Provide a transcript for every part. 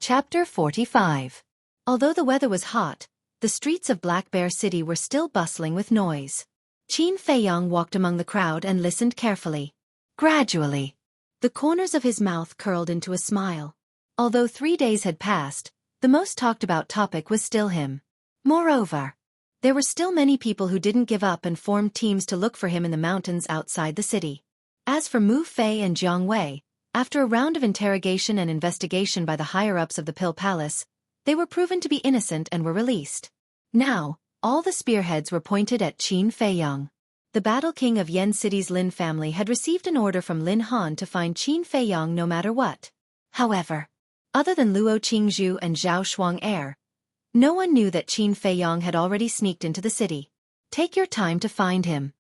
Chapter 45. Although the weather was hot, the streets of Black Bear City were still bustling with noise. Qin Feiyong walked among the crowd and listened carefully. Gradually, the corners of his mouth curled into a smile. Although 3 days had passed, the most talked about topic was still him. Moreover, there were still many people who didn't give up and formed teams to look for him in the mountains outside the city. As for Mu Fei and Jiang Wei, after a round of interrogation and investigation by the higher-ups of the Pill Palace, they were proven to be innocent and were released. Now, all the spearheads were pointed at Qin Feiyong. The Battle King of Yen City's Lin family had received an order from Lin Han to find Qin Feiyong no matter what. However, other than Luo Qingzhu and Zhao Shuang, no one knew that Qin Feiyong had already sneaked into the city. Take your time to find him.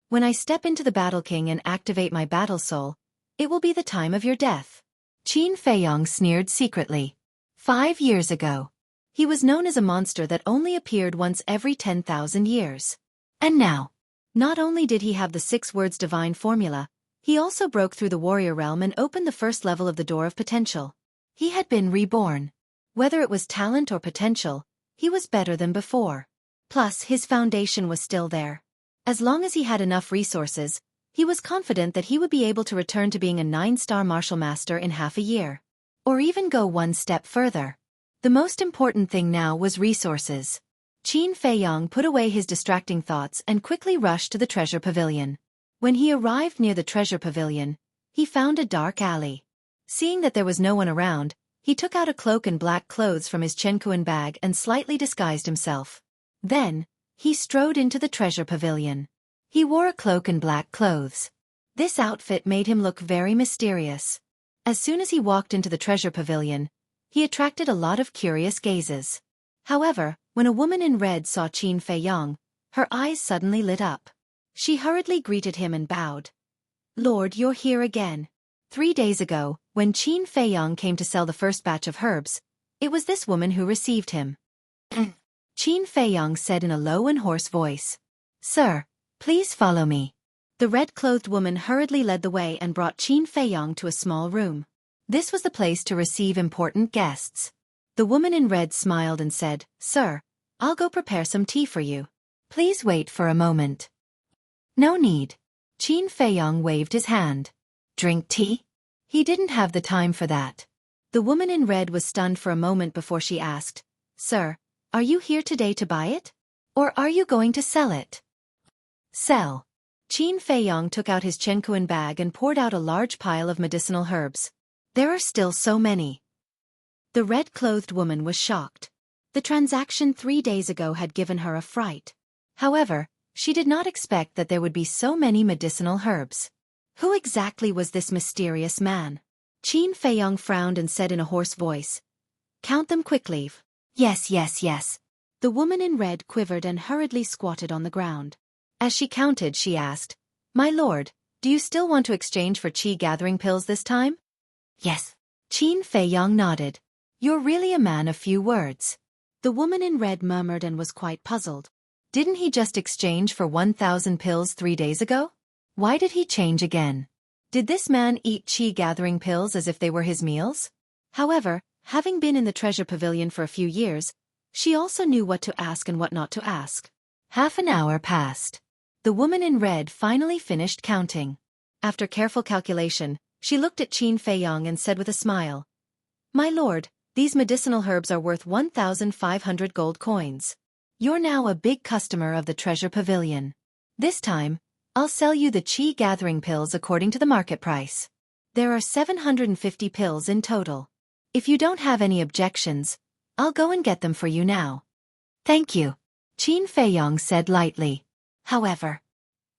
When I step into the Battle King and activate my battle soul, it will be the time of your death. Qin Feiyong sneered secretly. 5 years ago, he was known as a monster that only appeared once every 10,000 years. And now, not only did he have the 6 words divine formula, he also broke through the warrior realm and opened the first level of the door of potential. He had been reborn. Whether it was talent or potential, he was better than before. Plus, his foundation was still there. As long as he had enough resources, he was confident that he would be able to return to being a 9-star martial master in half a year. Or even go one step further. The most important thing now was resources. Qin Feiyong put away his distracting thoughts and quickly rushed to the treasure pavilion. When he arrived near the treasure pavilion, he found a dark alley. Seeing that there was no one around, he took out a cloak and black clothes from his Xueqi bag and slightly disguised himself. Then, he strode into the treasure pavilion. He wore a cloak and black clothes. This outfit made him look very mysterious. As soon as he walked into the treasure pavilion, he attracted a lot of curious gazes. However, when a woman in red saw Qin Feiyong, her eyes suddenly lit up. She hurriedly greeted him and bowed. "Lord, you're here again." 3 days ago, when Qin Feiyong came to sell the first batch of herbs, it was this woman who received him. Qin Feiyong said in a low and hoarse voice, "Sir, please follow me." The red-clothed woman hurriedly led the way and brought Qin Feiyong to a small room. This was the place to receive important guests. The woman in red smiled and said, "Sir, I'll go prepare some tea for you. Please wait for a moment." "No need." Qin Feiyong waved his hand. "Drink tea?" He didn't have the time for that. The woman in red was stunned for a moment before she asked, "Sir, are you here today to buy it? Or are you going to sell it?" "Sell." Qin Feiyong took out his Xueqi bag and poured out a large pile of medicinal herbs. "There are still so many." The red-clothed woman was shocked. The transaction 3 days ago had given her a fright. However, she did not expect that there would be so many medicinal herbs. Who exactly was this mysterious man? Qin Feiyong frowned and said in a hoarse voice, "Count them quickly." "Yes, yes, yes." The woman in red quivered and hurriedly squatted on the ground. As she counted, she asked, "My lord, do you still want to exchange for qi gathering pills this time?" "Yes." Qin Feiyong nodded. "You're really a man of few words." The woman in red murmured and was quite puzzled. Didn't he just exchange for 1,000 pills 3 days ago? Why did he change again? Did this man eat qi gathering pills as if they were his meals? However, having been in the treasure pavilion for a few years, she also knew what to ask and what not to ask. Half an hour passed. The woman in red finally finished counting. After careful calculation, she looked at Qin Feiyong and said with a smile, "My lord, these medicinal herbs are worth 1,500 gold coins. You're now a big customer of the treasure pavilion. This time, I'll sell you the qi gathering pills according to the market price. There are 750 pills in total. If you don't have any objections, I'll go and get them for you now." "Thank you," Qin Feiyong said lightly. However,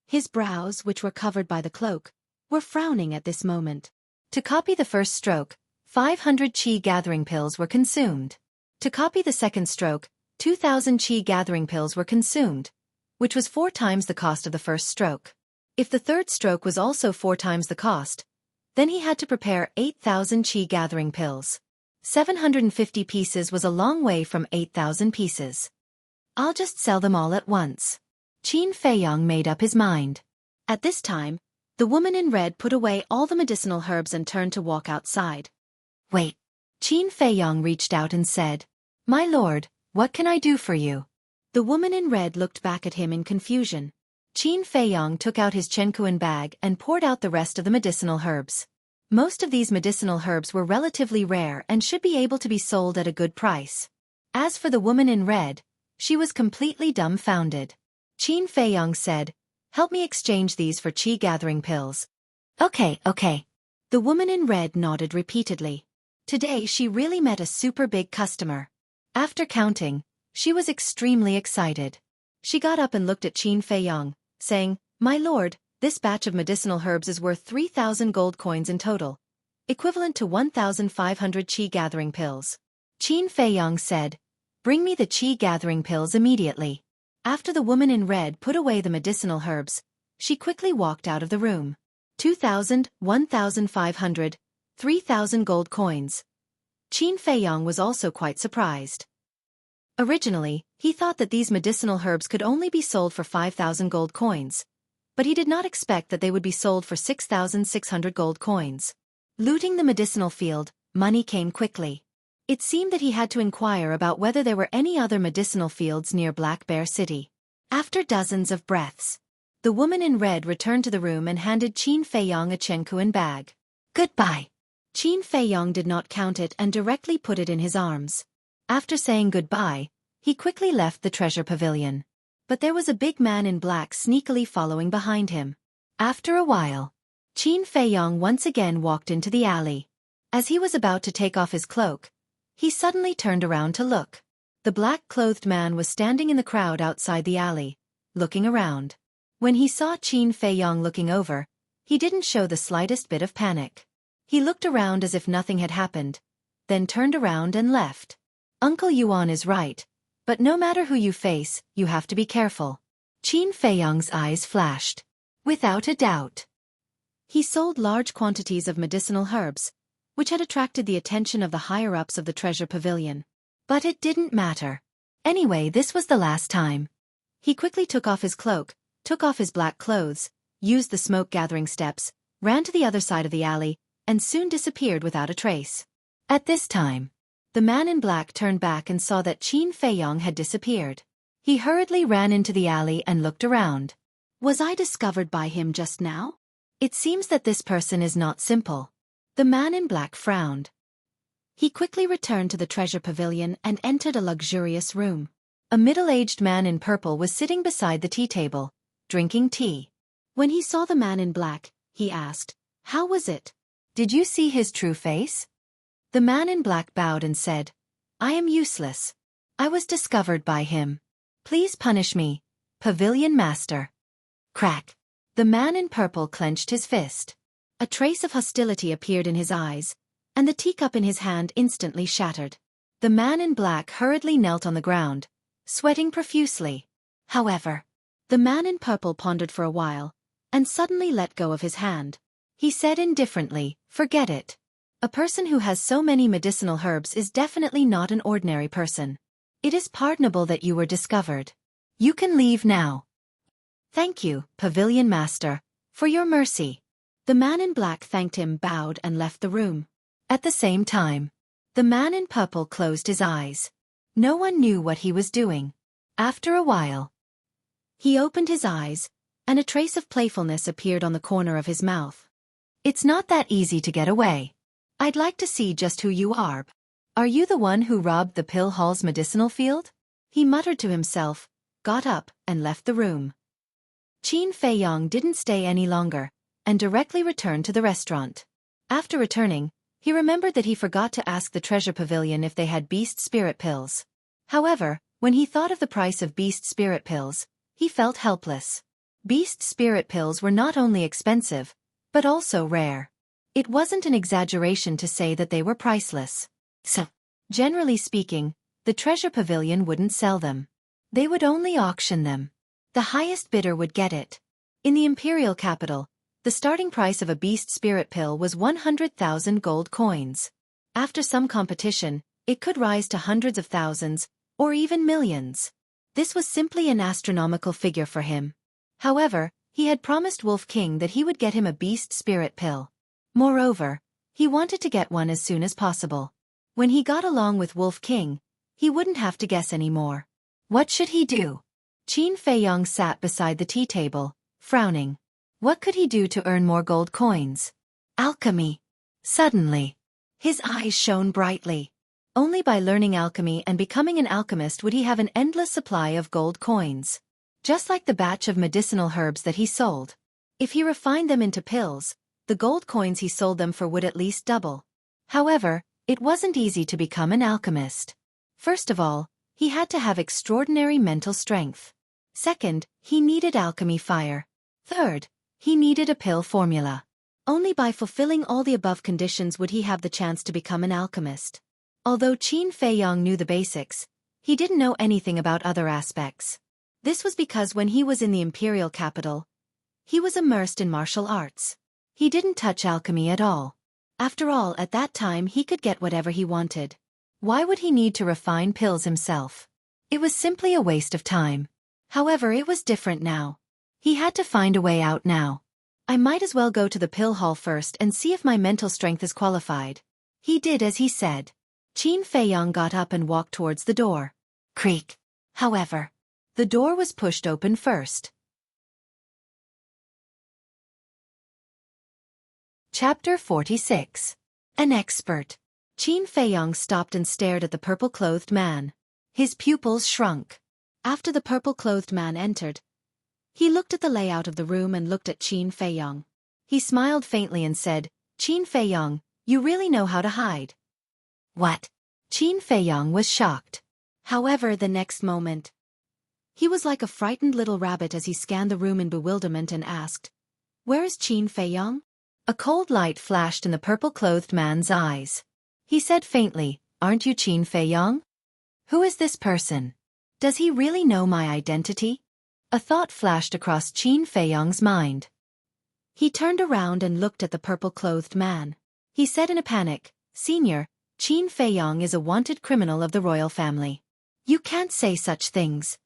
his brows, which were covered by the cloak, were frowning at this moment. To copy the first stroke, 500 qi gathering pills were consumed. To copy the second stroke, 2,000 qi gathering pills were consumed, which was 4 times the cost of the first stroke. If the third stroke was also 4 times the cost, then he had to prepare 8,000 qi gathering pills. 750 pieces was a long way from 8,000 pieces. "I'll just sell them all at once." Qin Feiyong made up his mind. At this time, the woman in red put away all the medicinal herbs and turned to walk outside. "Wait." Qin Feiyong reached out and said, "My lord, what can I do for you?" The woman in red looked back at him in confusion. Qin Feiyong took out his Chenkuan bag and poured out the rest of the medicinal herbs. Most of these medicinal herbs were relatively rare and should be able to be sold at a good price. As for the woman in red, she was completely dumbfounded. Qin Feiyong said, "Help me exchange these for qi gathering pills." Okay. The woman in red nodded repeatedly. Today she really met a super big customer. After counting, she was extremely excited. She got up and looked at Qin Feiyong, saying, "My lord, this batch of medicinal herbs is worth 3,000 gold coins in total, equivalent to 1,500 qi gathering pills." Qin Feiyong said, "Bring me the qi gathering pills immediately." After the woman in red put away the medicinal herbs, she quickly walked out of the room. 2,000, 1,500, 3,000 gold coins. Qin Feiyong was also quite surprised. Originally, he thought that these medicinal herbs could only be sold for 5,000 gold coins, but he did not expect that they would be sold for 6,600 gold coins. Looting the medicinal field, money came quickly. It seemed that he had to inquire about whether there were any other medicinal fields near Black Bear City. After dozens of breaths, the woman in red returned to the room and handed Qin Feiyong a Chenkuan bag. "Goodbye." Qin Feiyong did not count it and directly put it in his arms. After saying goodbye, he quickly left the treasure pavilion. But there was a big man in black sneakily following behind him. After a while, Qin Feiyong once again walked into the alley. As he was about to take off his cloak, he suddenly turned around to look. The black-clothed man was standing in the crowd outside the alley, looking around. When he saw Qin Feiyong looking over, he didn't show the slightest bit of panic. He looked around as if nothing had happened, then turned around and left. Uncle Yuan is right, but no matter who you face, you have to be careful. Qin Feiyong's eyes flashed. Without a doubt. He sold large quantities of medicinal herbs, which had attracted the attention of the higher-ups of the treasure pavilion. But it didn't matter. Anyway, this was the last time. He quickly took off his cloak, took off his black clothes, used the smoke-gathering steps, ran to the other side of the alley, and soon disappeared without a trace. At this time, the man in black turned back and saw that Qin Feiyong had disappeared. He hurriedly ran into the alley and looked around. Was I discovered by him just now? It seems that this person is not simple. The man in black frowned. He quickly returned to the treasure pavilion and entered a luxurious room. A middle-aged man in purple was sitting beside the tea table, drinking tea. When he saw the man in black, he asked, "How was it? Did you see his true face?" The man in black bowed and said, "I am useless. I was discovered by him. Please punish me, Pavilion Master." Crack. The man in purple clenched his fist. A trace of hostility appeared in his eyes, and the teacup in his hand instantly shattered. The man in black hurriedly knelt on the ground, sweating profusely. However, the man in purple pondered for a while, and suddenly let go of his hand. He said indifferently, "Forget it. A person who has so many medicinal herbs is definitely not an ordinary person. It is pardonable that you were discovered. You can leave now." "Thank you, Pavilion Master, for your mercy." The man in black thanked him, bowed and left the room. At the same time, the man in purple closed his eyes. No one knew what he was doing. After a while, he opened his eyes, and a trace of playfulness appeared on the corner of his mouth. "It's not that easy to get away. I'd like to see just who you are. Are you the one who robbed the Pill Hall's medicinal field?" He muttered to himself, got up, and left the room. Qin Feiyong didn't stay any longer, and directly returned to the restaurant. After returning, he remembered that he forgot to ask the treasure pavilion if they had beast spirit pills. However, when he thought of the price of beast spirit pills, he felt helpless. Beast spirit pills were not only expensive, but also rare. It wasn't an exaggeration to say that they were priceless. So, generally speaking, the treasure pavilion wouldn't sell them. They would only auction them. The highest bidder would get it. In the imperial capital, the starting price of a beast spirit pill was 100,000 gold coins. After some competition, it could rise to hundreds of thousands, or even millions. This was simply an astronomical figure for him. However, he had promised Wolf King that he would get him a beast spirit pill. Moreover, he wanted to get one as soon as possible. When he got along with Wolf King, he wouldn't have to guess anymore. What should he do? Qin Feiyong sat beside the tea table, frowning. What could he do to earn more gold coins? Alchemy. Suddenly, his eyes shone brightly. Only by learning alchemy and becoming an alchemist would he have an endless supply of gold coins. Just like the batch of medicinal herbs that he sold. If he refined them into pills, the gold coins he sold them for would at least double. However, it wasn't easy to become an alchemist. First of all, he had to have extraordinary mental strength. Second, he needed alchemy fire. Third, he needed a pill formula. Only by fulfilling all the above conditions would he have the chance to become an alchemist. Although Qin Feiyong knew the basics, he didn't know anything about other aspects. This was because when he was in the imperial capital, he was immersed in martial arts. He didn't touch alchemy at all. After all, at that time he could get whatever he wanted. Why would he need to refine pills himself? It was simply a waste of time. However, it was different now. He had to find a way out now. I might as well go to the pill hall first and see if my mental strength is qualified. He did as he said. Qin Feiyong got up and walked towards the door. Creak. However, the door was pushed open first. Chapter 46. An expert. Qin Feiyong stopped and stared at the purple-clothed man. His pupils shrunk. After the purple-clothed man entered, he looked at the layout of the room and looked at Qin Feiyong. He smiled faintly and said, Qin Feiyong, you really know how to hide. What? Qin Feiyong was shocked. However, the next moment, he was like a frightened little rabbit as he scanned the room in bewilderment and asked, Where is Qin Feiyong? A cold light flashed in the purple-clothed man's eyes. He said faintly, Aren't you Qin Feiyong? Who is this person? Does he really know my identity? A thought flashed across Qin Feiyong's mind. He turned around and looked at the purple-clothed man. He said in a panic, Senior, Qin Feiyong is a wanted criminal of the royal family. You can't say such things.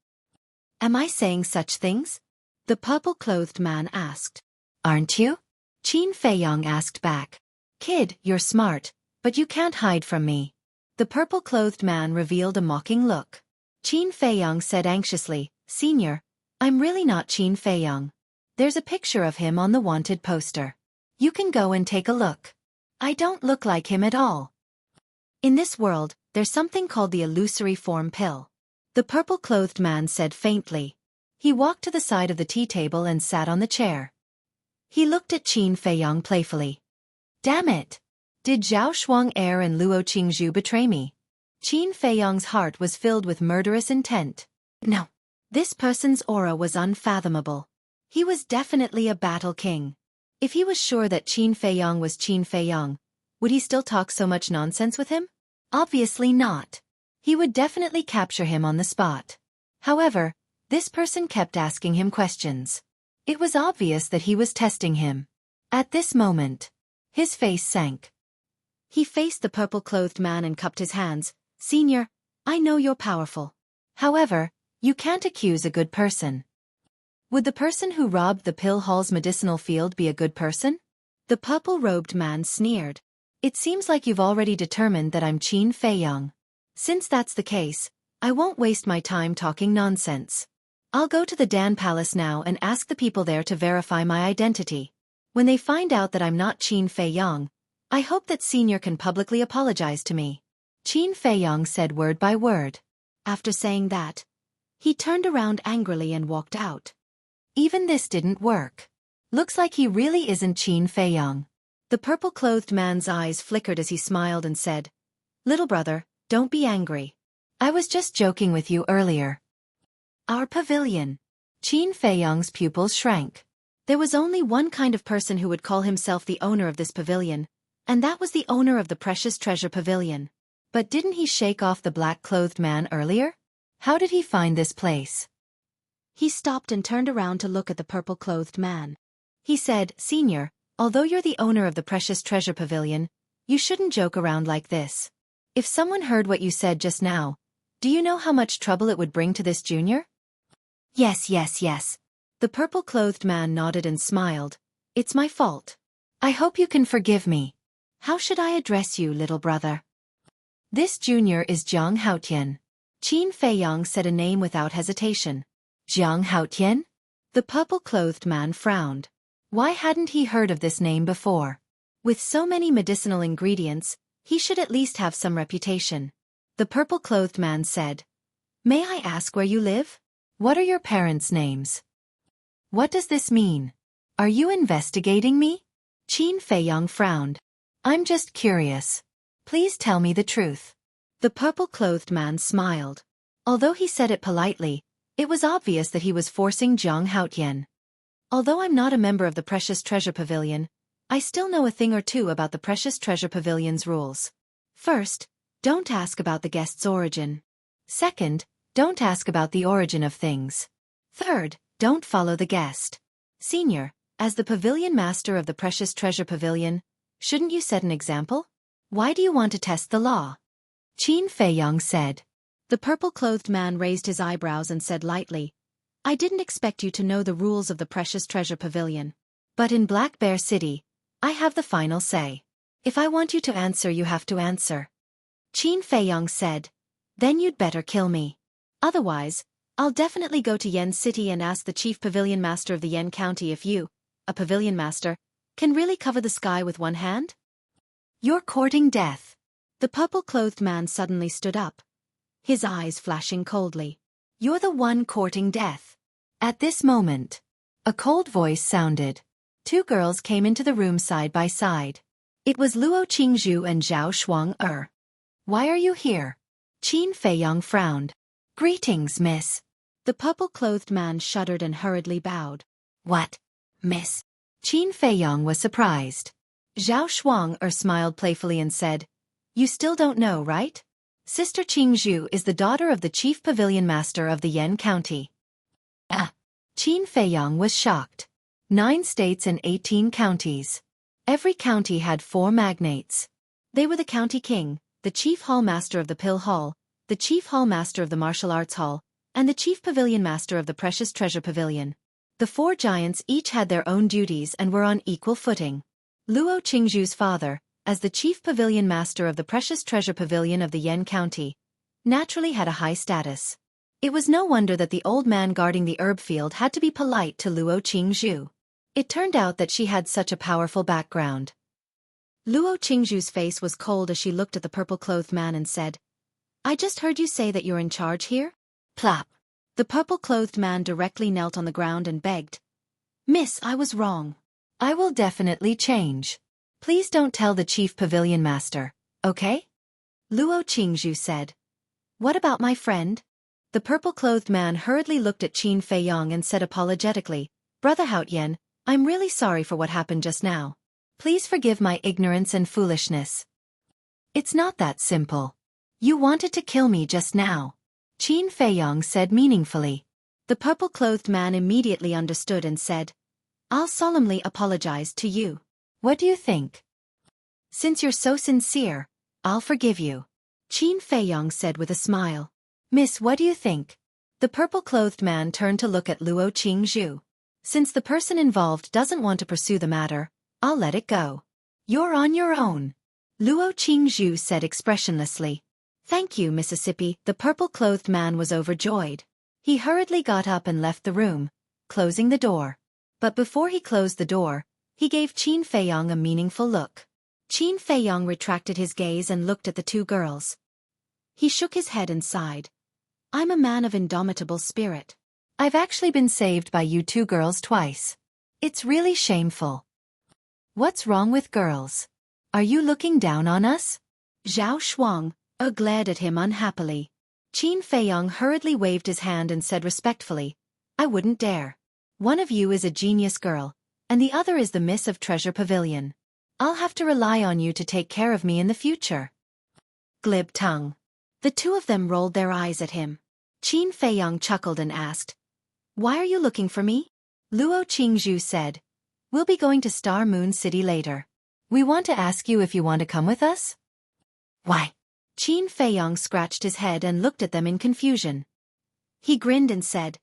Am I saying such things? The purple-clothed man asked. Aren't you? Qin Feiyong asked back. Kid, you're smart, but you can't hide from me. The purple-clothed man revealed a mocking look. Qin Feiyong said anxiously, Senior, I'm really not Qin Feiyong. There's a picture of him on the wanted poster. You can go and take a look. I don't look like him at all. In this world, there's something called the illusory form pill. The purple-clothed man said faintly. He walked to the side of the tea table and sat on the chair. He looked at Qin Feiyong playfully. Damn it! Did Zhao Shuang-er and Luo Qingzhu betray me? Qin Feiyong's heart was filled with murderous intent. No. This person's aura was unfathomable. He was definitely a battle king. If he was sure that Qin Feiyong was Qin Feiyong, would he still talk so much nonsense with him? Obviously not. He would definitely capture him on the spot. However, this person kept asking him questions. It was obvious that he was testing him. At this moment, his face sank. He faced the purple-clothed man and cupped his hands. Senior, I know you're powerful. However, you can't accuse a good person. Would the person who robbed the pill hall's medicinal field be a good person? The purple-robed man sneered. It seems like you've already determined that I'm Qin Feiyong. Since that's the case, I won't waste my time talking nonsense. I'll go to the Dan Palace now and ask the people there to verify my identity. When they find out that I'm not Qin Feiyong, I hope that Senior can publicly apologize to me. Qin Feiyong said word by word. After saying that, he turned around angrily and walked out. Even this didn't work. Looks like he really isn't Qin Feiyong. The purple-clothed man's eyes flickered as he smiled and said, Little brother, don't be angry. I was just joking with you earlier. Our pavilion. Qin Feiyong's pupils shrank. There was only one kind of person who would call himself the owner of this pavilion, and that was the owner of the precious treasure pavilion. But didn't he shake off the black-clothed man earlier? How did he find this place? He stopped and turned around to look at the purple-clothed man. He said, Senior, although you're the owner of the precious treasure pavilion, you shouldn't joke around like this. If someone heard what you said just now, do you know how much trouble it would bring to this junior? Yes. The purple-clothed man nodded and smiled. It's my fault. I hope you can forgive me. How should I address you, little brother? This junior is Jiang Haotian. Qin Feiyang said a name without hesitation. Jiang Haotian? The purple-clothed man frowned. Why hadn't he heard of this name before? With so many medicinal ingredients, he should at least have some reputation. The purple-clothed man said, "May I ask where you live? What are your parents' names?" What does this mean? Are you investigating me? Qin Feiyang frowned. I'm just curious. Please tell me the truth. The purple-clothed man smiled. Although he said it politely, it was obvious that he was forcing Jiang Haotian. Although I'm not a member of the Precious Treasure Pavilion, I still know a thing or two about the Precious Treasure Pavilion's rules. First, don't ask about the guest's origin. Second, don't ask about the origin of things. Third, don't follow the guest. Senior, as the pavilion master of the Precious Treasure Pavilion, shouldn't you set an example? Why do you want to test the law? Qin Feiyang said. The purple-clothed man raised his eyebrows and said lightly, I didn't expect you to know the rules of the Precious Treasure Pavilion. But in Black Bear City, I have the final say. If I want you to answer, you have to answer. Qin Feiyang said, Then you'd better kill me. Otherwise, I'll definitely go to Yen City and ask the chief pavilion master of the Yen County if you, a pavilion master, can really cover the sky with one hand? You're courting death. The purple-clothed man suddenly stood up, his eyes flashing coldly. You're the one courting death. At this moment, a cold voice sounded. Two girls came into the room side by side. It was Luo Qingzhu and Zhao Shuang. Why are you here? Qin Feiyang frowned. Greetings, miss. The purple-clothed man shuddered and hurriedly bowed. What? Miss? Qin Feiyang was surprised. Zhao Shuang smiled playfully and said, You still don't know, right? Sister Qingzhu is the daughter of the chief pavilion master of the Yen County. Qin Feiyang was shocked. 9 states and 18 counties. Every county had 4 magnates. They were the county king, the chief hall master of the Pill Hall, the chief hall master of the Martial Arts Hall, and the chief pavilion master of the Precious Treasure Pavilion. The 4 giants each had their own duties and were on equal footing. Luo Qingzhu's father, as the chief pavilion master of the Precious Treasure Pavilion of the Yen County, naturally had a high status. It was no wonder that the old man guarding the herb field had to be polite to Luo Qingzhu. It turned out that she had such a powerful background. Luo Qingzhu's face was cold as she looked at the purple-clothed man and said, I just heard you say that you're in charge here? Plop. The purple-clothed man directly knelt on the ground and begged, Miss, I was wrong. I will definitely change. Please don't tell the chief pavilion master, okay? Luo Qingzhu said. What about my friend? The purple-clothed man hurriedly looked at Qin Feiyang and said apologetically, Brother Haotian, I'm really sorry for what happened just now. Please forgive my ignorance and foolishness. It's not that simple. You wanted to kill me just now. Qin Feiyang said meaningfully. The purple-clothed man immediately understood and said, I'll solemnly apologize to you. What do you think? Since you're so sincere, I'll forgive you. Qin Feiyang said with a smile. Miss, what do you think? The purple-clothed man turned to look at Luo Qingzhu. Since the person involved doesn't want to pursue the matter, I'll let it go. You're on your own. Luo Qingzhu said expressionlessly. Thank you, Mississippi. The purple-clothed man was overjoyed. He hurriedly got up and left the room, closing the door. But before he closed the door, he gave Qin Feiyang a meaningful look. Qin Feiyang retracted his gaze and looked at the 2 girls. He shook his head and sighed. I'm a man of indomitable spirit. I've actually been saved by you 2 girls twice. It's really shameful. What's wrong with girls? Are you looking down on us? Zhao Shuang glared at him unhappily. Qin Feiyang hurriedly waved his hand and said respectfully, I wouldn't dare. One of you is a genius girl, and the other is the Miss of Treasure Pavilion. I'll have to rely on you to take care of me in the future. Glib tongue. The 2 of them rolled their eyes at him. Qin Feiyang chuckled and asked, Why are you looking for me? Luo Qingzhu said, We'll be going to Star Moon City later. We want to ask you if you want to come with us? Why? Qin Feiyang scratched his head and looked at them in confusion. He grinned and said,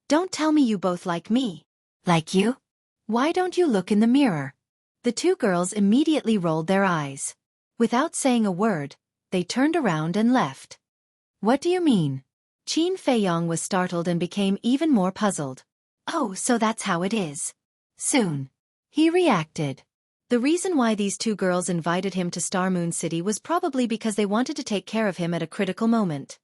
Don't tell me you both like me. Like you? Why don't you look in the mirror? The 2 girls immediately rolled their eyes. Without saying a word, they turned around and left. What do you mean? Qin Feiyong was startled and became even more puzzled. Oh, so that's how it is. Soon. He reacted. The reason why these two girls invited him to Star Moon City was probably because they wanted to take care of him at a critical moment.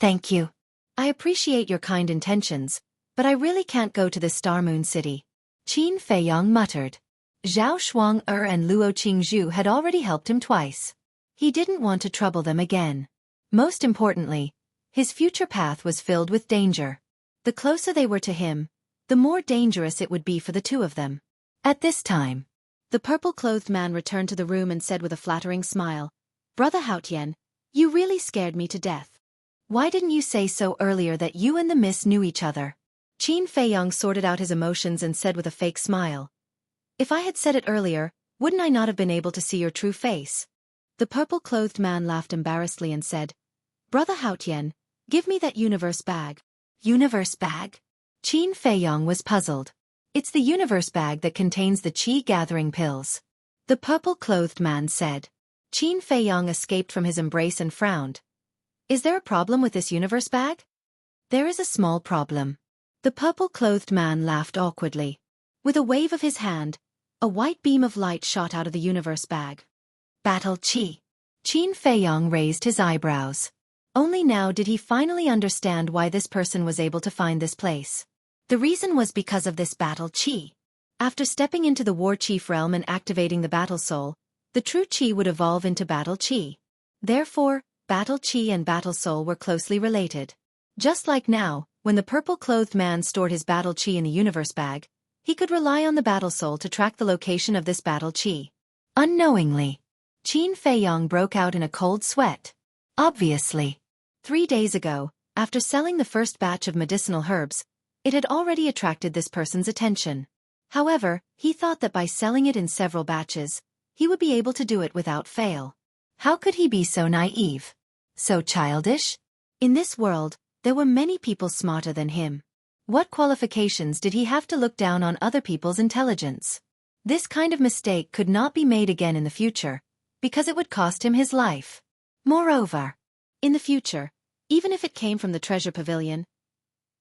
Thank you. I appreciate your kind intentions, but I really can't go to this Star Moon City. Qin Feiyong muttered. Zhao Shuang-er and Luo Qingzhu had already helped him twice. He didn't want to trouble them again. Most importantly, his future path was filled with danger. The closer they were to him, the more dangerous it would be for the two of them. At this time, the purple-clothed man returned to the room and said with a flattering smile, Brother Haotian, you really scared me to death. Why didn't you say so earlier that you and the miss knew each other? Qin Feiyong sorted out his emotions and said with a fake smile, If I had said it earlier, wouldn't I not have been able to see your true face? The purple-clothed man laughed embarrassedly and said, Brother Haotian, give me that universe bag. Universe bag? Qin Feiyong was puzzled. It's the universe bag that contains the qi-gathering pills. The purple-clothed man said. Qin Feiyong escaped from his embrace and frowned. Is there a problem with this universe bag? There is a small problem. The purple-clothed man laughed awkwardly. With a wave of his hand, a white beam of light shot out of the universe bag. Battle Qi. Qin Feiyong raised his eyebrows. Only now did he finally understand why this person was able to find this place. The reason was because of this battle Qi. After stepping into the War Chief realm and activating the battle soul, the true Qi would evolve into battle Qi. Therefore, battle Qi and battle soul were closely related. Just like now, when the purple-clothed man stored his battle Qi in the universe bag, he could rely on the battle soul to track the location of this battle Qi. Unknowingly, Qin Feiyong broke out in a cold sweat. Obviously. 3 days ago, after selling the first batch of medicinal herbs, it had already attracted this person's attention. However, he thought that by selling it in several batches, he would be able to do it without fail. How could he be so naive? So childish? In this world, there were many people smarter than him. What qualifications did he have to look down on other people's intelligence? This kind of mistake could not be made again in the future, because it would cost him his life. Moreover, in the future, even if it came from the treasure pavilion,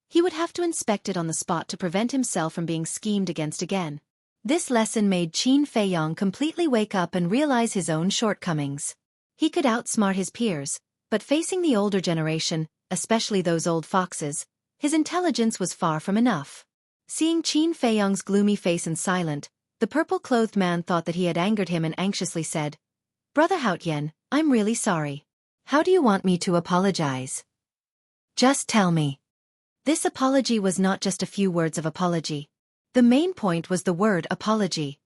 he would have to inspect it on the spot to prevent himself from being schemed against again. This lesson made Qin Feiyong completely wake up and realize his own shortcomings. He could outsmart his peers, but facing the older generation, especially those old foxes, his intelligence was far from enough. Seeing Qin Feiyong's gloomy face and silent, the purple-clothed man thought that he had angered him and anxiously said, Brother Haotian, I'm really sorry. How do you want me to apologize? Just tell me. This apology was not just a few words of apology. The main point was the word apology.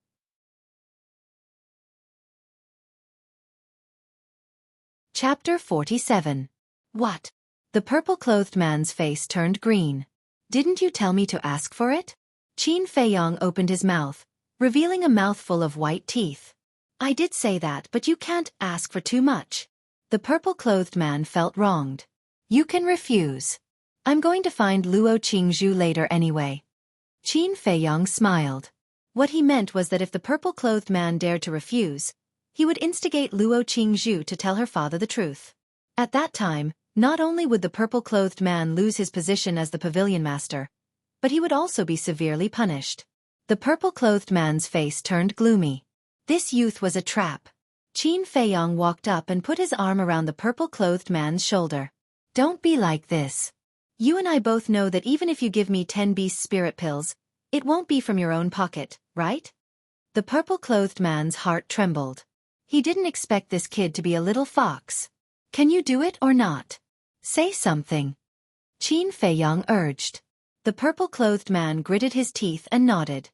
Chapter 47. What? The purple-clothed man's face turned green. Didn't you tell me to ask for it? Qin Feiyong opened his mouth, revealing a mouthful of white teeth. I did say that, but you can't ask for too much. The purple-clothed man felt wronged. You can refuse. I'm going to find Luo Qingzhu later anyway. Qin Feiyong smiled. What he meant was that if the purple-clothed man dared to refuse, he would instigate Luo Qingzhu to tell her father the truth. At that time, not only would the purple-clothed man lose his position as the pavilion master, but he would also be severely punished. The purple-clothed man's face turned gloomy. This youth was a trap. Qin Feiyong walked up and put his arm around the purple-clothed man's shoulder. Don't be like this. You and I both know that even if you give me 10 beast spirit pills, it won't be from your own pocket, right? The purple-clothed man's heart trembled. He didn't expect this kid to be a little fox. Can you do it or not? Say something. Qin Feiyong urged. The purple-clothed man gritted his teeth and nodded.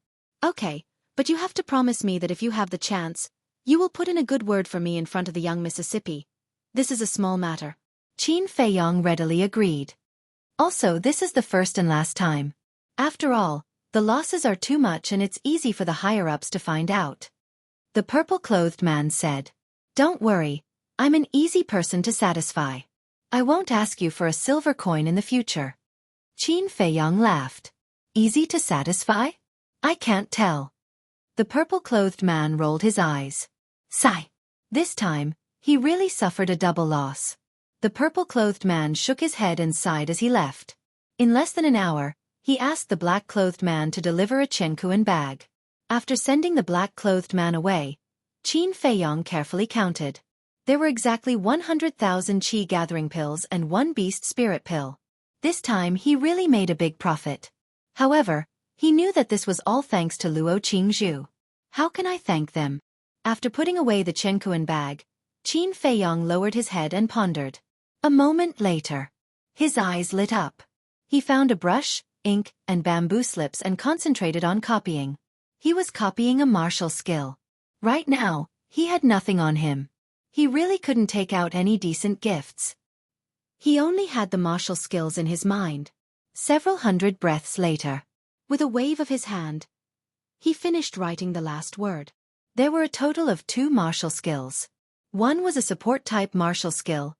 Okay, but you have to promise me that if you have the chance, you will put in a good word for me in front of the young Mississippi. This is a small matter. Qin Feiyong readily agreed. Also, this is the first and last time. After all, the losses are too much and it's easy for the higher-ups to find out. The purple-clothed man said. Don't worry, I'm an easy person to satisfy. I won't ask you for a silver coin in the future. Qin Feiyong laughed. Easy to satisfy? I can't tell. The purple-clothed man rolled his eyes. Sigh. This time, He really suffered a double loss. The purple-clothed man shook his head and sighed as he left. In less than an hour, he asked the black-clothed man to deliver a Xueqi bag. After sending the black-clothed man away, Qin Feiyong carefully counted. There were exactly 100,000 qi gathering pills and 1 beast spirit pill. This time he really made a big profit. However, he knew that this was all thanks to Luo Qingzhu. How can I thank them? After putting away the Xueqi bag, Qin Feiyong lowered his head and pondered. A moment later, his eyes lit up. He found a brush, ink, and bamboo slips and concentrated on copying. He was copying a martial skill. Right now, he had nothing on him. He really couldn't take out any decent gifts. He only had the martial skills in his mind. Several hundred breaths later, with a wave of his hand, he finished writing the last word. There were a total of 2 martial skills. One was a support-type martial skill,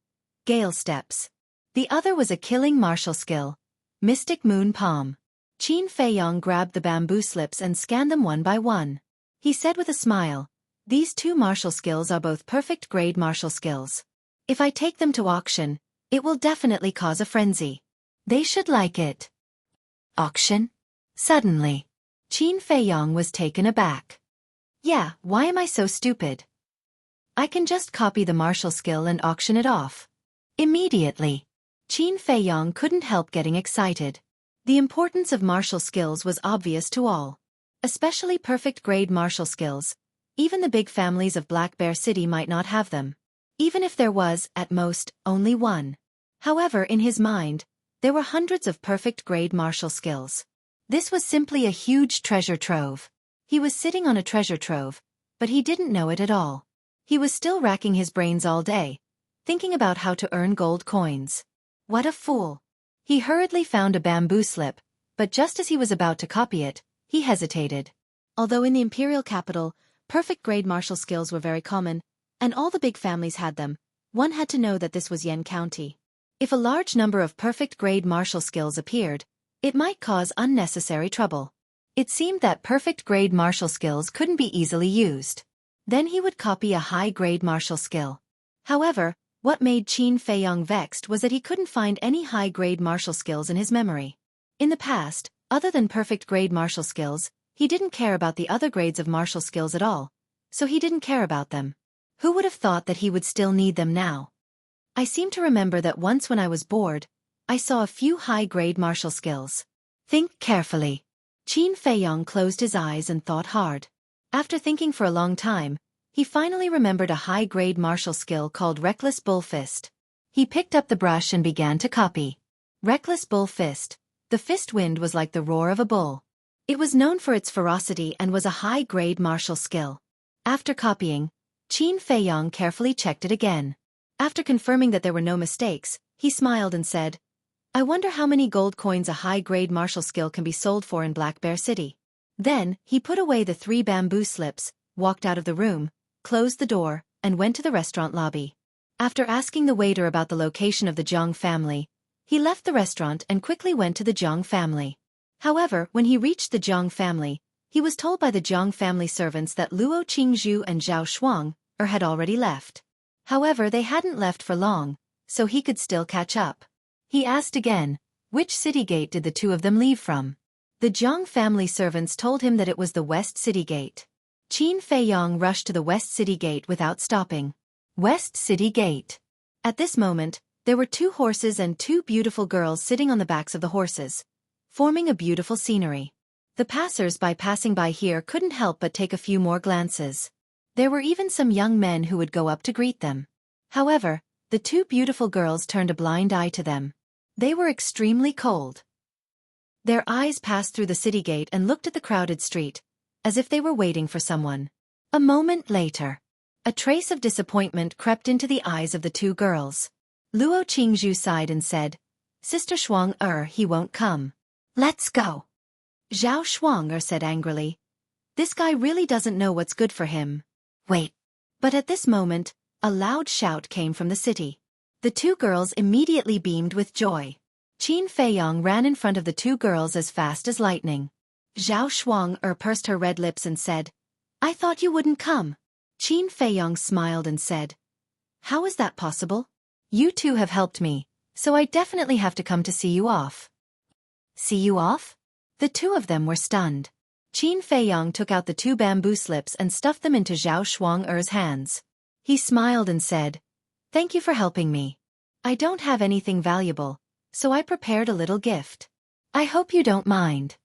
Gale Steps. The other was a killing martial skill, Mystic Moon Palm. Qin Feiyong grabbed the bamboo slips and scanned them one by one. He said with a smile, "These 2 martial skills are both perfect-grade martial skills. If I take them to auction, it will definitely cause a frenzy. They should like it." Auction? Suddenly, Qin Feiyong was taken aback. Yeah, why am I so stupid? I can just copy the martial skill and auction it off. Immediately, Qin Feiyong couldn't help getting excited. The importance of martial skills was obvious to all. Especially perfect-grade martial skills. Even the big families of Black Bear City might not have them. Even if there was, at most, only one. However, in his mind, there were hundreds of perfect-grade martial skills. This was simply a huge treasure trove. He was sitting on a treasure trove, but he didn't know it at all. He was still racking his brains all day, thinking about how to earn gold coins. What a fool! He hurriedly found a bamboo slip, but just as he was about to copy it, he hesitated. Although in the imperial capital, perfect-grade martial skills were very common, and all the big families had them, one had to know that this was Yan County. If a large number of perfect-grade martial skills appeared, it might cause unnecessary trouble. It seemed that perfect-grade martial skills couldn't be easily used. Then he would copy a high-grade martial skill. However, what made Qin Feiyong vexed was that he couldn't find any high-grade martial skills in his memory. In the past, other than perfect-grade martial skills, he didn't care about the other grades of martial skills at all, so he didn't care about them. Who would have thought that he would still need them now? I seem to remember that once when I was bored, I saw a few high-grade martial skills. Think carefully. Qin Feiyong closed his eyes and thought hard. After thinking for a long time, he finally remembered a high-grade martial skill called Reckless Bull Fist. He picked up the brush and began to copy. Reckless Bull Fist. The fist wind was like the roar of a bull. It was known for its ferocity and was a high-grade martial skill. After copying, Qin Feiyong carefully checked it again. After confirming that there were no mistakes, he smiled and said, "I wonder how many gold coins a high-grade martial skill can be sold for in Black Bear City." Then, he put away the 3 bamboo slips, walked out of the room, closed the door, and went to the restaurant lobby. After asking the waiter about the location of the Zhang family, he left the restaurant and quickly went to the Zhang family. However, when he reached the Zhang family, he was told by the Zhang family servants that Luo Qingzhu and Zhao Shuang had already left. However, they hadn't left for long, so he could still catch up. He asked again, which city gate did the 2 of them leave from? The Zhang family servants told him that it was the West City Gate. Qin Feiyong rushed to the West City Gate without stopping. West City Gate. At this moment, there were 2 horses and 2 beautiful girls sitting on the backs of the horses, forming a beautiful scenery. The passers-by passing by here couldn't help but take a few more glances. There were even some young men who would go up to greet them. However, the 2 beautiful girls turned a blind eye to them. They were extremely cold. Their eyes passed through the city gate and looked at the crowded street, as if they were waiting for someone. A moment later, a trace of disappointment crept into the eyes of the 2 girls. Luo Qingzhu sighed and said, "Sister Shuang he won't come. Let's go." Zhao Shuang said angrily, "This guy really doesn't know what's good for him." Wait. But at this moment, a loud shout came from the city. The 2 girls immediately beamed with joy. Qin Feiyong ran in front of the 2 girls as fast as lightning. Zhao Shuang pursed her red lips and said, "I thought you wouldn't come." Qin Feiyong smiled and said, How is that possible? You two have helped me, so I definitely have to come to see you off. See you off? The two of them were stunned. Qin Feiyang took out the two bamboo slips and stuffed them into Zhao Shuang-er's hands. He smiled and said, "Thank you for helping me. I don't have anything valuable, so I prepared a little gift. I hope you don't mind."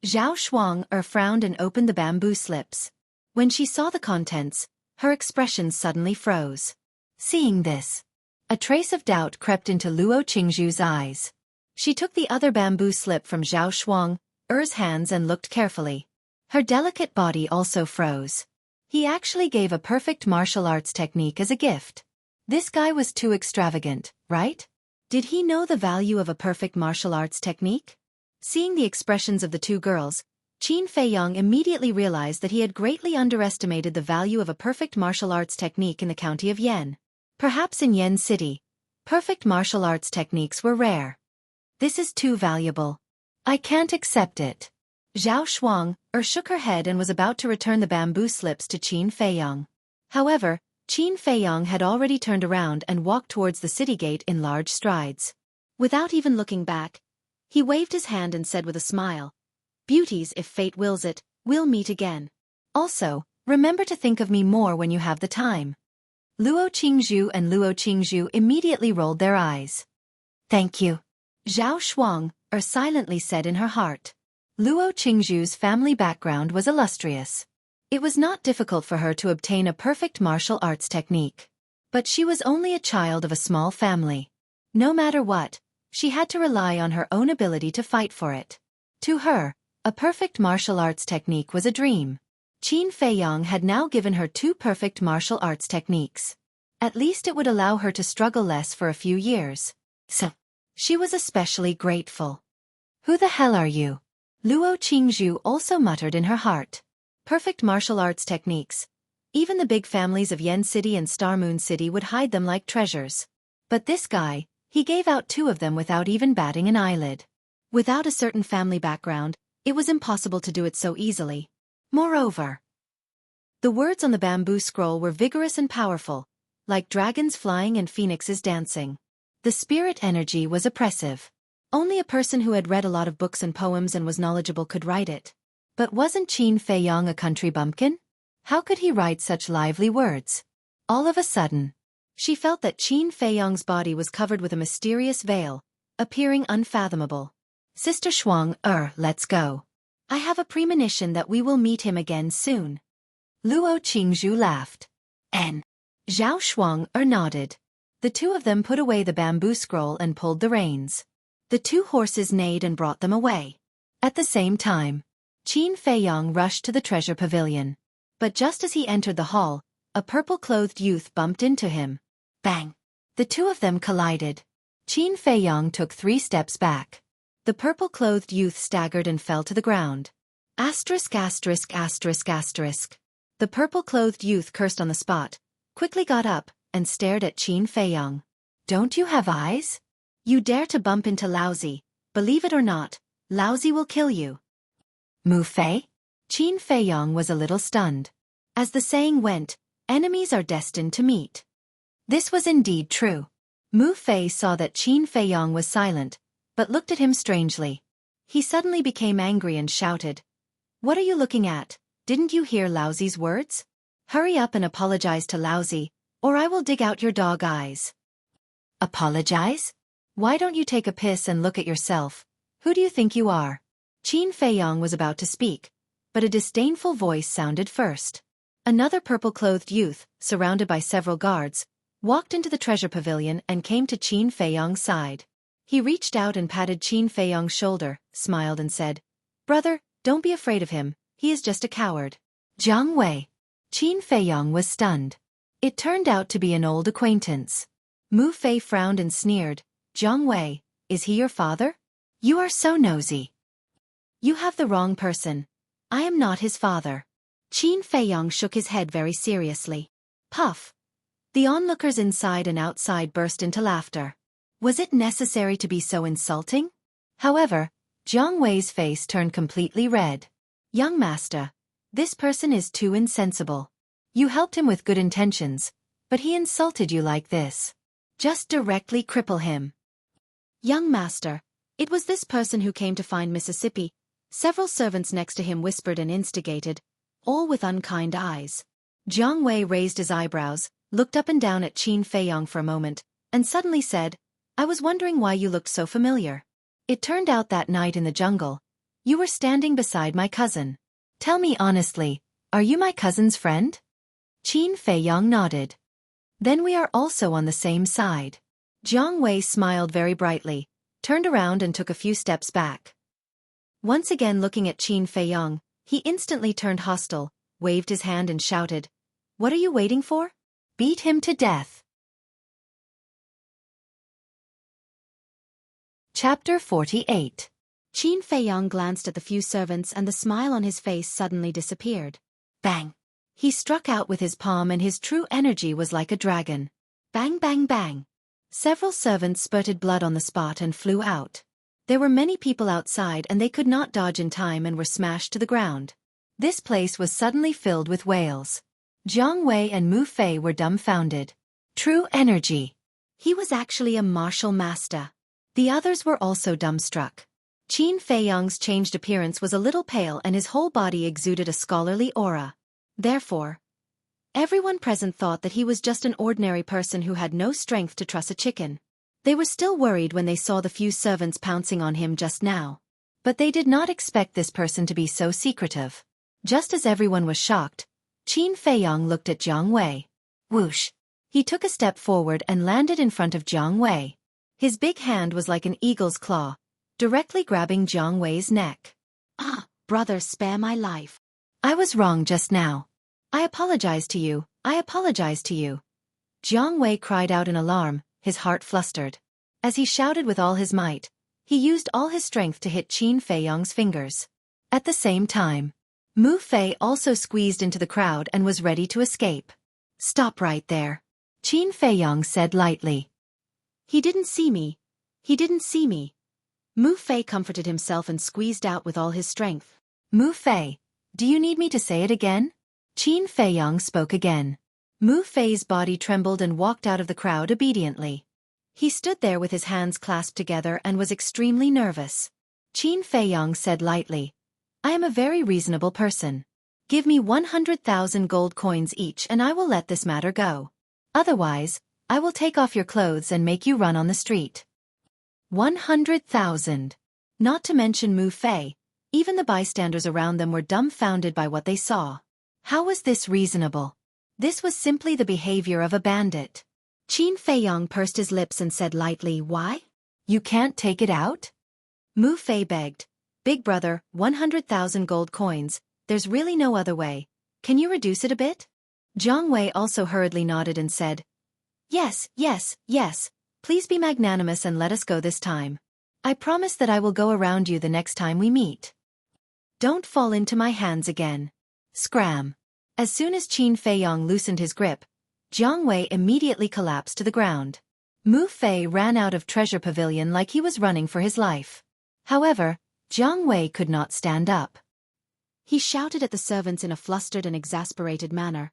Zhao Shuang-er frowned and opened the bamboo slips. When she saw the contents, her expression suddenly froze. Seeing this, a trace of doubt crept into Luo Qingzhu's eyes. She took the other bamboo slip from Zhao Shuang-er's hands and looked carefully. Her delicate body also froze. He actually gave a perfect martial arts technique as a gift. This guy was too extravagant, right? Did he know the value of a perfect martial arts technique? Seeing the expressions of the two girls, Qin Feiyang immediately realized that he had greatly underestimated the value of a perfect martial arts technique in the county of Yen. Perhaps in Yen City, perfect martial arts techniques were rare. This is too valuable. I can't accept it. Zhao Shuang-er shook her head and was about to return the bamboo slips to Qin Feiyang. However, Qin Feiyang had already turned around and walked towards the city gate in large strides. Without even looking back, he waved his hand and said with a smile, "Beauties, if fate wills it, we'll meet again. Also, remember to think of me more when you have the time." Luo Qingzhu and Luo Qingzhu immediately rolled their eyes. "Thank you," Zhao Shuang-er silently said in her heart. Luo Qingzhu's family background was illustrious. It was not difficult for her to obtain a perfect martial arts technique. But she was only a child of a small family. No matter what, she had to rely on her own ability to fight for it. To her, a perfect martial arts technique was a dream. Qin Feiyang had now given her two perfect martial arts techniques. At least it would allow her to struggle less for a few years. So, she was especially grateful. "Who the hell are you?" Luo Qingzhu also muttered in her heart. Perfect martial arts techniques. Even the big families of Yen City and Star Moon City would hide them like treasures. But this guy, he gave out two of them without even batting an eyelid. Without a certain family background, it was impossible to do it so easily. Moreover, the words on the bamboo scroll were vigorous and powerful, like dragons flying and phoenixes dancing. The spirit energy was oppressive. Only a person who had read a lot of books and poems and was knowledgeable could write it. But wasn't Qin Feiyang a country bumpkin? How could he write such lively words? All of a sudden, she felt that Qin Feiyang's body was covered with a mysterious veil, appearing unfathomable. "Sister Shuang-er, let's go. I have a premonition that we will meet him again soon." Luo Qingzhu laughed. Zhao Shuang-er nodded. The two of them put away the bamboo scroll and pulled the reins. The two horses neighed and brought them away. At the same time, Qin Feiyang rushed to the treasure pavilion. But just as he entered the hall, a purple-clothed youth bumped into him. Bang! The two of them collided. Qin Feiyang took 3 steps back. The purple-clothed youth staggered and fell to the ground. Asterisk asterisk asterisk asterisk. The purple-clothed youth cursed on the spot, quickly got up, and stared at Qin Feiyang. "Don't you have eyes? You dare to bump into Laozi. Believe it or not, Laozi will kill you." "Mu Fei?" Qin Feiyang was a little stunned. As the saying went, enemies are destined to meet. This was indeed true. Mu Fei saw that Qin Feiyang was silent, but looked at him strangely. He suddenly became angry and shouted, "What are you looking at? Didn't you hear Laozi's words? Hurry up and apologize to Laozi, or I will dig out your dog eyes." "Apologize? Why don't you take a piss and look at yourself? Who do you think you are?" Qin Feiyang was about to speak, but a disdainful voice sounded first. Another purple-clothed youth, surrounded by several guards, walked into the treasure pavilion and came to Qin Feiyang's side. He reached out and patted Qin Feiyang's shoulder, smiled and said, "Brother, don't be afraid of him, he is just a coward." "Jiang Wei." Qin Feiyang was stunned. It turned out to be an old acquaintance. Mu Fei frowned and sneered, "Jiang Wei, is he your father? You are so nosy." "You have the wrong person. I am not his father." Qin Feiyang shook his head very seriously. Puff! The onlookers inside and outside burst into laughter. Was it necessary to be so insulting? However, Jiang Wei's face turned completely red. "Young master, this person is too insensible. You helped him with good intentions, But he insulted you like this. Just directly cripple him. Young master, it was this person who came to find Mississippi. Several servants next to him whispered and instigated, all with unkind eyes. Jiang Wei raised his eyebrows, looked up and down at Qin Feiyong for a moment, and suddenly said, I was wondering why you looked so familiar. It turned out that night in the jungle, you were standing beside my cousin. Tell me honestly, are you my cousin's friend? Qin Feiyong nodded. Then we are also on the same side. Jiang Wei smiled very brightly, turned around and took a few steps back. Once again looking at Qin Feiyong, he instantly turned hostile, waved his hand and shouted, What are you waiting for? Beat him to death. Chapter 48. Qin Feiyong glanced at the few servants and the smile on his face suddenly disappeared. Bang! He struck out with his palm and his true energy was like a dragon. Bang bang bang! Several servants spurted blood on the spot and flew out. There were many people outside and they could not dodge in time and were smashed to the ground. This place was suddenly filled with wails. Jiang Wei and Mu Fei were dumbfounded. True energy. He was actually a martial master. The others were also dumbstruck. Qin Feiyong's changed appearance was a little pale and his whole body exuded a scholarly aura. Therefore, everyone present thought that he was just an ordinary person who had no strength to truss a chicken. They were still worried when they saw the few servants pouncing on him just now. But they did not expect this person to be so secretive. Just as everyone was shocked, Qin Feiyong looked at Jiang Wei. Whoosh! He took a step forward and landed in front of Jiang Wei. His big hand was like an eagle's claw, directly grabbing Jiang Wei's neck. Ah, brother, spare my life. I was wrong just now. I apologize to you, I apologize to you. Jiang Wei cried out in alarm, his heart flustered. As he shouted with all his might, he used all his strength to hit Qin Feiyong's fingers. At the same time, Mu Fei also squeezed into the crowd and was ready to escape. Stop right there. Qin Feiyong said lightly. He didn't see me. He didn't see me. Mu Fei comforted himself and squeezed out with all his strength. Mu Fei, do you need me to say it again? Qin Feiyong spoke again. Mu Fei's body trembled and walked out of the crowd obediently. He stood there with his hands clasped together and was extremely nervous. Qin Feiyong said lightly, I am a very reasonable person. Give me 100,000 gold coins each and I will let this matter go. Otherwise, I will take off your clothes and make you run on the street. 100,000. Not to mention Mu Fei, even the bystanders around them were dumbfounded by what they saw. How was this reasonable? This was simply the behavior of a bandit. Qin Feiyong pursed his lips and said lightly, Why? You can't take it out? Mu Fei begged, Big brother, 100,000 gold coins, there's really no other way. Can you reduce it a bit? Jiang Wei also hurriedly nodded and said, Yes, yes, yes, please be magnanimous and let us go this time. I promise that I will go around you the next time we meet. Don't fall into my hands again. Scram. As soon as Qin Feiyong loosened his grip, Jiang Wei immediately collapsed to the ground. Mu Fei ran out of Treasure Pavilion like he was running for his life. However, Jiang Wei could not stand up. He shouted at the servants in a flustered and exasperated manner.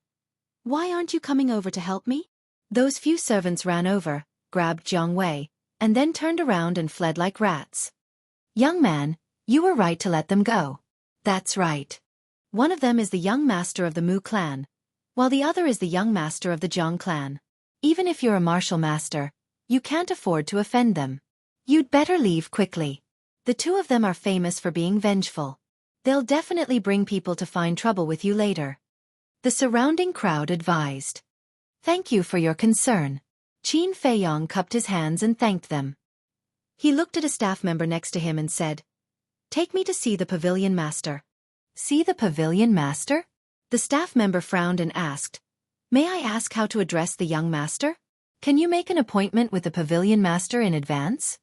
Why aren't you coming over to help me? Those few servants ran over, grabbed Jiang Wei, and then turned around and fled like rats. Young man, you were right to let them go. That's right. One of them is the young master of the Mu clan, while the other is the young master of the Zhang clan. Even if you're a martial master, you can't afford to offend them. You'd better leave quickly. The two of them are famous for being vengeful. They'll definitely bring people to find trouble with you later. The surrounding crowd advised. Thank you for your concern. Qin Feiyong cupped his hands and thanked them. He looked at a staff member next to him and said, Take me to see the pavilion master. See the pavilion master? The staff member frowned and asked, May I ask how to address the young master? Can you make an appointment with the pavilion master in advance?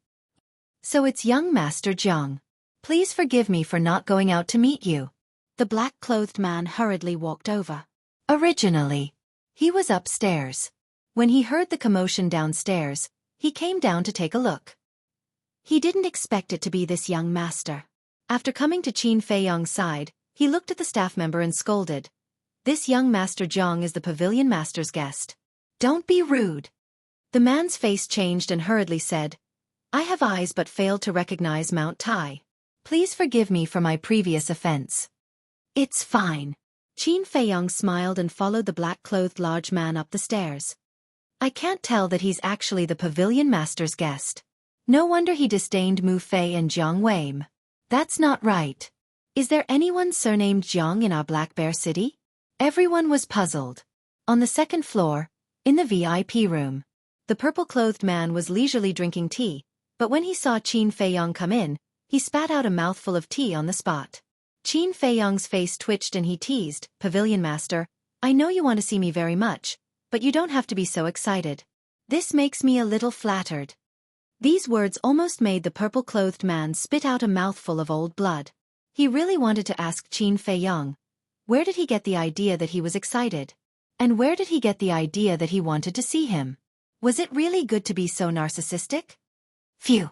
So it's young Master Zhang. Please forgive me for not going out to meet you. The black-clothed man hurriedly walked over. Originally, he was upstairs. When he heard the commotion downstairs, he came down to take a look. He didn't expect it to be this young master. After coming to Qin Feiyong's side, he looked at the staff member and scolded. This young Master Zhang is the pavilion master's guest. Don't be rude. The man's face changed and hurriedly said, I have eyes but failed to recognize Mount Tai. Please forgive me for my previous offense. It's fine. Qin Feiyong smiled and followed the black-clothed large man up the stairs. I can't tell that he's actually the pavilion master's guest. No wonder he disdained Mu Fei and Jiang Weim. That's not right. Is there anyone surnamed Jiang in our Black Bear City? Everyone was puzzled. On the second floor, in the VIP room, the purple-clothed man was leisurely drinking tea, but when he saw Qin Feiyong come in, he spat out a mouthful of tea on the spot. Qin Feiyong's face twitched and he teased, Pavilion Master, I know you want to see me very much, but you don't have to be so excited. This makes me a little flattered. These words almost made the purple-clothed man spit out a mouthful of old blood. He really wanted to ask Qin Feiyong, where did he get the idea that he was excited? And where did he get the idea that he wanted to see him? Was it really good to be so narcissistic? Phew.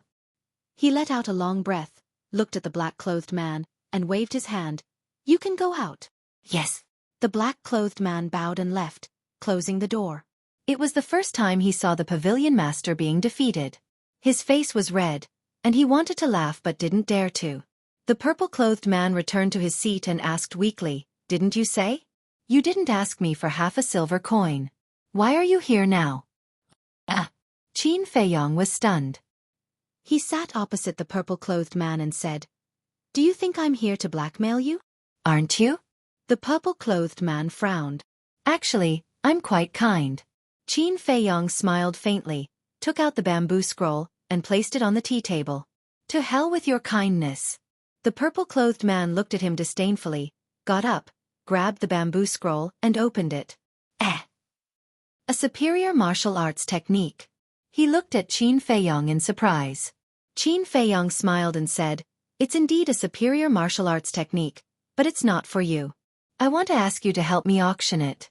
He let out a long breath, looked at the black-clothed man, and waved his hand. You can go out. Yes. The black-clothed man bowed and left, closing the door. It was the first time he saw the pavilion master being defeated. His face was red, and he wanted to laugh but didn't dare to. The purple-clothed man returned to his seat and asked weakly, Didn't you say? You didn't ask me for half a silver coin. Why are you here now? Qin Feiyong was stunned. He sat opposite the purple-clothed man and said, Do you think I'm here to blackmail you? Aren't you? The purple-clothed man frowned. Actually, I'm quite kind. Qin Feiyong smiled faintly, took out the bamboo scroll, and placed it on the tea table. To hell with your kindness. The purple-clothed man looked at him disdainfully, got up, grabbed the bamboo scroll, and opened it. A superior martial arts technique. He looked at Qin Feiyong in surprise. Qin Feiyong smiled and said, It's indeed a superior martial arts technique, but it's not for you. I want to ask you to help me auction it.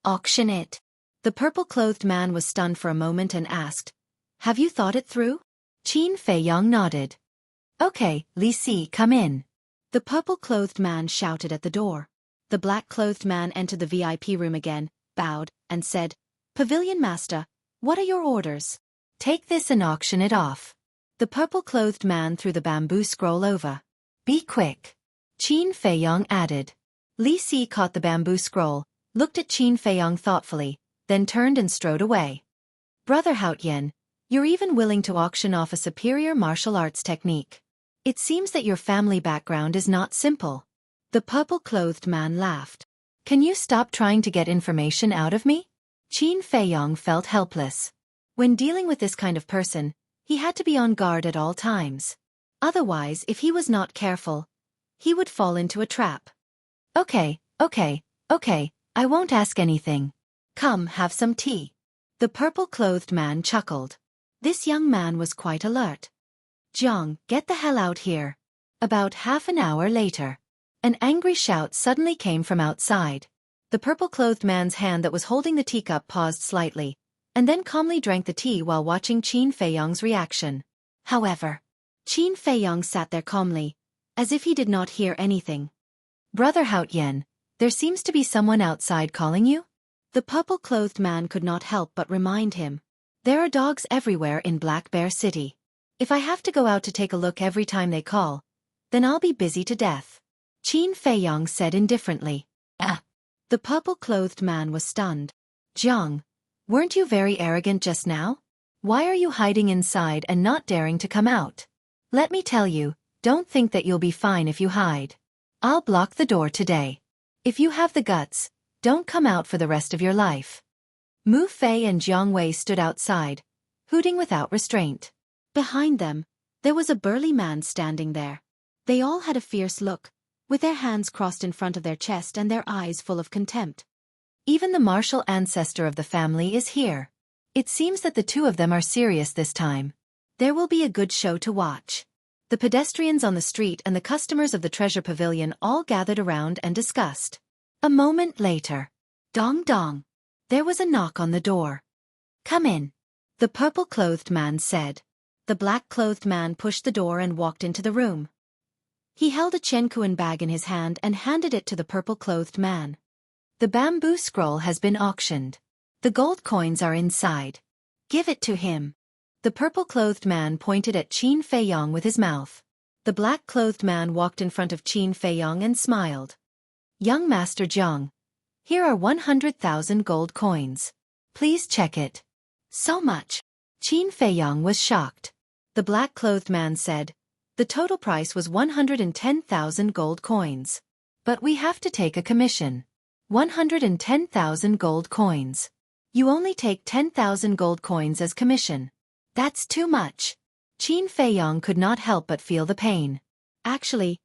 Auction it? The purple-clothed man was stunned for a moment and asked, Have you thought it through? Qin Feiyong nodded. Okay, Li Si, come in. The purple-clothed man shouted at the door. The black-clothed man entered the VIP room again, bowed, and said, Pavilion Master, what are your orders? Take this and auction it off. The purple-clothed man threw the bamboo scroll over. Be quick. Qin Feiyong added. Li Si caught the bamboo scroll, looked at Qin Feiyong thoughtfully, then turned and strode away. Brother Haotian, you're even willing to auction off a superior martial arts technique. It seems that your family background is not simple. The purple-clothed man laughed. Can you stop trying to get information out of me? Qin Feiyong felt helpless. When dealing with this kind of person, he had to be on guard at all times. Otherwise, if he was not careful, he would fall into a trap. Okay, I won't ask anything. Come, have some tea. The purple-clothed man chuckled. This young man was quite alert. Jiang, get the hell out here. About half an hour later, an angry shout suddenly came from outside. The purple-clothed man's hand that was holding the teacup paused slightly, and then calmly drank the tea while watching Qin Feiyong's reaction. However, Qin Feiyong sat there calmly, as if he did not hear anything. Brother Haotian, there seems to be someone outside calling you? The purple-clothed man could not help but remind him. There are dogs everywhere in Black Bear City. If I have to go out to take a look every time they call, then I'll be busy to death. Qin Feiyong said indifferently. The purple-clothed man was stunned. Jiang, weren't you very arrogant just now? Why are you hiding inside and not daring to come out? Let me tell you, don't think that you'll be fine if you hide. I'll block the door today. If you have the guts, don't come out for the rest of your life. Mu Fei and Jiang Wei stood outside, hooting without restraint. Behind them, there was a burly man standing there. They all had a fierce look, with their hands crossed in front of their chest and their eyes full of contempt. Even the martial ancestor of the family is here. It seems that the two of them are serious this time. There will be a good show to watch. The pedestrians on the street and the customers of the treasure pavilion all gathered around and discussed. A moment later. Dong dong. There was a knock on the door. Come in. The purple-clothed man said. The black-clothed man pushed the door and walked into the room. He held a Qiankuan bag in his hand and handed it to the purple-clothed man. The bamboo scroll has been auctioned. The gold coins are inside. Give it to him. The purple-clothed man pointed at Qin Feiyong with his mouth. The black-clothed man walked in front of Qin Feiyong and smiled. Young Master Zhang, here are 100,000 gold coins. Please check it. So much. Qin Feiyong was shocked. The black-clothed man said, the total price was 110,000 gold coins. But we have to take a commission. 110,000 gold coins. You only take 10,000 gold coins as commission. That's too much. Qin Feiyong could not help but feel the pain. Actually,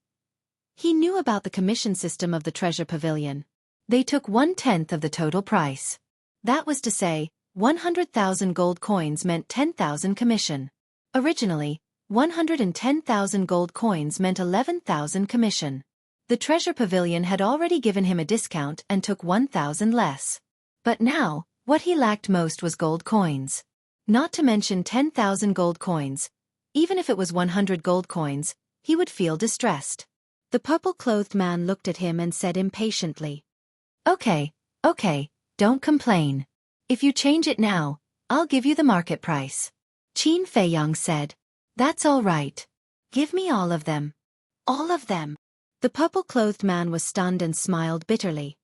he knew about the commission system of the treasure pavilion. They took 1/10 of the total price. That was to say, 100,000 gold coins meant 10,000 commission. Originally, 110,000 gold coins meant 11,000 commission. The treasure pavilion had already given him a discount and took 1,000 less. But now, what he lacked most was gold coins. Not to mention 10,000 gold coins. Even if it was 100 gold coins, he would feel distressed. The purple-clothed man looked at him and said impatiently, Okay, don't complain. If you change it now, I'll give you the market price. Qin Feiyong said, That's all right. Give me all of them. All of them. The purple-clothed man was stunned and smiled bitterly.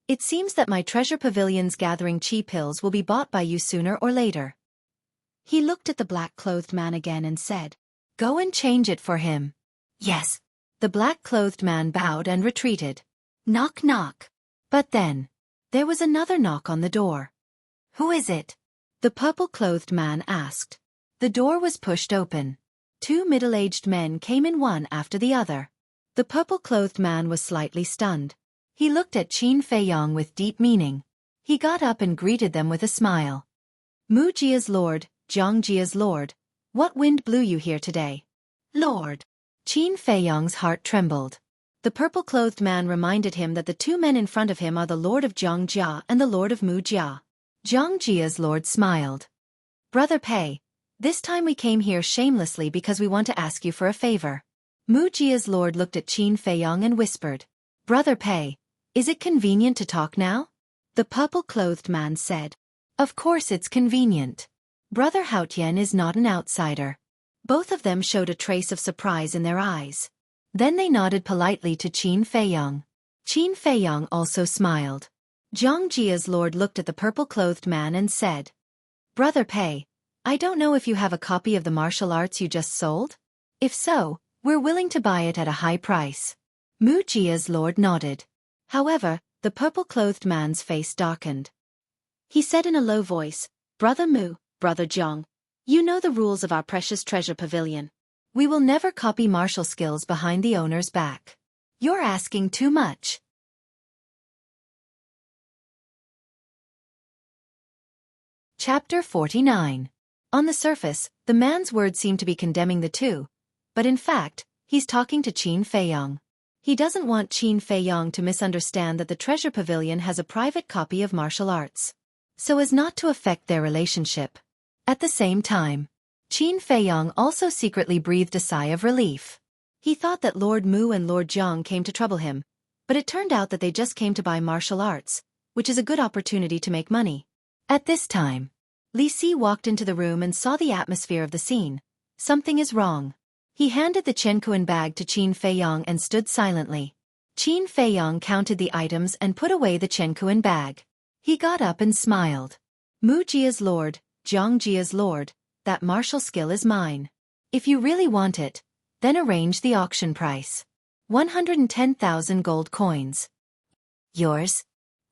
It seems that my treasure pavilion's gathering chi pills will be bought by you sooner or later. He looked at the black-clothed man again and said, Go and change it for him. Yes. The black-clothed man bowed and retreated. Knock knock. But then, there was another knock on the door. Who is it? The purple-clothed man asked. The door was pushed open. 2 middle-aged men came in one after the other. The purple-clothed man was slightly stunned. He looked at Qin Feiyong with deep meaning. He got up and greeted them with a smile. Mu Jia's lord, Zhang Jia's lord, what wind blew you here today? Lord. Qin Feiyong's heart trembled. The purple-clothed man reminded him that the 2 men in front of him are the lord of Zhang Jia and the lord of Mu Jia. Zhang Jia's lord smiled. Brother Pei, this time we came here shamelessly because we want to ask you for a favor. Mu Jia's lord looked at Qin Feiyong and whispered, Brother Pei, is it convenient to talk now? The purple-clothed man said, Of course it's convenient. Brother Haotian is not an outsider. Both of them showed a trace of surprise in their eyes. Then they nodded politely to Qin Feiyong. Qin Feiyong also smiled. Zhang Jia's lord looked at the purple-clothed man and said, Brother Pei, I don't know if you have a copy of the martial arts you just sold? If so, we're willing to buy it at a high price. Mu Jia's lord nodded. However, the purple-clothed man's face darkened. He said in a low voice, Brother Mu, Brother Zhang, you know the rules of our precious treasure pavilion. We will never copy martial skills behind the owner's back. You're asking too much. Chapter 49. On the surface, the man's words seem to be condemning the two, but in fact, he's talking to Qin Feiyong. He doesn't want Qin Feiyong to misunderstand that the treasure pavilion has a private copy of martial arts, so as not to affect their relationship. At the same time, Qin Feiyong also secretly breathed a sigh of relief. He thought that Lord Mu and Lord Zhang came to trouble him, but it turned out that they just came to buy martial arts, which is a good opportunity to make money. At this time, Li Si walked into the room and saw the atmosphere of the scene. Something is wrong. He handed the Qiankuan bag to Qin Feiyong and stood silently. Qin Feiyong counted the items and put away the Qiankuan bag. He got up and smiled. Mu Jia's lord, Zhang Jia's lord, that martial skill is mine. If you really want it, then arrange the auction price. 110,000 gold coins. Yours?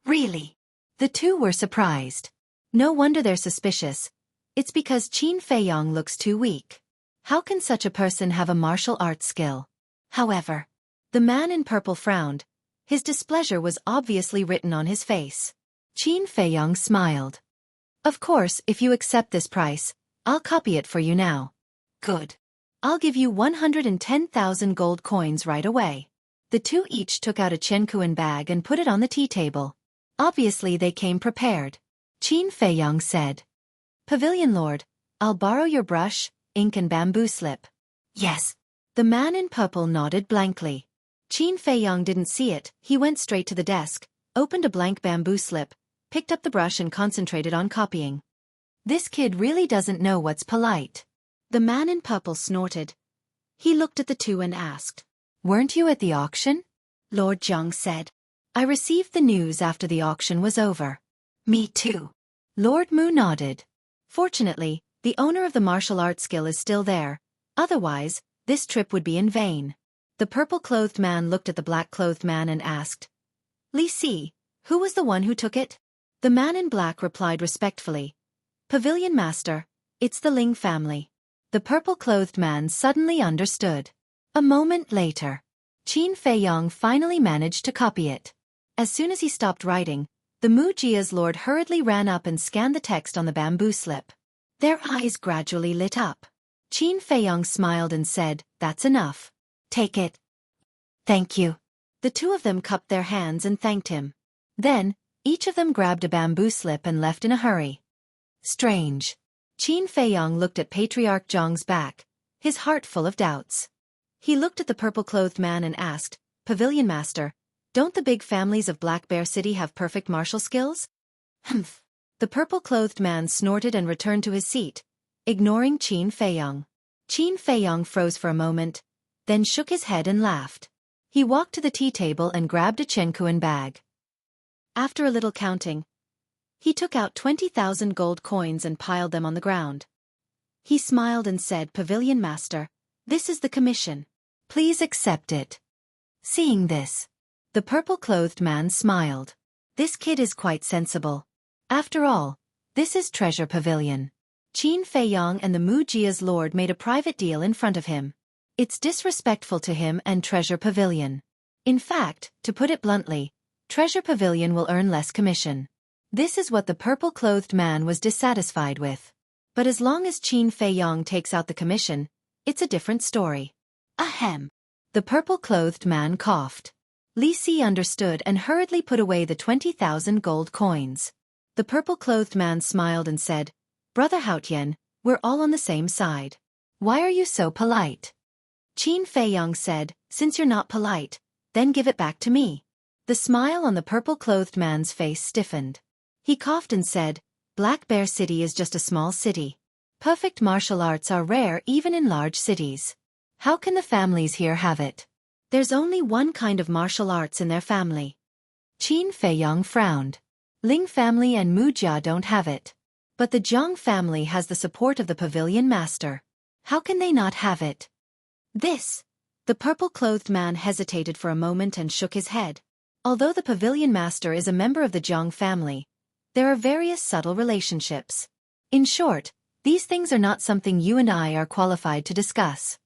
Really? The two were surprised. No wonder they're suspicious. It's because Qin Feiyong looks too weak. How can such a person have a martial arts skill? However, the man in purple frowned. His displeasure was obviously written on his face. Qin Feiyong smiled. Of course, if you accept this price, I'll copy it for you now. Good. I'll give you 110,000 gold coins right away. The two each took out a Qiankuan bag and put it on the tea table. Obviously they came prepared. Qin Feiyong said, Pavilion Lord, I'll borrow your brush, ink and bamboo slip. Yes. The man in purple nodded blankly. Qin Feiyong didn't see it. He went straight to the desk, opened a blank bamboo slip, picked up the brush and concentrated on copying. This kid really doesn't know what's polite. The man in purple snorted. He looked at the two and asked, "Weren't you at the auction?" Lord Zhang said, "I received the news after the auction was over." "Me too." Lord Mu nodded. Fortunately, the owner of the martial arts skill is still there, otherwise, this trip would be in vain. The purple-clothed man looked at the black-clothed man and asked, "Li Si, who was the one who took it?" The man in black replied respectfully, "Pavilion Master, it's the Ling family." The purple-clothed man suddenly understood. A moment later, Qin Feiyong finally managed to copy it. As soon as he stopped writing, the Mu Jia's lord hurriedly ran up and scanned the text on the bamboo slip. Their eyes gradually lit up. Qin Feiyong smiled and said, "That's enough. Take it." "Thank you." The two of them cupped their hands and thanked him. Then, each of them grabbed a bamboo slip and left in a hurry. Strange. Qin Feiyong looked at Patriarch Zhang's back, his heart full of doubts. He looked at the purple-clothed man and asked, "Pavilion Master, don't the big families of Black Bear City have perfect martial skills?" "Humph." The purple-clothed man snorted and returned to his seat, ignoring Qin Feiyong. Qin Feiyong froze for a moment, then shook his head and laughed. He walked to the tea table and grabbed a Chenkuan bag. After a little counting, he took out 20,000 gold coins and piled them on the ground. He smiled and said, "Pavilion Master, this is the commission. Please accept it." Seeing this, the purple-clothed man smiled. This kid is quite sensible. After all, this is Treasure Pavilion. Qin Feiyong and the Mu Jia's lord made a private deal in front of him. It's disrespectful to him and Treasure Pavilion. In fact, to put it bluntly, Treasure Pavilion will earn less commission. This is what the purple-clothed man was dissatisfied with. But as long as Qin Feiyong takes out the commission, it's a different story. Ahem. The purple-clothed man coughed. Li Si understood and hurriedly put away the 20,000 gold coins. The purple-clothed man smiled and said, "Brother Haotian, we're all on the same side. Why are you so polite?" Qin Feiyong said, "Since you're not polite, then give it back to me." The smile on the purple-clothed man's face stiffened. He coughed and said, "Black Bear City is just a small city. Perfect martial arts are rare even in large cities. How can the families here have it? There's only one kind of martial arts in their family." Qin Feiyong frowned. Ling family and Mu Jia don't have it. But the Zhang family has the support of the Pavilion Master. How can they not have it? The purple-clothed man hesitated for a moment and shook his head. Although the Pavilion Master is a member of the Zhang family, there are various subtle relationships. In short, these things are not something you and I are qualified to discuss.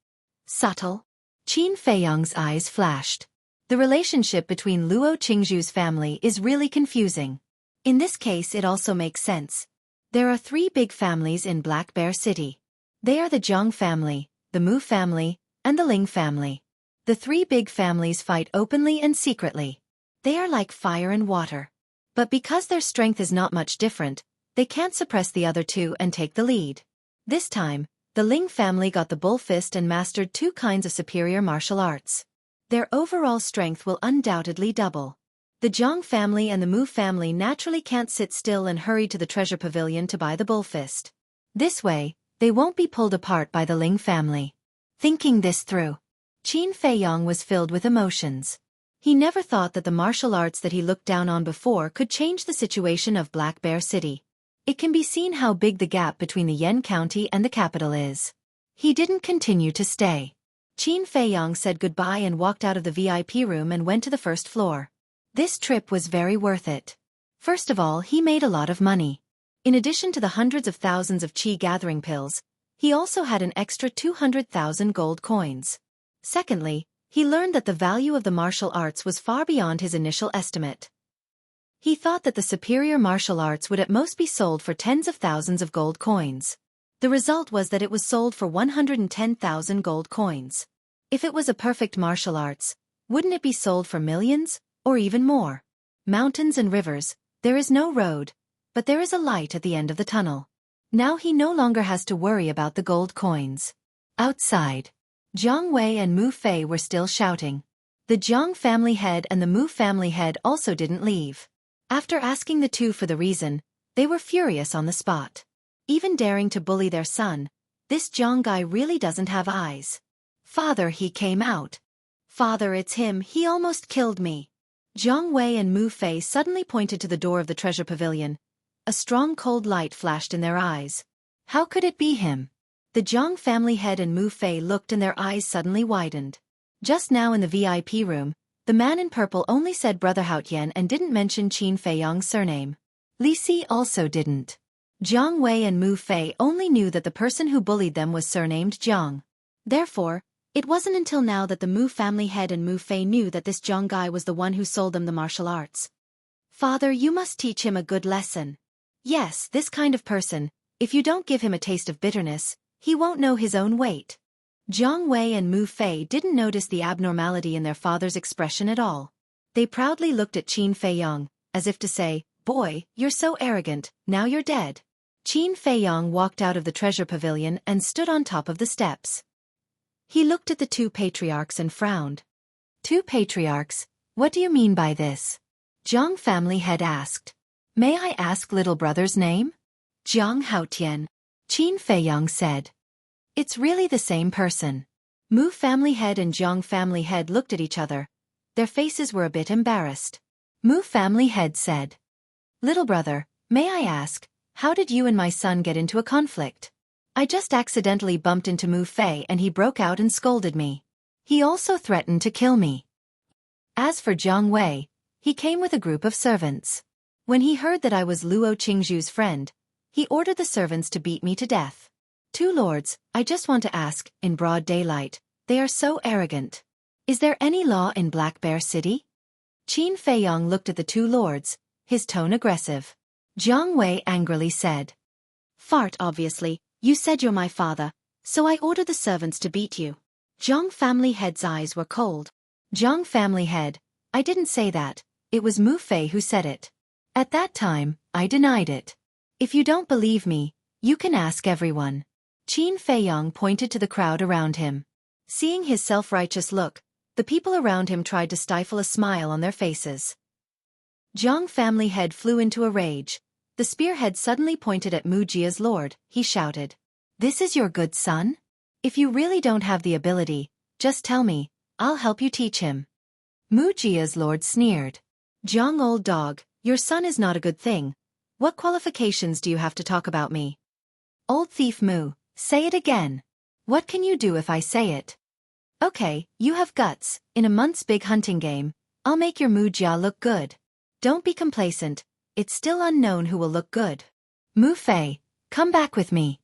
Subtle? Qin Feiyong's eyes flashed. The relationship between Luo Qingzhu's family is really confusing. In this case it also makes sense. There are three big families in Black Bear City. They are the Zhang family, the Mu family, and the Ling family. The three big families fight openly and secretly. They are like fire and water. But because their strength is not much different, they can't suppress the other two and take the lead. This time, the Ling family got the bull fist and mastered two kinds of superior martial arts. Their overall strength will undoubtedly double. The Zhang family and the Mu family naturally can't sit still and hurry to the treasure pavilion to buy the bull fist. This way, they won't be pulled apart by the Ling family. Thinking this through, Qin Feiyong was filled with emotions. He never thought that the martial arts that he looked down on before could change the situation of Black Bear City. It can be seen how big the gap between the Yen County and the capital is. He didn't continue to stay. Qin Feiyong said goodbye and walked out of the VIP room and went to the first floor. This trip was very worth it. First of all, he made a lot of money. In addition to the hundreds of thousands of qi gathering pills, he also had an extra 200,000 gold coins. Secondly, he learned that the value of the martial arts was far beyond his initial estimate. He thought that the superior martial arts would at most be sold for tens of thousands of gold coins. The result was that it was sold for 110,000 gold coins. If it was a perfect martial arts, wouldn't it be sold for millions, or even more? Mountains and rivers, there is no road, but there is a light at the end of the tunnel. Now he no longer has to worry about the gold coins. Outside, Jiang Wei and Mu Fei were still shouting. The Jiang family head and the Mu family head also didn't leave. After asking the two for the reason, they were furious on the spot. Even daring to bully their son, this Jiang guy really doesn't have eyes. Father, he came out. Father, it's him, he almost killed me. Jiang Wei and Mu Fei suddenly pointed to the door of the treasure pavilion. A strong cold light flashed in their eyes. How could it be him? The Jiang family head and Mu Fei looked and their eyes suddenly widened. Just now in the VIP room, the man in purple only said Brother Haotian and didn't mention Qin Feiyang's surname. Li Si also didn't. Jiang Wei and Mu Fei only knew that the person who bullied them was surnamed Jiang. Therefore, it wasn't until now that the Mu family head and Mu Fei knew that this Jiang guy was the one who sold them the martial arts. Father, you must teach him a good lesson. Yes, this kind of person, if you don't give him a taste of bitterness, he won't know his own weight. Jiang Wei and Mu Fei didn't notice the abnormality in their father's expression at all. They proudly looked at Qin Feiyang, as if to say, "Boy, you're so arrogant, now you're dead." Qin Feiyang walked out of the treasure pavilion and stood on top of the steps. He looked at the two patriarchs and frowned. Two patriarchs? What do you mean by this? Jiang family head asked. May I ask little brother's name? Jiang Haotian. Qin Feiyang said. It's really the same person. Mu family head and Jiang family head looked at each other. Their faces were a bit embarrassed. Mu family head said. Little brother, may I ask, how did you and my son get into a conflict? I just accidentally bumped into Mu Fei and he broke out and scolded me. He also threatened to kill me. As for Jiang Wei, he came with a group of servants. When he heard that I was Luo Qingzhu's friend, he ordered the servants to beat me to death. Two lords, I just want to ask, in broad daylight, they are so arrogant. Is there any law in Black Bear City? Qin Feiyang looked at the two lords, his tone aggressive. Jiang Wei angrily said. Fart, obviously, you said you're my father, so I ordered the servants to beat you. Jiang family head's eyes were cold. Jiang family head, I didn't say that, it was Mu Fei who said it. At that time, I denied it. If you don't believe me, you can ask everyone. Qin Feiyang pointed to the crowd around him. Seeing his self-righteous look, the people around him tried to stifle a smile on their faces. Jiang family head flew into a rage. The spearhead suddenly pointed at Mu Jia's lord. He shouted. This is your good son? If you really don't have the ability, just tell me, I'll help you teach him. Mu Jia's lord sneered. Jiang old dog, your son is not a good thing. What qualifications do you have to talk about me? Old thief Mu, say it again. What can you do if I say it? Okay, you have guts. In a month's big hunting game, I'll make your Mu Jia look good. Don't be complacent, it's still unknown who will look good. Mu Fei, come back with me.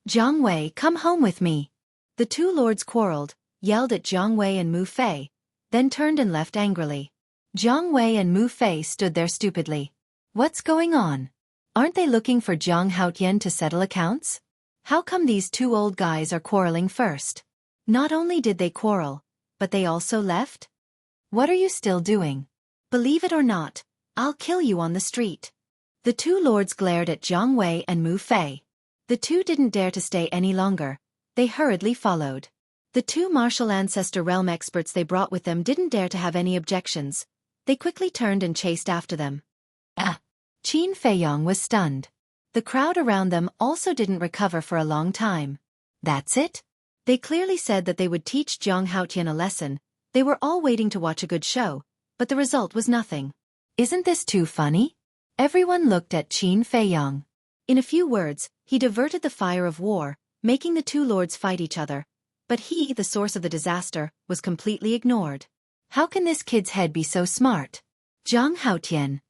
Jiang Wei, come home with me. The two lords quarreled, yelled at Jiang Wei and Mu Fei, then turned and left angrily. Jiang Wei and Mu Fei stood there stupidly. What's going on? Aren't they looking for Jiang Haotian to settle accounts? How come these two old guys are quarreling first? Not only did they quarrel, but they also left? What are you still doing? Believe it or not, I'll kill you on the street. The two lords glared at Jiang Wei and Mu Fei. The two didn't dare to stay any longer. They hurriedly followed. The two martial ancestor realm experts they brought with them didn't dare to have any objections. They quickly turned and chased after them. Qin Feiyang was stunned. The crowd around them also didn't recover for a long time. That's it? They clearly said that they would teach Jiang Haotian a lesson. They were all waiting to watch a good show, but the result was nothing. Isn't this too funny? Everyone looked at Qin Feiyang. In a few words, he diverted the fire of war, making the two lords fight each other. But he, the source of the disaster, was completely ignored. How can this kid's head be so smart? Jiang Haotian.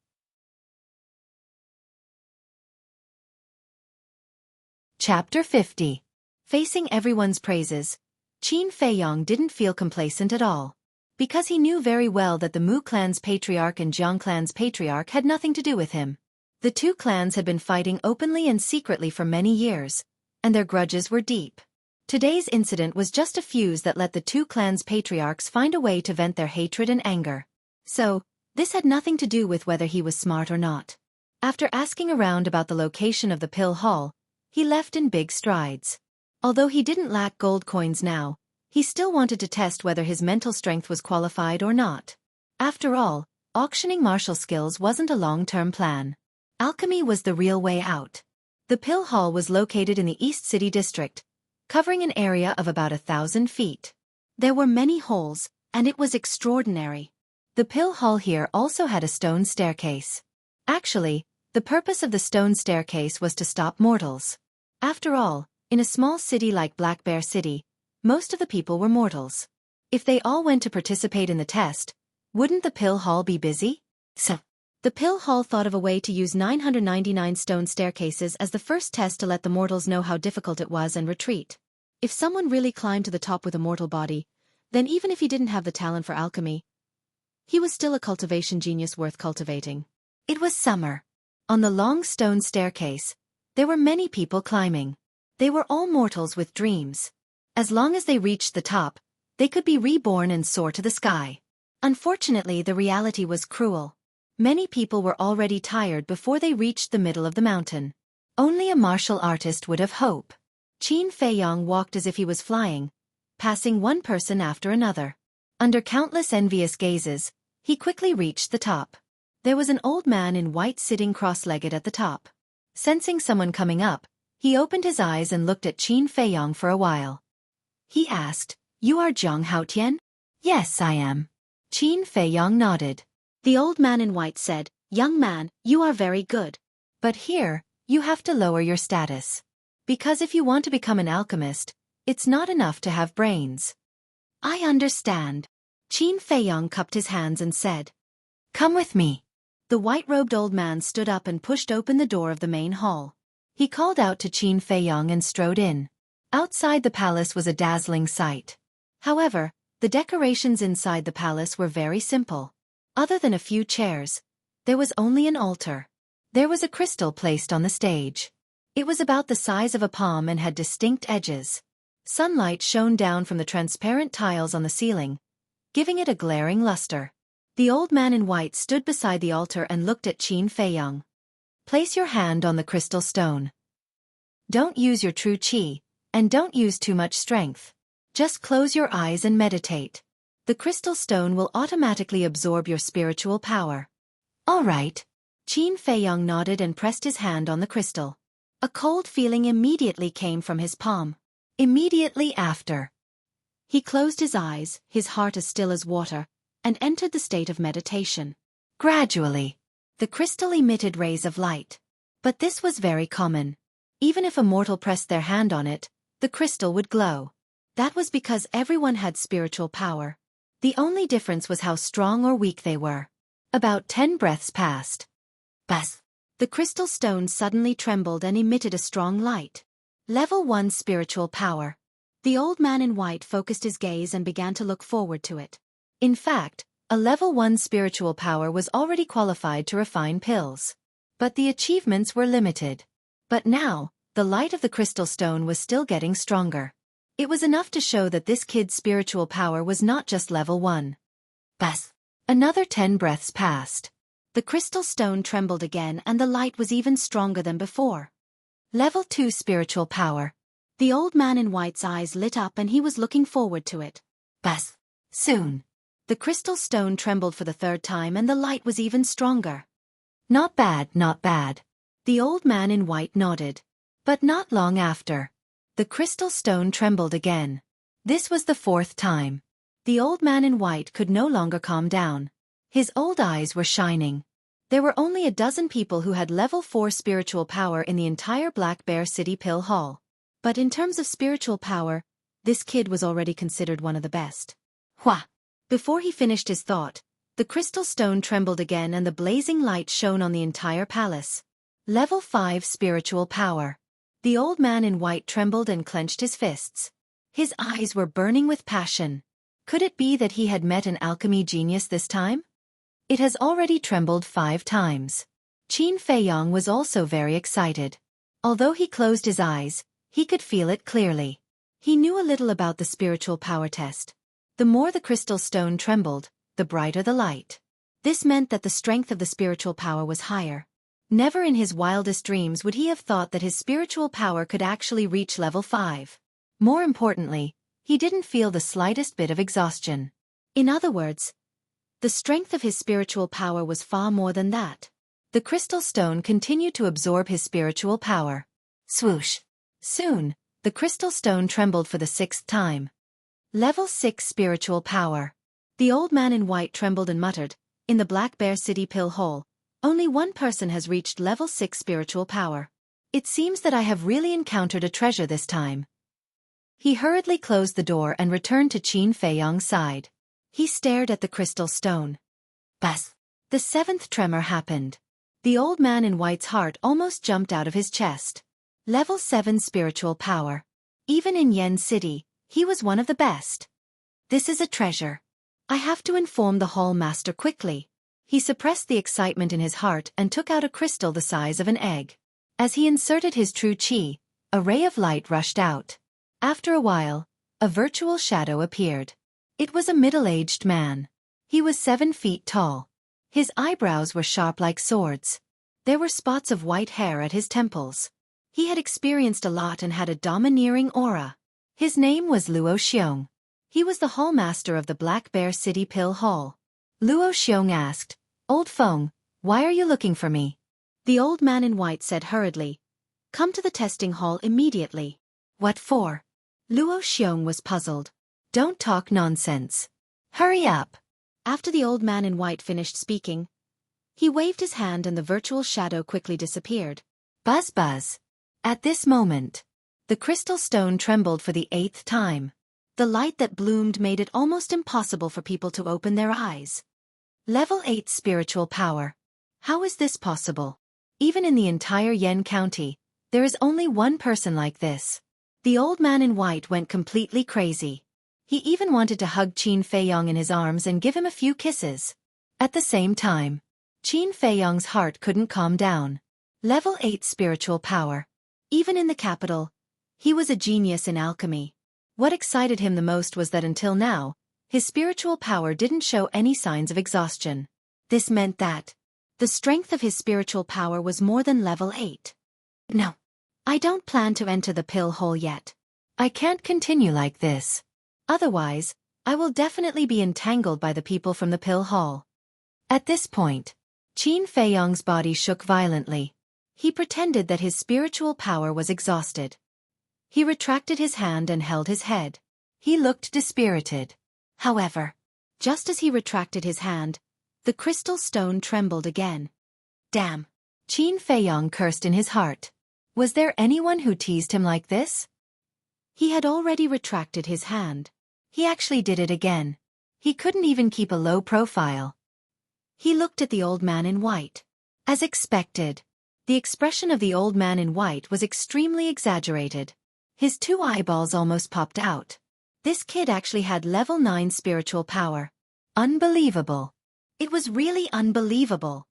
Chapter 50. Facing everyone's praises, Qin Feiyang didn't feel complacent at all. Because he knew very well that the Mu clan's patriarch and Jiang clan's patriarch had nothing to do with him. The two clans had been fighting openly and secretly for many years, and their grudges were deep. Today's incident was just a fuse that let the two clans' patriarchs find a way to vent their hatred and anger. So, this had nothing to do with whether he was smart or not. After asking around about the location of the pill hall, he left in big strides. Although he didn't lack gold coins now, he still wanted to test whether his mental strength was qualified or not. After all, auctioning martial skills wasn't a long-term plan. Alchemy was the real way out. The pill hall was located in the East City district, covering an area of about 1,000 feet. There were many holes, and it was extraordinary. The pill hall here also had a stone staircase. Actually, the purpose of the stone staircase was to stop mortals. After all, in a small city like Black Bear City, most of the people were mortals. If they all went to participate in the test, wouldn't the pill hall be busy? So, the pill hall thought of a way to use 999 stone staircases as the first test to let the mortals know how difficult it was and retreat. If someone really climbed to the top with a mortal body, then even if he didn't have the talent for alchemy, he was still a cultivation genius worth cultivating. It was summer. On the long stone staircase, there were many people climbing. They were all mortals with dreams. As long as they reached the top, they could be reborn and soar to the sky. Unfortunately, the reality was cruel. Many people were already tired before they reached the middle of the mountain. Only a martial artist would have hope. Qin Feiyong walked as if he was flying, passing one person after another. Under countless envious gazes, he quickly reached the top. There was an old man in white sitting cross-legged at the top. Sensing someone coming up, he opened his eyes and looked at Qin Feiyong for a while. He asked, "You are Zhang Haotian?" "Yes, I am." Qin Feiyong nodded. The old man in white said, "Young man, you are very good. But here, you have to lower your status. Because if you want to become an alchemist, it's not enough to have brains." "I understand." Qin Feiyong cupped his hands and said, "Come with me." The white-robed old man stood up and pushed open the door of the main hall. He called out to Qin Feiyong and strode in. Outside the palace was a dazzling sight. However, the decorations inside the palace were very simple. Other than a few chairs, there was only an altar. There was a crystal placed on the stage. It was about the size of a palm and had distinct edges. Sunlight shone down from the transparent tiles on the ceiling, giving it a glaring luster. The old man in white stood beside the altar and looked at Qin Feiyong. "Place your hand on the crystal stone. Don't use your true qi, and don't use too much strength. Just close your eyes and meditate. The crystal stone will automatically absorb your spiritual power." "All right." Qin Feiyong nodded and pressed his hand on the crystal. A cold feeling immediately came from his palm. Immediately after, he closed his eyes, his heart as still as water, and entered the state of meditation. Gradually, the crystal emitted rays of light. But this was very common. Even if a mortal pressed their hand on it, the crystal would glow. That was because everyone had spiritual power. The only difference was how strong or weak they were. About 10 breaths passed. Bas! The crystal stone suddenly trembled and emitted a strong light. Level 1 spiritual power. The old man in white focused his gaze and began to look forward to it. In fact, a level 1 spiritual power was already qualified to refine pills. But the achievements were limited. But now, the light of the crystal stone was still getting stronger. It was enough to show that this kid's spiritual power was not just level 1. Bas! Another 10 breaths passed. The crystal stone trembled again and the light was even stronger than before. Level 2 spiritual power. The old man in white's eyes lit up and he was looking forward to it. Bas! Soon. The crystal stone trembled for the 3rd time and the light was even stronger. Not bad, not bad. The old man in white nodded. But not long after, the crystal stone trembled again. This was the 4th time. The old man in white could no longer calm down. His old eyes were shining. There were only a dozen people who had level 4 spiritual power in the entire Black Bear City Pill Hall. But in terms of spiritual power, this kid was already considered one of the best. Hua! Before he finished his thought, the crystal stone trembled again and the blazing light shone on the entire palace. Level 5 spiritual power. The old man in white trembled and clenched his fists. His eyes were burning with passion. Could it be that he had met an alchemy genius this time? It has already trembled 5 times. Qin Feiyong was also very excited. Although he closed his eyes, he could feel it clearly. He knew a little about the spiritual power test. The more the crystal stone trembled, the brighter the light. This meant that the strength of the spiritual power was higher. Never in his wildest dreams would he have thought that his spiritual power could actually reach level 5. More importantly, he didn't feel the slightest bit of exhaustion. In other words, The strength of his spiritual power was far more than that. The crystal stone continued to absorb his spiritual power. Swoosh! Soon, the crystal stone trembled for the 6th time. Level 6 spiritual power. The old man in white trembled and muttered, "In the Black Bear City Pill Hole, only one person has reached level 6 spiritual power. It seems that I have really encountered a treasure this time." He hurriedly closed the door and returned to Qin Feiyong's side. He stared at the crystal stone. Buzz! The 7th tremor happened. The old man in white's heart almost jumped out of his chest. Level 7 spiritual power. Even in Yen City, he was one of the best. This is a treasure. I have to inform the hall master quickly. He suppressed the excitement in his heart and took out a crystal the size of an egg. As he inserted his true qi, a ray of light rushed out. After a while, a virtual shadow appeared. It was a middle-aged man. He was 7 feet tall. His eyebrows were sharp like swords. There were spots of white hair at his temples. He had experienced a lot and had a domineering aura. His name was Luo Xiong. He was the hallmaster of the Black Bear City Pill Hall. Luo Xiong asked, "Old Feng, why are you looking for me?" The old man in white said hurriedly, "Come to the testing hall immediately." "What for?" Luo Xiong was puzzled. "Don't talk nonsense. Hurry up." After the old man in white finished speaking, he waved his hand and the virtual shadow quickly disappeared. Buzz buzz. At this moment, the crystal stone trembled for the 8th time. The light that bloomed made it almost impossible for people to open their eyes. Level 8 spiritual power. How is this possible? Even in the entire Yen County, there is only one person like this. The old man in white went completely crazy. He even wanted to hug Qin Feiyong in his arms and give him a few kisses. At the same time, Qin Feiyong's heart couldn't calm down. Level 8 spiritual power. Even in the capital, he was a genius in alchemy. What excited him the most was that until now, his spiritual power didn't show any signs of exhaustion. This meant that the strength of his spiritual power was more than level 8. No, I don't plan to enter the pill hole yet. I can't continue like this. Otherwise, I will definitely be entangled by the people from the pill hall. At this point, Qin Feiyong's body shook violently. He pretended that his spiritual power was exhausted. He retracted his hand and held his head. He looked dispirited. However, just as he retracted his hand, the crystal stone trembled again. Damn! Qin Feiyong cursed in his heart. Was there anyone who teased him like this? He had already retracted his hand. He actually did it again. He couldn't even keep a low profile. He looked at the old man in white. As expected, the expression of the old man in white was extremely exaggerated. His 2 eyeballs almost popped out. This kid actually had level 9 spiritual power. Unbelievable. It was really unbelievable.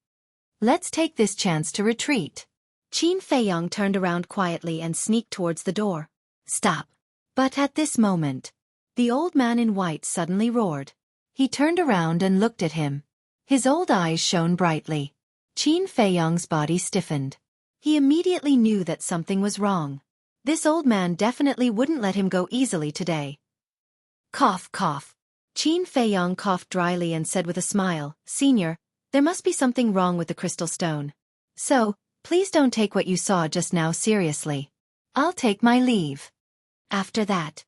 Let's take this chance to retreat. Qin Feiyong turned around quietly and sneaked towards the door. Stop. But at this moment, the old man in white suddenly roared. He turned around and looked at him. His old eyes shone brightly. Qin Feiyong's body stiffened. He immediately knew that something was wrong. This old man definitely wouldn't let him go easily today. Cough, cough. Qin Feiyong coughed dryly and said with a smile, "Senior, there must be something wrong with the crystal stone. So, please don't take what you saw just now seriously. I'll take my leave." After that,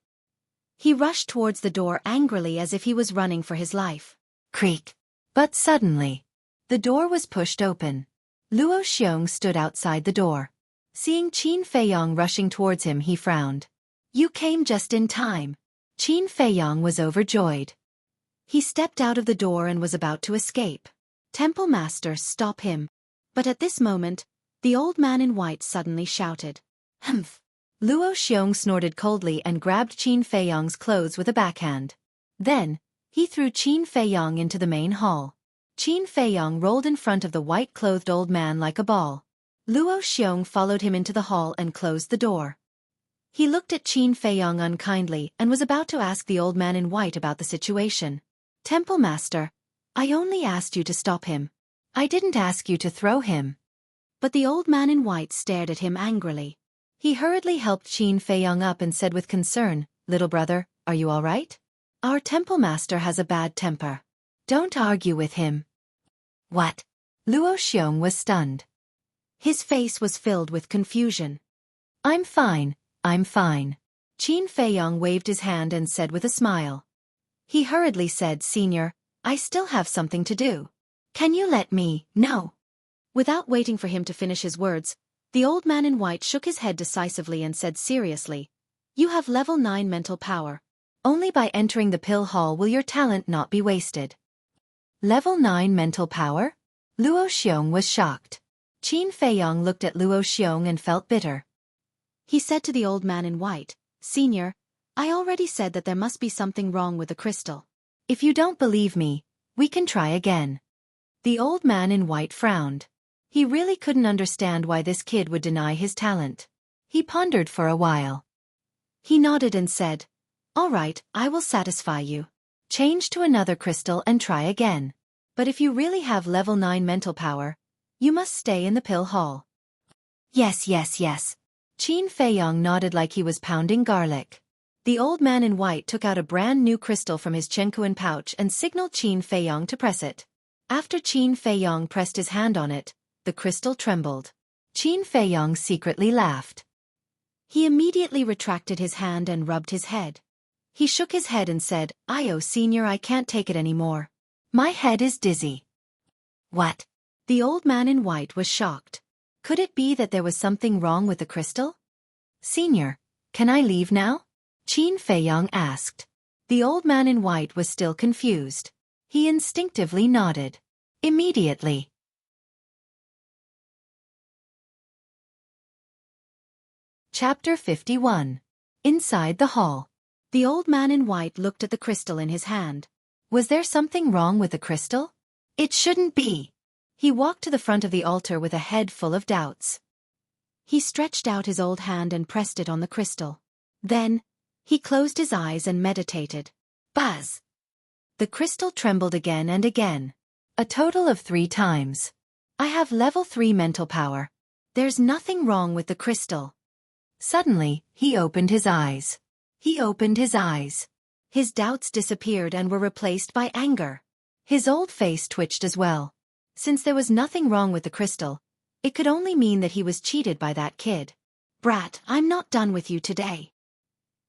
he rushed towards the door angrily as if he was running for his life. Creak. But suddenly, the door was pushed open. Luo Xiong stood outside the door. Seeing Qin Feiyong rushing towards him, he frowned. "You came just in time." Qin Feiyong was overjoyed. He stepped out of the door and was about to escape. "Temple Master, stop him." But at this moment, the old man in white suddenly shouted, "Humph!" Luo Xiong snorted coldly and grabbed Qin Feiyong's clothes with a backhand. Then, he threw Qin Feiyong into the main hall. Qin Feiyong rolled in front of the white-clothed old man like a ball. Luo Xiong followed him into the hall and closed the door. He looked at Qin Feiyong unkindly and was about to ask the old man in white about the situation. "Temple Master, I only asked you to stop him. I didn't ask you to throw him." But the old man in white stared at him angrily. He hurriedly helped Qin Feiyong up and said with concern, "Little brother, are you all right? Our temple master has a bad temper." Don't argue with him. What? Luo Xiong was stunned. His face was filled with confusion. I'm fine, I'm fine. Qin Feiyong waved his hand and said with a smile. He hurriedly said, Senior, I still have something to do. Can you let me? No. Without waiting for him to finish his words, the old man in white shook his head decisively and said seriously, You have level 9 mental power. Only by entering the pill hall will your talent not be wasted. Level 9 mental power? Luo Xiong was shocked. Qin Feiyong looked at Luo Xiong and felt bitter. He said to the old man in white, Senior, I already said that there must be something wrong with the crystal. If you don't believe me, we can try again. The old man in white frowned. He really couldn't understand why this kid would deny his talent. He pondered for a while. He nodded and said, All right, I will satisfy you. Change to another crystal and try again. But if you really have level 9 mental power, you must stay in the pill hall. Yes. Qin Feiyong nodded like he was pounding garlic. The old man in white took out a brand new crystal from his Chengkuan pouch and signaled Qin Feiyong to press it. After Qin Feiyong pressed his hand on it, the crystal trembled. Qin Feiyong secretly laughed. He immediately retracted his hand and rubbed his head. He shook his head and said, Senior, I can't take it anymore. My head is dizzy. What? The old man in white was shocked. Could it be that there was something wrong with the crystal? Senior, can I leave now? Qin Feiyong asked. The old man in white was still confused. He instinctively nodded. Immediately. Chapter 51. Inside the hall. The old man in white looked at the crystal in his hand. Was there something wrong with the crystal? It shouldn't be. He walked to the front of the altar with a head full of doubts. He stretched out his old hand and pressed it on the crystal. Then, he closed his eyes and meditated. Buzz! The crystal trembled again and again. A total of 3 times. I have level 3 mental power. There's nothing wrong with the crystal. Suddenly, he opened his eyes. His doubts disappeared and were replaced by anger. His old face twitched as well. Since there was nothing wrong with the crystal, it could only mean that he was cheated by that kid. Brat, I'm not done with you today.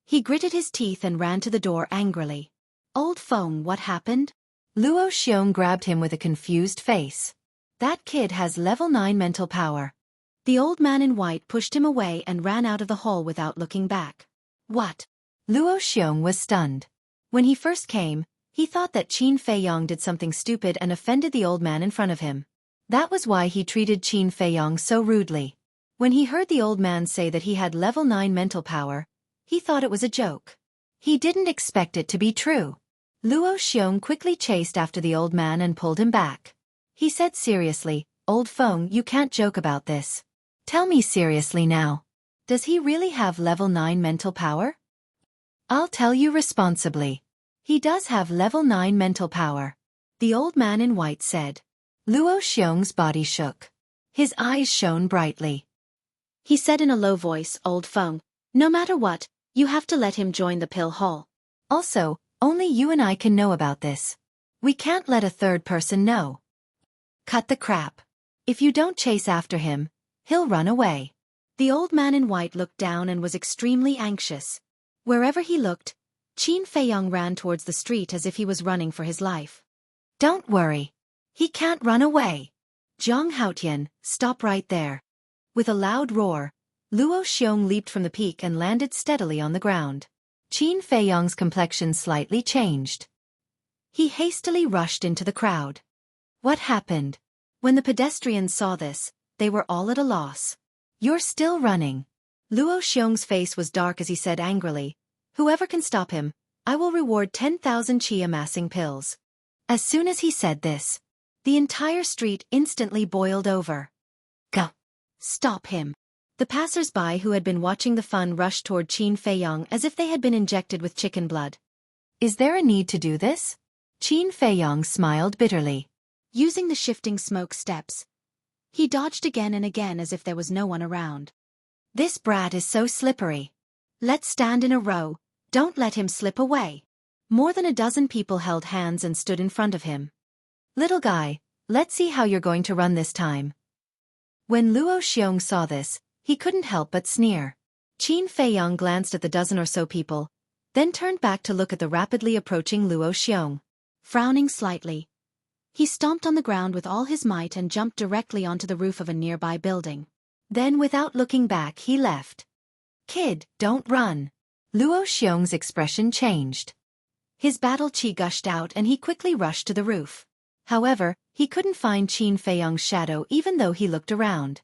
He gritted his teeth and ran to the door angrily. Old Feng, what happened? Luo Xiong grabbed him with a confused face. That kid has level 9 mental power. The old man in white pushed him away and ran out of the hall without looking back. What? Luo Xiong was stunned. When he first came, he thought that Qin Feiyong did something stupid and offended the old man in front of him. That was why he treated Qin Feiyong so rudely. When he heard the old man say that he had level 9 mental power, he thought it was a joke. He didn't expect it to be true. Luo Xiong quickly chased after the old man and pulled him back. He said seriously, Old Feng, you can't joke about this. Tell me seriously now. Does he really have level 9 mental power? I'll tell you responsibly. He does have level 9 mental power. The old man in white said. Luo Xiong's body shook. His eyes shone brightly. He said in a low voice, Old Feng, no matter what, you have to let him join the pill hall. Also, only you and I can know about this. We can't let a third person know. Cut the crap. If you don't chase after him, he'll run away. The old man in white looked down and was extremely anxious. Wherever he looked, Qin Feiyong ran towards the street as if he was running for his life. Don't worry. He can't run away. Zhang Haotian, stop right there. With a loud roar, Luo Xiong leaped from the peak and landed steadily on the ground. Qin Feiyong's complexion slightly changed. He hastily rushed into the crowd. What happened? When the pedestrians saw this, they were all at a loss. You're still running. Luo Xiong's face was dark as he said angrily, Whoever can stop him, I will reward 10,000 chi amassing pills. As soon as he said this, the entire street instantly boiled over. Go! Stop him! The passers-by who had been watching the fun rushed toward Qin Feiyong as if they had been injected with chicken blood. Is there a need to do this? Qin Feiyong smiled bitterly. Using the shifting smoke steps, he dodged again and again as if there was no one around. This brat is so slippery. Let's stand in a row, don't let him slip away. More than a dozen people held hands and stood in front of him. Little guy, let's see how you're going to run this time. When Luo Xiong saw this, he couldn't help but sneer. Qin Feiyang glanced at the dozen or so people, then turned back to look at the rapidly approaching Luo Xiong. Frowning slightly, he stomped on the ground with all his might and jumped directly onto the roof of a nearby building. Then without looking back he left. Kid, don't run. Luo Xiong's expression changed. His battle chi gushed out and he quickly rushed to the roof. However, he couldn't find Qin Feiyang's shadow even though he looked around.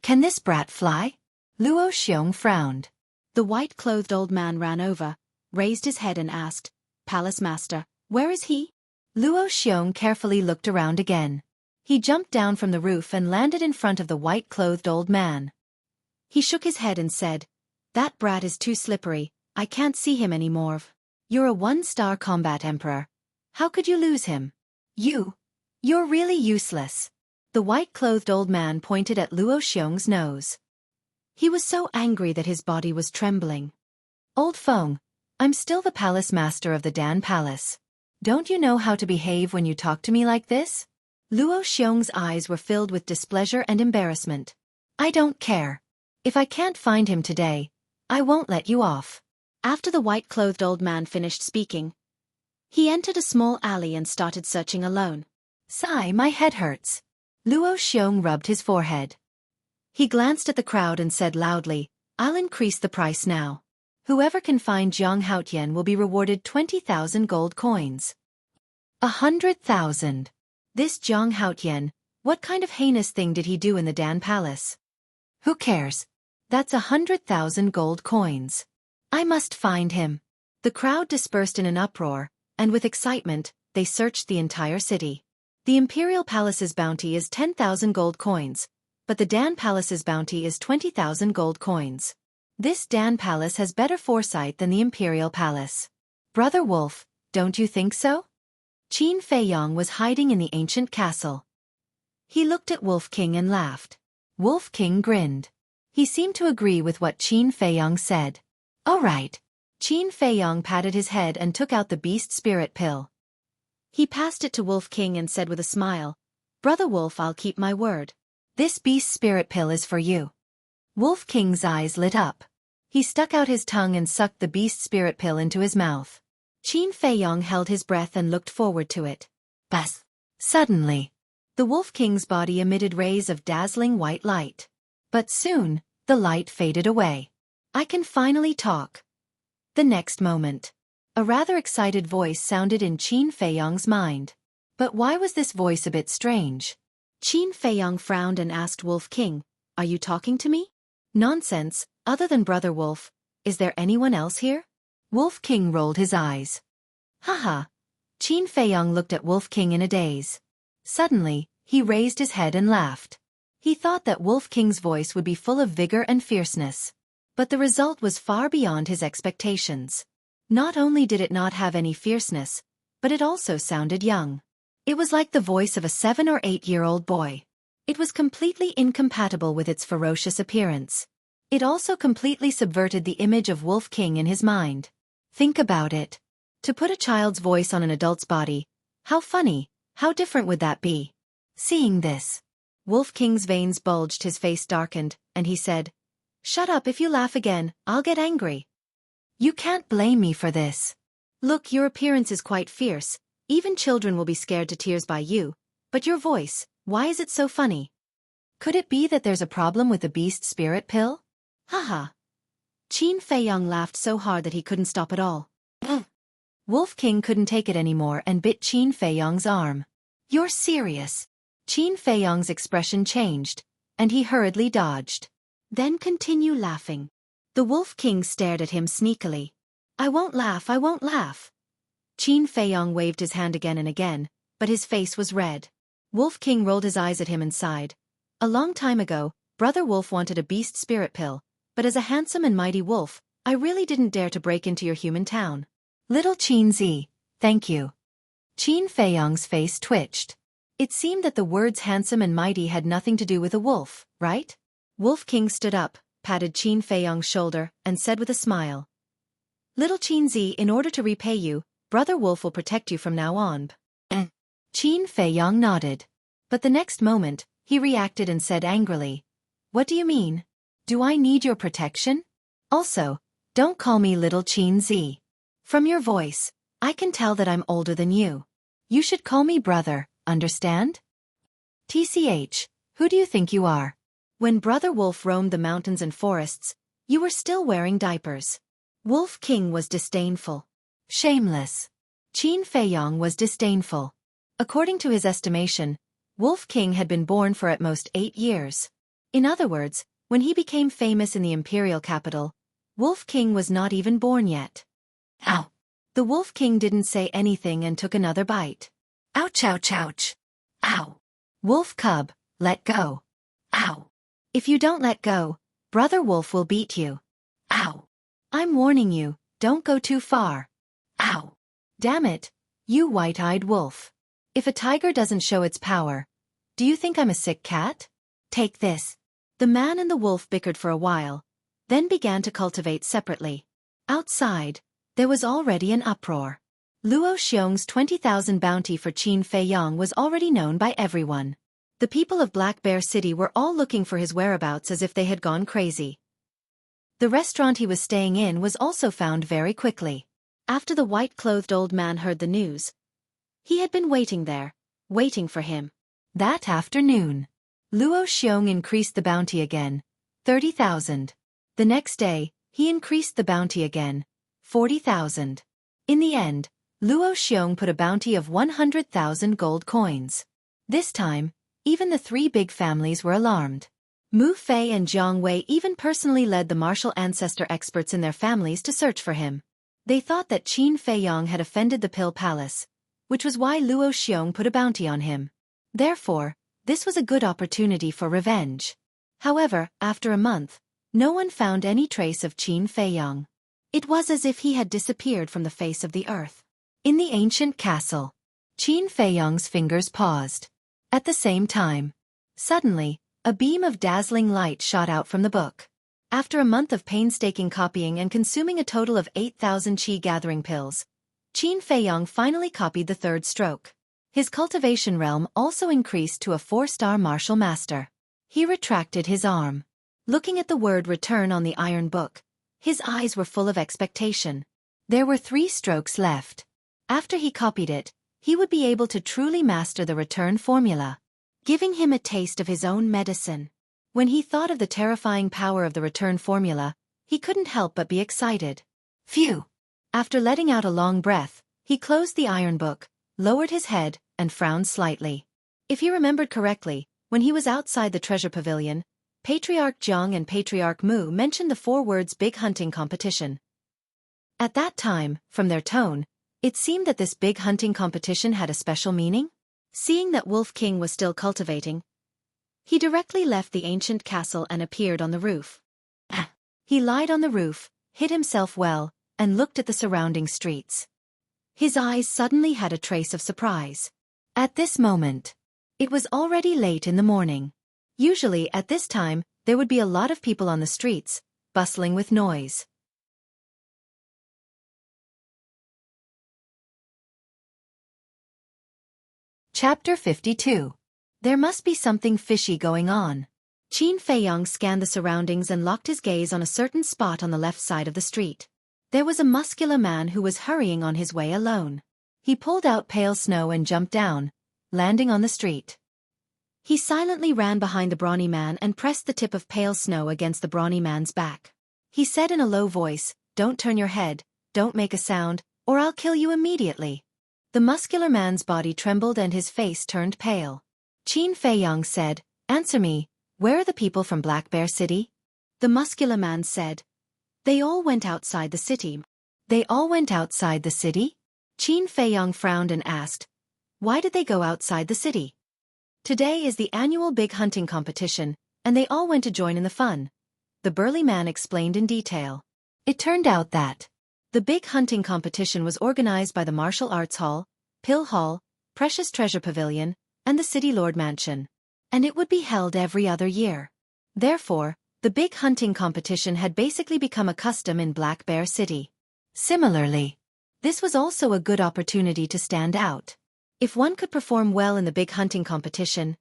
Can this brat fly? Luo Xiong frowned. The white-clothed old man ran over, raised his head and asked, Palace Master, where is he? Luo Xiong carefully looked around again. He jumped down from the roof and landed in front of the white-clothed old man. He shook his head and said, That brat is too slippery, I can't see him anymore. You're a one-star combat emperor. How could you lose him? You're really useless. The white-clothed old man pointed at Luo Xiong's nose. He was so angry that his body was trembling. Old Feng, I'm still the palace master of the Dan Palace. Don't you know how to behave when you talk to me like this? Luo Xiong's eyes were filled with displeasure and embarrassment. I don't care. If I can't find him today, I won't let you off. After the white-clothed old man finished speaking, he entered a small alley and started searching alone. Sigh, my head hurts. Luo Xiong rubbed his forehead. He glanced at the crowd and said loudly, I'll increase the price now. Whoever can find Jiang Haotian will be rewarded 20,000 gold coins. 100,000. This Jiang Haotian, what kind of heinous thing did he do in the Dan Palace? Who cares? That's 100,000 gold coins. I must find him. The crowd dispersed in an uproar, and with excitement, they searched the entire city. The Imperial Palace's bounty is 10,000 gold coins, but the Dan Palace's bounty is 20,000 gold coins. This Dan Palace has better foresight than the Imperial Palace. Brother Wolf, don't you think so? Qin Feiyang was hiding in the ancient castle. He looked at Wolf King and laughed. Wolf King grinned. He seemed to agree with what Qin Feiyang said. All right. Qin Feiyang patted his head and took out the beast spirit pill. He passed it to Wolf King and said with a smile, Brother Wolf, I'll keep my word. This beast spirit pill is for you. Wolf King's eyes lit up. He stuck out his tongue and sucked the beast spirit pill into his mouth. Qin Feiyang held his breath and looked forward to it. Buzz! Suddenly, the Wolf King's body emitted rays of dazzling white light. But soon, the light faded away. I can finally talk. The next moment, a rather excited voice sounded in Qin Feiyang's mind. But why was this voice a bit strange? Qin Feiyang frowned and asked Wolf King, Are you talking to me? Nonsense, other than Brother Wolf, is there anyone else here? Wolf King rolled his eyes. Haha. Qin Feiyang looked at Wolf King in a daze. Suddenly, he raised his head and laughed. He thought that Wolf King's voice would be full of vigor and fierceness. But the result was far beyond his expectations. Not only did it not have any fierceness, but it also sounded young. It was like the voice of a 7- or 8-year-old boy. It was completely incompatible with its ferocious appearance. It also completely subverted the image of Wolf King in his mind. Think about it. To put a child's voice on an adult's body, how funny, how different would that be? Seeing this, Wolf King's veins bulged, his face darkened, and he said, Shut up, if you laugh again, I'll get angry. You can't blame me for this. Look, your appearance is quite fierce, even children will be scared to tears by you, but your voice, why is it so funny? Could it be that there's a problem with the beast spirit pill? Haha. Qin Feiyang laughed so hard that he couldn't stop at all. Wolf King couldn't take it anymore and bit Qin Feiyang's arm. You're serious? Qin Feiyang's expression changed, and he hurriedly dodged. Then continue laughing. The Wolf King stared at him sneakily. I won't laugh, I won't laugh. Qin Feiyang waved his hand again and again, but his face was red. Wolf King rolled his eyes at him and sighed. A long time ago, Brother Wolf wanted a beast spirit pill, but as a handsome and mighty wolf, I really didn't dare to break into your human town. Little Qin Zi, thank you. Qin Feiyang's face twitched. It seemed that the words handsome and mighty had nothing to do with a wolf, right? Wolf King stood up, patted Qin Feiyang's shoulder, and said with a smile. Little Qin Zi, in order to repay you, Brother Wolf will protect you from now on. Qin Feiyang nodded. But the next moment, he reacted and said angrily, "What do you mean? Do I need your protection? Also, don't call me little Qin Zi. From your voice, I can tell that I'm older than you. You should call me brother, understand? TCH, who do you think you are? When Brother Wolf roamed the mountains and forests, you were still wearing diapers." Wolf King was disdainful. Shameless. Qin Feiyang was disdainful. According to his estimation, Wolf King had been born for at most 8 years. In other words, when he became famous in the imperial capital, Wolf King was not even born yet. Ow! The Wolf King didn't say anything and took another bite. Ouch, ouch, ouch. Ow! Wolf Cub, let go. Ow! If you don't let go, Brother Wolf will beat you. Ow! I'm warning you, don't go too far. Ow! Damn it, you white-eyed wolf. If a tiger doesn't show its power, do you think I'm a sick cat? Take this. The man and the wolf bickered for a while, then began to cultivate separately. Outside, there was already an uproar. Luo Xiong's 20,000 bounty for Qin Feiyang was already known by everyone. The people of Black Bear City were all looking for his whereabouts as if they had gone crazy. The restaurant he was staying in was also found very quickly. After the white-clothed old man heard the news, he had been waiting there, waiting for him. That afternoon, Luo Xiong increased the bounty again, 30,000. The next day, he increased the bounty again, 40,000. In the end, Luo Xiong put a bounty of 100,000 gold coins. This time, even the 3 big families were alarmed. Mu Fei and Jiang Wei even personally led the martial ancestor experts in their families to search for him. They thought that Qin Feiyang had offended the Pill Palace, which was why Luo Xiong put a bounty on him. Therefore, this was a good opportunity for revenge. However, after a month, no one found any trace of Qin Feiyang. It was as if he had disappeared from the face of the earth. In the ancient castle, Qin Feiyang's fingers paused. At the same time, suddenly, a beam of dazzling light shot out from the book. After a month of painstaking copying and consuming a total of 8,000 qi gathering pills, Qin Feiyang finally copied the 3rd stroke. His cultivation realm also increased to a 4-star martial master. He retracted his arm. Looking at the word return on the iron book, his eyes were full of expectation. There were 3 strokes left. After he copied it, he would be able to truly master the return formula, giving him a taste of his own medicine. When he thought of the terrifying power of the return formula, he couldn't help but be excited. Phew! After letting out a long breath, he closed the iron book, lowered his head, and frowned slightly. If he remembered correctly, when he was outside the treasure pavilion, Patriarch Jiang and Patriarch Mu mentioned the 4 words big hunting competition. At that time, from their tone, it seemed that this big hunting competition had a special meaning. Seeing that Wolf King was still cultivating, he directly left the ancient castle and appeared on the roof. He lied on the roof, hid himself well, and looked at the surrounding streets. His eyes suddenly had a trace of surprise. At this moment, it was already late in the morning. Usually at this time, there would be a lot of people on the streets, bustling with noise. Chapter 52. There must be something fishy going on. Qin Feiyang scanned the surroundings and locked his gaze on a certain spot on the left side of the street. There was a muscular man who was hurrying on his way alone. He pulled out pale snow and jumped down, landing on the street. He silently ran behind the brawny man and pressed the tip of pale snow against the brawny man's back. He said in a low voice, "Don't turn your head, don't make a sound, or I'll kill you immediately." The muscular man's body trembled and his face turned pale. Qin Feiyang said, "Answer me, where are the people from Black Bear City?" The muscular man said, "They all went outside the city." "They all went outside the city?" Qin Feiyang frowned and asked, "Why did they go outside the city?" "Today is the annual big hunting competition, and they all went to join in the fun," the burly man explained in detail. It turned out that the big hunting competition was organized by the Martial Arts Hall, Pill Hall, Precious Treasure Pavilion, and the City Lord Mansion. And it would be held every other year. Therefore, the big hunting competition had basically become a custom in Black Bear City. Similarly, This was also a good opportunity to stand out. If one could perform well in the big hunting competition,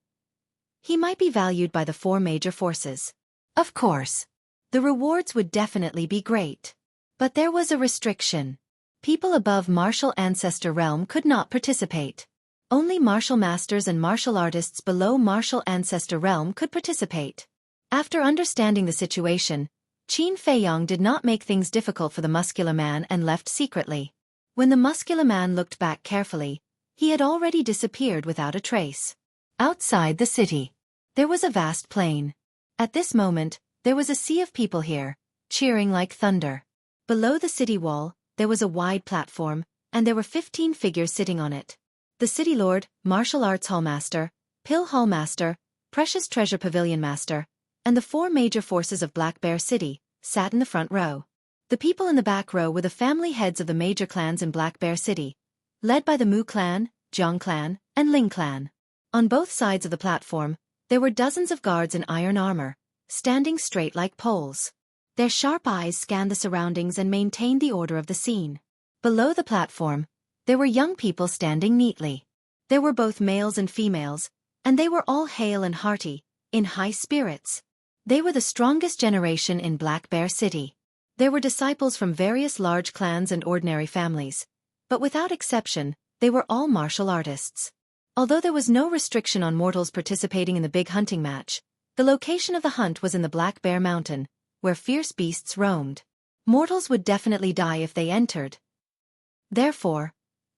he might be valued by the 4 major forces. Of course, the rewards would definitely be great. But there was a restriction. People above martial ancestor realm could not participate. Only martial masters and martial artists below martial ancestor realm could participate. After understanding the situation, Qin Feiyong did not make things difficult for the muscular man and left secretly. When the muscular man looked back carefully, he had already disappeared without a trace. Outside the city, there was a vast plain. At this moment, there was a sea of people here, cheering like thunder. Below the city wall, there was a wide platform, and there were 15 figures sitting on it. The City Lord, Martial Arts Hall Master, Pill Hall Master, Precious Treasure Pavilion Master, and the 4 major forces of Black Bear City sat in the front row. The people in the back row were the family heads of the major clans in Black Bear City, led by the Mu clan, Jiang clan, and Ling clan. On both sides of the platform, there were dozens of guards in iron armor, standing straight like poles. Their sharp eyes scanned the surroundings and maintained the order of the scene. Below the platform, there were young people standing neatly. There were both males and females, and they were all hale and hearty, in high spirits. They were the strongest generation in Black Bear City. There were disciples from various large clans and ordinary families, but without exception, they were all martial artists. Although there was no restriction on mortals participating in the big hunting match, the location of the hunt was in the Black Bear Mountain, where fierce beasts roamed. Mortals would definitely die if they entered. Therefore,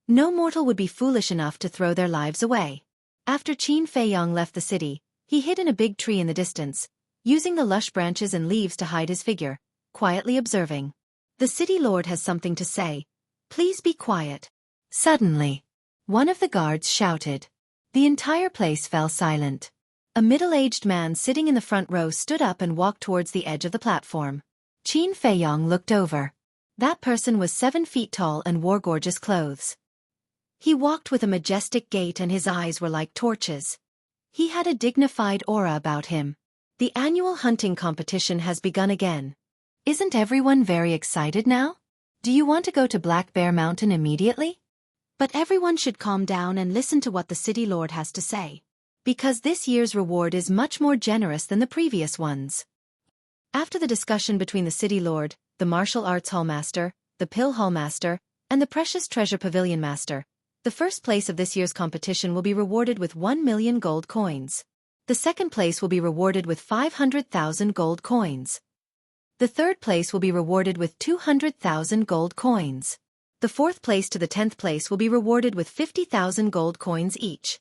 no mortal would be foolish enough to throw their lives away. After Qin Feiyong left the city, he hid in a big tree in the distance, using the lush branches and leaves to hide his figure, quietly observing. The city lord has something to say. Please be quiet. Suddenly, one of the guards shouted. The entire place fell silent. A middle-aged man sitting in the front row stood up and walked towards the edge of the platform. Qin Feiyong looked over. That person was 7 feet tall and wore gorgeous clothes. He walked with a majestic gait and his eyes were like torches. He had a dignified aura about him. The annual hunting competition has begun again. Isn't everyone very excited now? Do you want to go to Black Bear Mountain immediately? But everyone should calm down and listen to what the city lord has to say. Because this year's reward is much more generous than the previous ones. After the discussion between the city lord, the martial arts hall master, the pill hall master, and the precious treasure pavilion master, the first place of this year's competition will be rewarded with 1 million gold coins. The second place will be rewarded with 500,000 gold coins. The third place will be rewarded with 200,000 gold coins. The fourth place to the 10th place will be rewarded with 50,000 gold coins each.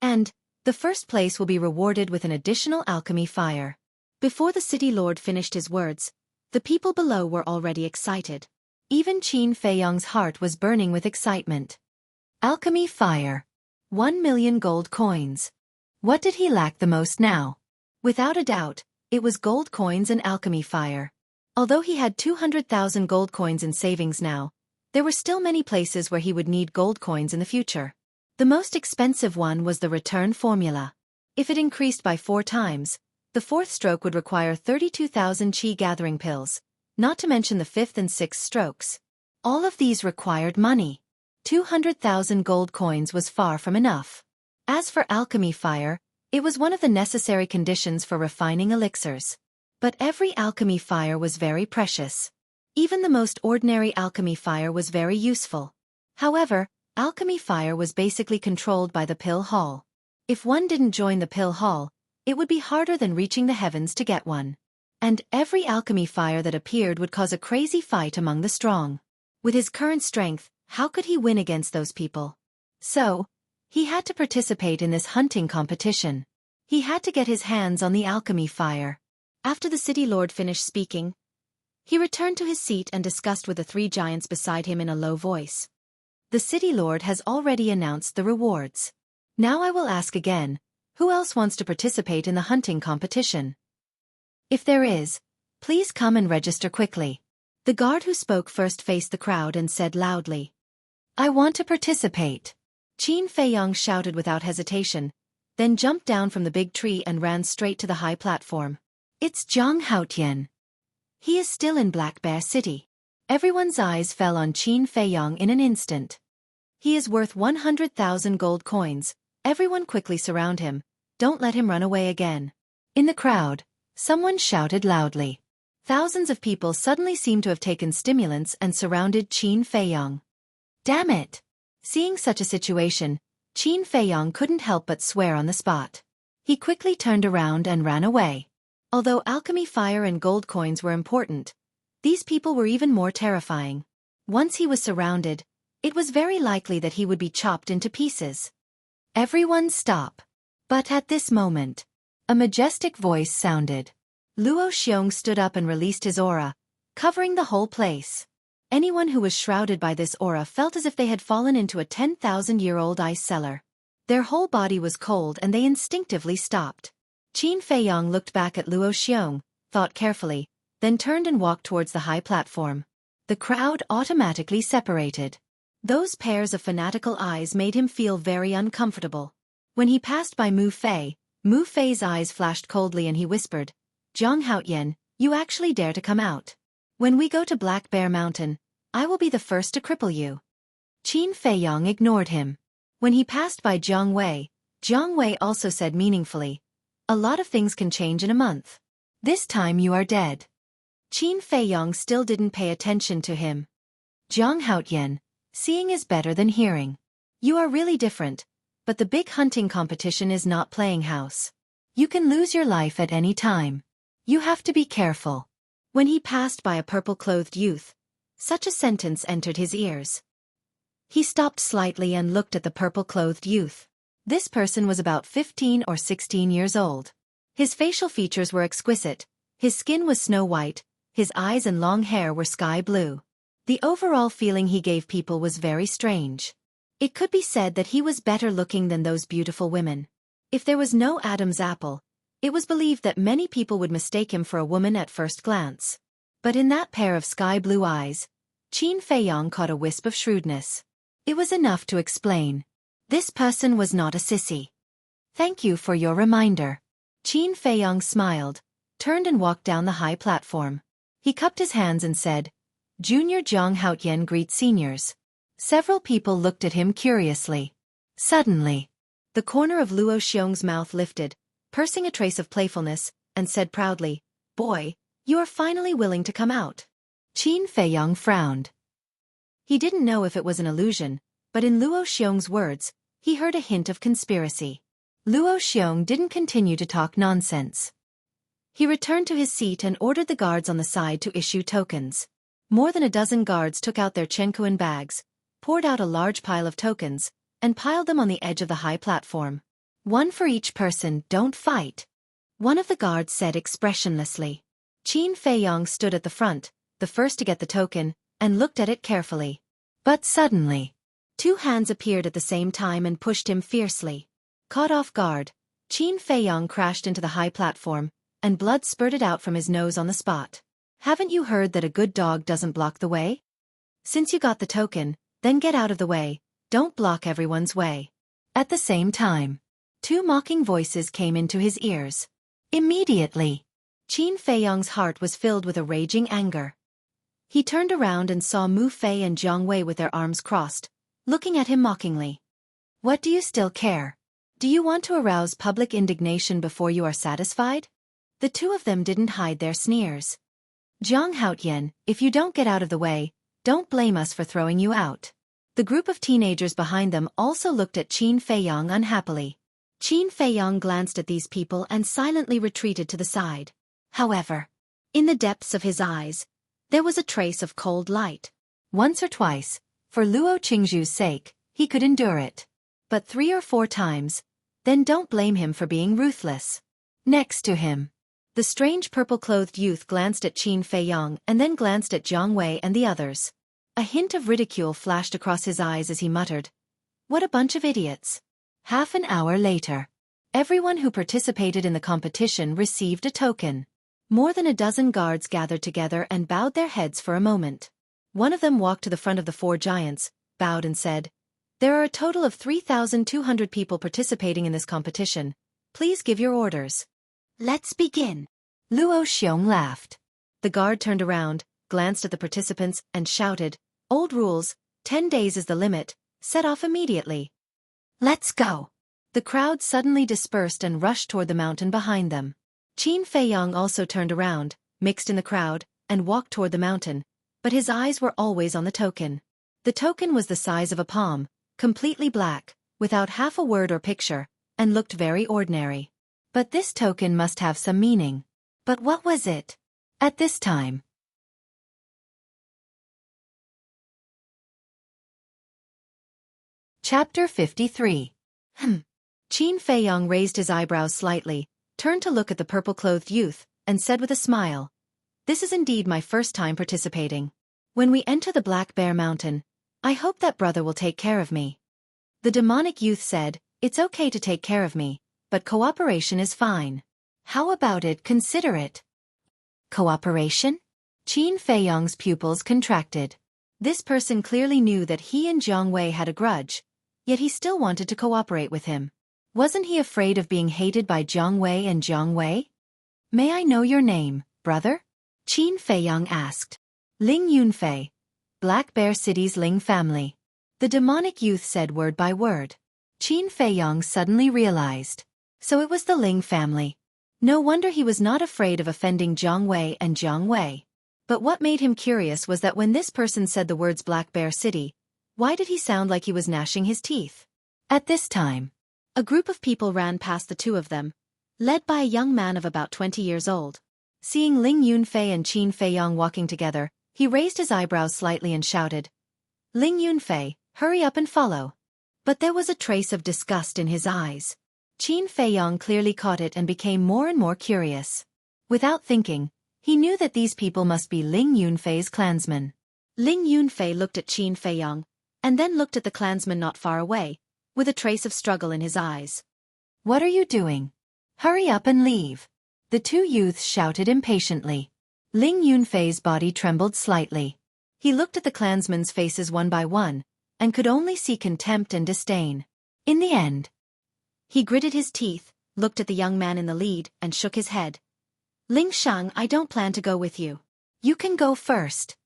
And the first place will be rewarded with an additional alchemy fire. Before the city lord finished his words, the people below were already excited. Even Qin Feiyong's heart was burning with excitement. Alchemy fire. 1 million gold coins. What did he lack the most now? Without a doubt, it was gold coins and alchemy fire. Although he had 200,000 gold coins in savings now, there were still many places where he would need gold coins in the future. The most expensive one was the return formula. If it increased by 4 times, the 4th stroke would require 32,000 chi gathering pills, not to mention the 5th and 6th strokes. All of these required money. 200,000 gold coins was far from enough. As for alchemy fire, it was one of the necessary conditions for refining elixirs. But every alchemy fire was very precious. Even the most ordinary alchemy fire was very useful. However, alchemy fire was basically controlled by the pill hall. If one didn't join the pill hall, it would be harder than reaching the heavens to get one. And every alchemy fire that appeared would cause a crazy fight among the strong. With his current strength, how could he win against those people? So, he had to participate in this hunting competition. He had to get his hands on the alchemy fire. After the city lord finished speaking, he returned to his seat and discussed with the 3 giants beside him in a low voice. The city lord has already announced the rewards. Now I will ask again, who else wants to participate in the hunting competition? If there is, please come and register quickly. The guard who spoke first faced the crowd and said loudly, I want to participate. Qin Feiyong shouted without hesitation, then jumped down from the big tree and ran straight to the high platform. It's Zhang Haotian. He is still in Black Bear City. Everyone's eyes fell on Qin Feiyong in an instant. He is worth 100,000 gold coins. Everyone quickly surround him. Don't let him run away again. In the crowd, someone shouted loudly. Thousands of people suddenly seemed to have taken stimulants and surrounded Qin Feiyong. Damn it! Seeing such a situation, Qin Feiyong couldn't help but swear on the spot. He quickly turned around and ran away. Although alchemy, fire and gold coins were important, these people were even more terrifying. Once he was surrounded, it was very likely that he would be chopped into pieces. Everyone stop. But at this moment, a majestic voice sounded. Luo Xiong stood up and released his aura, covering the whole place. Anyone who was shrouded by this aura felt as if they had fallen into a 10,000-year-old ice cellar. Their whole body was cold and they instinctively stopped. Qin Feiyong looked back at Luo Xiong, thought carefully, then turned and walked towards the high platform. The crowd automatically separated. Those pairs of fanatical eyes made him feel very uncomfortable. When he passed by Mu Fei's eyes flashed coldly and he whispered, "Zhang Haotian, you actually dare to come out? When we go to Black Bear Mountain, I will be the first to cripple you." Qin Feiyong ignored him. When he passed by Jiang Wei also said meaningfully, "A lot of things can change in a month. This time you are dead." Qin Feiyong still didn't pay attention to him. "Zhang Haotian, seeing is better than hearing. You are really different, but the big hunting competition is not playing house. You can lose your life at any time. You have to be careful." When he passed by a purple-clothed youth, such a sentence entered his ears. He stopped slightly and looked at the purple-clothed youth. This person was about 15 or 16 years old. His facial features were exquisite, his skin was snow white, his eyes and long hair were sky blue. The overall feeling he gave people was very strange. It could be said that he was better looking than those beautiful women. If there was no Adam's apple, it was believed that many people would mistake him for a woman at first glance. But in that pair of sky-blue eyes, Qin Feiyong caught a wisp of shrewdness. It was enough to explain. This person was not a sissy. "Thank you for your reminder." Qin Feiyong smiled, turned and walked down the high platform. He cupped his hands and said, "Junior Zhang Haotian greets seniors." Several people looked at him curiously. Suddenly, the corner of Luo Xiong's mouth lifted, pursing a trace of playfulness, and said proudly, "Boy, you are finally willing to come out." Qin Feiyong frowned. He didn't know if it was an illusion, but in Luo Xiong's words, he heard a hint of conspiracy. Luo Xiong didn't continue to talk nonsense. He returned to his seat and ordered the guards on the side to issue tokens. More than a dozen guards took out their chenkuan bags, poured out a large pile of tokens, and piled them on the edge of the high platform. "One for each person, don't fight," one of the guards said expressionlessly. Qin Feiyong stood at the front, the first to get the token, and looked at it carefully. But suddenly, two hands appeared at the same time and pushed him fiercely. Caught off guard, Qin Feiyong crashed into the high platform, and blood spurted out from his nose on the spot. "Haven't you heard that a good dog doesn't block the way? Since you got the token, then get out of the way, don't block everyone's way." At the same time, two mocking voices came into his ears. Immediately, Qin Feiyong's heart was filled with a raging anger. He turned around and saw Mu Fei and Jiang Wei with their arms crossed, looking at him mockingly. "What do you still care? Do you want to arouse public indignation before you are satisfied?" The two of them didn't hide their sneers. "Zhang Haotian, if you don't get out of the way, don't blame us for throwing you out." The group of teenagers behind them also looked at Qin Feiyong unhappily. Qin Feiyong glanced at these people and silently retreated to the side. However, in the depths of his eyes, there was a trace of cold light. Once or twice, for Luo Qingzhu's sake, he could endure it. But 3 or 4 times, then don't blame him for being ruthless. Next to him, the strange purple-clothed youth glanced at Qin Feiyong and then glanced at Jiang Wei and the others. A hint of ridicule flashed across his eyes as he muttered, "What a bunch of idiots." Half an hour later, everyone who participated in the competition received a token. More than a dozen guards gathered together and bowed their heads for a moment. One of them walked to the front of the 4 giants, bowed and said, "There are a total of 3,200 people participating in this competition. Please give your orders." "Let's begin." Luo Xiong laughed. The guard turned around, glanced at the participants and shouted, "Old rules, 10 days is the limit, set off immediately." "Let's go." The crowd suddenly dispersed and rushed toward the mountain behind them. Qin Feiyong also turned around, mixed in the crowd, and walked toward the mountain, but his eyes were always on the token. The token was the size of a palm, completely black, without half a word or picture, and looked very ordinary. But this token must have some meaning. But what was it? At this time. Chapter 53. Qin Feiyong raised his eyebrows slightly, turned to look at the purple-clothed youth, and said with a smile, "This is indeed my first time participating. When we enter the Black Bear Mountain, I hope that brother will take care of me." The demonic youth said, "It's okay to take care of me, but cooperation is fine. How about it, consider it?" Cooperation? Qin Feiyong's pupils contracted. This person clearly knew that he and Jiang Wei had a grudge, yet he still wanted to cooperate with him. Wasn't he afraid of being hated by Jiang Wei and Jiang Wei? "May I know your name, brother?" Qin Feiyong asked. "Ling Yunfei, Black Bear City's Ling family." The demonic youth said word by word. Qin Feiyong suddenly realized. So it was the Ling family. No wonder he was not afraid of offending Jiang Wei and Jiang Wei. But what made him curious was that when this person said the words Black Bear City, why did he sound like he was gnashing his teeth? At this time, a group of people ran past the two of them, led by a young man of about 20 years old. Seeing Ling Yunfei and Qin Feiyong walking together, he raised his eyebrows slightly and shouted, "Ling Yunfei, hurry up and follow." But there was a trace of disgust in his eyes. Qin Feiyong clearly caught it and became more and more curious. Without thinking, he knew that these people must be Ling Yunfei's clansmen. Ling Yunfei looked at Qin Feiyong, and then looked at the clansman not far away, with a trace of struggle in his eyes. "What are you doing? Hurry up and leave." The two youths shouted impatiently. Ling Yunfei's body trembled slightly. He looked at the clansmen's faces one by one, and could only see contempt and disdain. In the end, he gritted his teeth, looked at the young man in the lead, and shook his head. "Ling Shang, I don't plan to go with you. You can go first."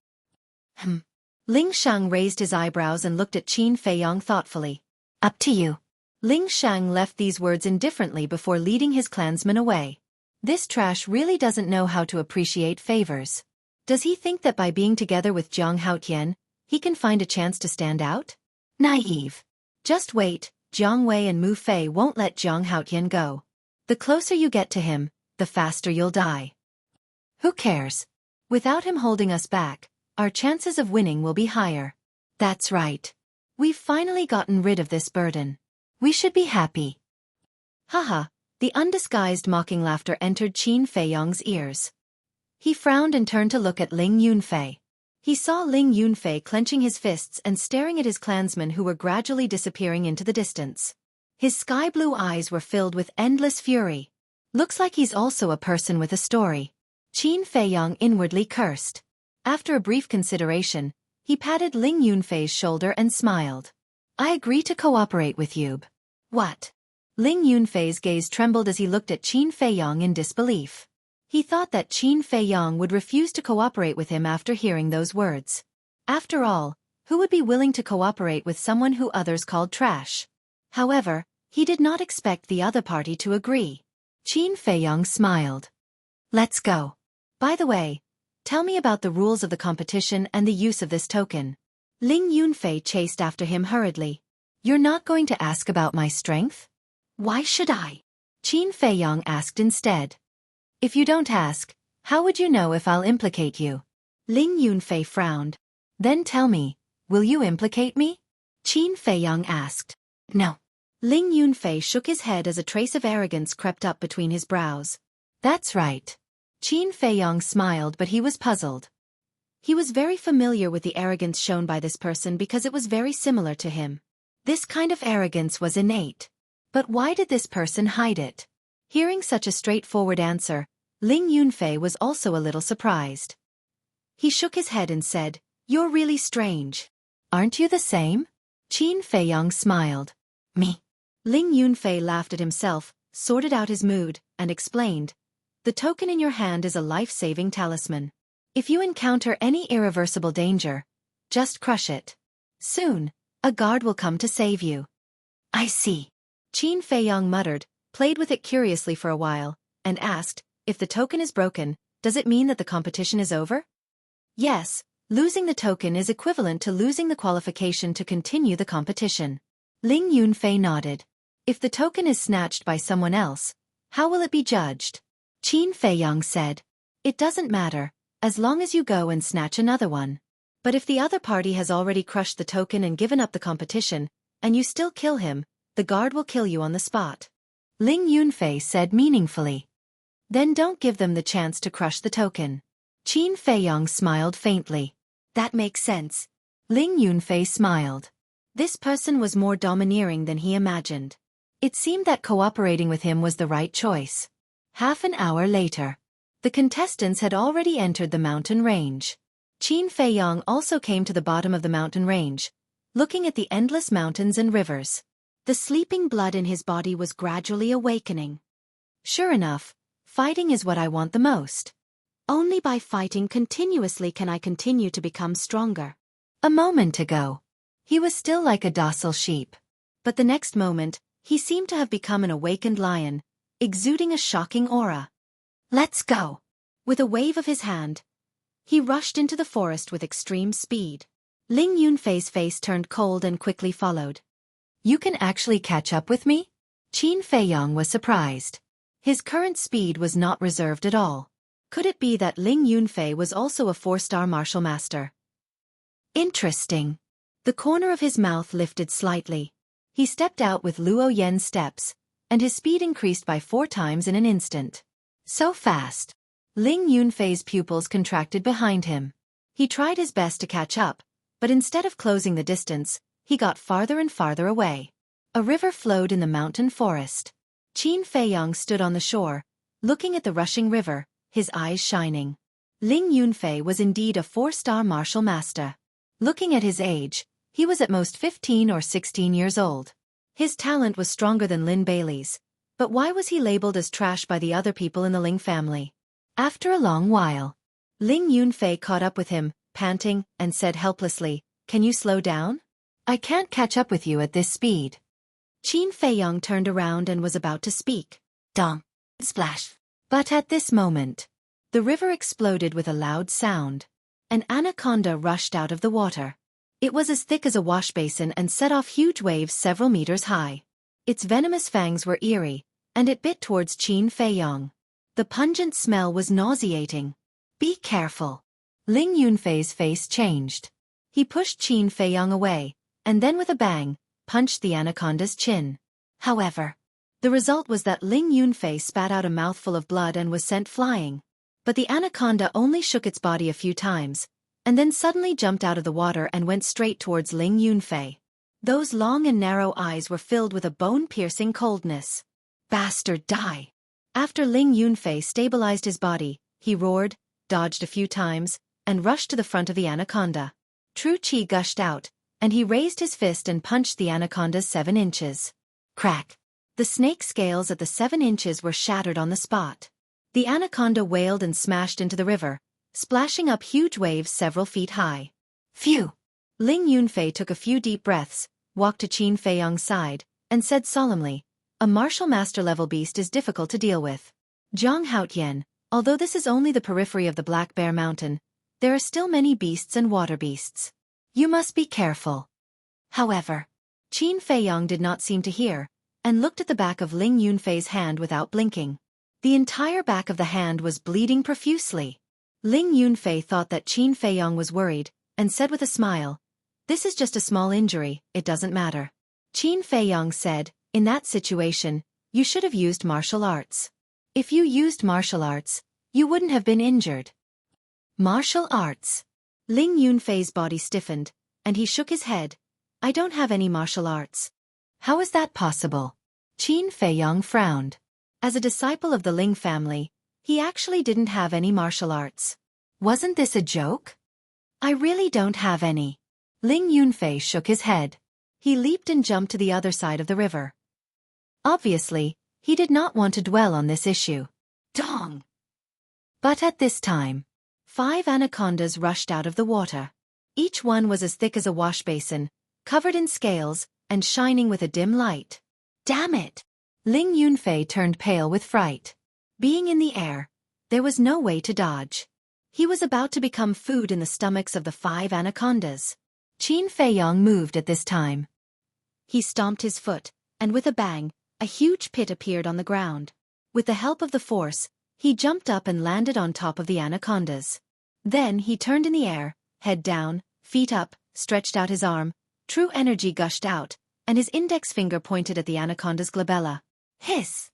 Ling Shang raised his eyebrows and looked at Qin Feiyong thoughtfully. "Up to you." Ling Shang left these words indifferently before leading his clansmen away. This trash really doesn't know how to appreciate favors. Does he think that by being together with Jiang Haotian, he can find a chance to stand out? Naive. Just wait, Jiang Wei and Mu Fei won't let Jiang Haotian go. The closer you get to him, the faster you'll die. Who cares? Without him holding us back, our chances of winning will be higher. That's right. We've finally gotten rid of this burden. We should be happy. Haha, the undisguised mocking laughter entered Qin Feiyong's ears. He frowned and turned to look at Ling Yunfei. He saw Ling Yunfei clenching his fists and staring at his clansmen who were gradually disappearing into the distance. His sky-blue eyes were filled with endless fury. Looks like he's also a person with a story. Qin Feiyong inwardly cursed. After a brief consideration, he patted Ling Yunfei's shoulder and smiled. "I agree to cooperate with you." "What?" Ling Yunfei's gaze trembled as he looked at Qin Feiyong in disbelief. He thought that Qin Feiyong would refuse to cooperate with him after hearing those words. After all, who would be willing to cooperate with someone who others called trash? However, he did not expect the other party to agree. Qin Feiyong smiled. "Let's go. By the way, tell me about the rules of the competition and the use of this token." Ling Yunfei chased after him hurriedly. "You're not going to ask about my strength?" "Why should I?" Qin Feiyong asked instead. "If you don't ask, how would you know if I'll implicate you?" Ling Yunfei frowned. "Then tell me, will you implicate me?" Qin Feiyong asked. "No." Ling Yunfei shook his head as a trace of arrogance crept up between his brows. "That's right." Qin Feiyong smiled, but he was puzzled. He was very familiar with the arrogance shown by this person because it was very similar to him. This kind of arrogance was innate. But why did this person hide it? Hearing such a straightforward answer, Ling Yunfei was also a little surprised. He shook his head and said, "You're really strange." "Aren't you the same?" Qin Feiyong smiled. "Me?" Ling Yunfei laughed at himself, sorted out his mood, and explained, "The token in your hand is a life-saving talisman. If you encounter any irreversible danger, just crush it. Soon, a guard will come to save you. I see. Qin Feiyang muttered, played with it curiously for a while, and asked, if the token is broken, does it mean that the competition is over? Yes, losing the token is equivalent to losing the qualification to continue the competition. Ling Yunfei nodded. If the token is snatched by someone else, how will it be judged? Qin Feiyang said. It doesn't matter, as long as you go and snatch another one. But if the other party has already crushed the token and given up the competition, and you still kill him, the guard will kill you on the spot. Ling Yunfei said meaningfully. Then don't give them the chance to crush the token. Qin Feiyang smiled faintly. That makes sense. Ling Yunfei smiled. This person was more domineering than he imagined. It seemed that cooperating with him was the right choice. Half an hour later, the contestants had already entered the mountain range. Qin Feiyang also came to the bottom of the mountain range, looking at the endless mountains and rivers. The sleeping blood in his body was gradually awakening. Sure enough, fighting is what I want the most. Only by fighting continuously can I continue to become stronger. A moment ago, he was still like a docile sheep. But the next moment, he seemed to have become an awakened lion, exuding a shocking aura. Let's go! With a wave of his hand, he rushed into the forest with extreme speed. Ling Yunfei's face turned cold and quickly followed. You can actually catch up with me? Qin Feiyang was surprised. His current speed was not reserved at all. Could it be that Ling Yunfei was also a 4-star martial master? Interesting. The corner of his mouth lifted slightly. He stepped out with Luo Yen's steps, and his speed increased by 4 times in an instant. So fast. Ling Yunfei's pupils contracted behind him. He tried his best to catch up, but instead of closing the distance, he got farther and farther away. A river flowed in the mountain forest. Qin Feiyang stood on the shore, looking at the rushing river, his eyes shining. Ling Yunfei was indeed a 4-star martial master. Looking at his age, he was at most 15 or 16 years old. His talent was stronger than Lin Bailey's, but why was he labeled as trash by the other people in the Ling family? After a long while, Ling Yunfei caught up with him, panting, and said helplessly, "Can you slow down? I can't catch up with you at this speed." Qin Feiyang turned around and was about to speak. Dong! Splash! But at this moment, the river exploded with a loud sound. An anaconda rushed out of the water. It was as thick as a washbasin and set off huge waves several meters high. Its venomous fangs were eerie, and it bit towards Qin Feiyang. The pungent smell was nauseating. Be careful. Ling Yunfei's face changed. He pushed Qin Feiyang away, and then with a bang, punched the anaconda's chin. However, the result was that Ling Yunfei spat out a mouthful of blood and was sent flying. But the anaconda only shook its body a few times, and then suddenly jumped out of the water and went straight towards Ling Yunfei. Those long and narrow eyes were filled with a bone-piercing coldness. Bastard, die! After Ling Yunfei stabilized his body, he roared, dodged a few times, and rushed to the front of the anaconda. True Qi gushed out, and he raised his fist and punched the anaconda's 7 inches. Crack! The snake scales at the 7 inches were shattered on the spot. The anaconda wailed and smashed into the river, splashing up huge waves several feet high. Phew! Ling Yunfei took a few deep breaths, walked to Qin Feiyang's side, and said solemnly, "A martial master-level beast is difficult to deal with. Zhang Haotian, although this is only the periphery of the Black Bear Mountain, there are still many beasts and water beasts. You must be careful." However, Qin Feiyang did not seem to hear, and looked at the back of Ling Yunfei's hand without blinking. The entire back of the hand was bleeding profusely. Ling Yunfei thought that Qin Feiyang was worried, and said with a smile, "This is just a small injury, it doesn't matter." Qin Feiyang said, "In that situation, you should have used martial arts. If you used martial arts, you wouldn't have been injured." Martial arts. Ling Yunfei's body stiffened, and he shook his head. "I don't have any martial arts." "How is that possible?" Qin Feiyang frowned. As a disciple of the Ling family, he actually didn't have any martial arts. Wasn't this a joke? "I really don't have any." Ling Yunfei shook his head. He leaped and jumped to the other side of the river. Obviously, he did not want to dwell on this issue. Dong! But at this time, 5 anacondas rushed out of the water. Each one was as thick as a wash basin, covered in scales, and shining with a dim light. Damn it! Ling Yunfei turned pale with fright. Being in the air, there was no way to dodge. He was about to become food in the stomachs of the 5 anacondas. Qin Feiyong moved at this time. He stomped his foot, and with a bang, a huge pit appeared on the ground. With the help of the force, he jumped up and landed on top of the anacondas. Then he turned in the air, head down, feet up, stretched out his arm, true energy gushed out, and his index finger pointed at the anaconda's glabella. Hiss!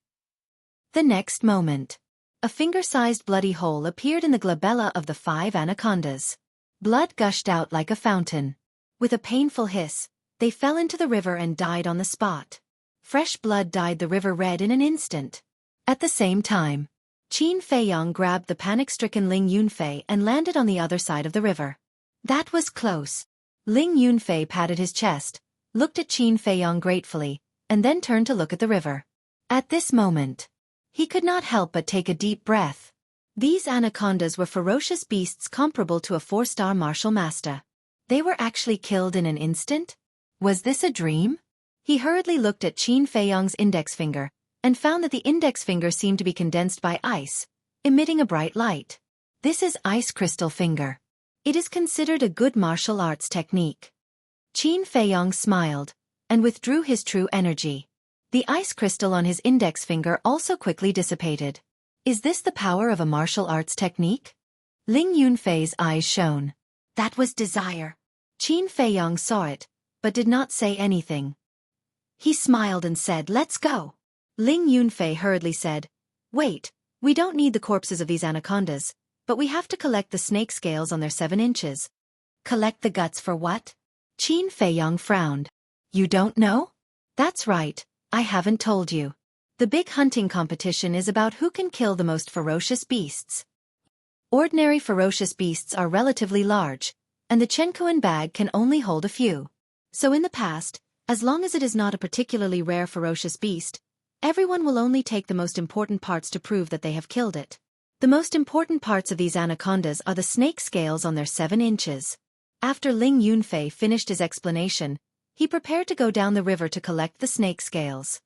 The next moment, a finger-sized bloody hole appeared in the glabella of the 5 anacondas. Blood gushed out like a fountain. With a painful hiss, they fell into the river and died on the spot. Fresh blood dyed the river red in an instant. At the same time, Qin Feiyong grabbed the panic-stricken Ling Yunfei and landed on the other side of the river. That was close. Ling Yunfei patted his chest, looked at Qin Feiyong gratefully, and then turned to look at the river. At this moment, he could not help but take a deep breath. These anacondas were ferocious beasts comparable to a 4-star martial master. They were actually killed in an instant? Was this a dream? He hurriedly looked at Qin Feiyong's index finger, and found that the index finger seemed to be condensed by ice, emitting a bright light. This is ice crystal finger. It is considered a good martial arts technique. Qin Feiyong smiled, and withdrew his true energy. The ice crystal on his index finger also quickly dissipated. Is this the power of a martial arts technique? Ling Yunfei's eyes shone. That was desire. Qin Feiyong saw it, but did not say anything. He smiled and said, "Let's go." Ling Yunfei hurriedly said, "Wait, we don't need the corpses of these anacondas, but we have to collect the snake scales on their 7 inches. Collect the guts for what?" Qin Feiyong frowned. You don't know? That's right, I haven't told you. The big hunting competition is about who can kill the most ferocious beasts. Ordinary ferocious beasts are relatively large, and the Chenkuan bag can only hold a few. So in the past, as long as it is not a particularly rare ferocious beast, everyone will only take the most important parts to prove that they have killed it. The most important parts of these anacondas are the snake scales on their 7 inches. After Ling Yunfei finished his explanation, he prepared to go down the river to collect the snake scales.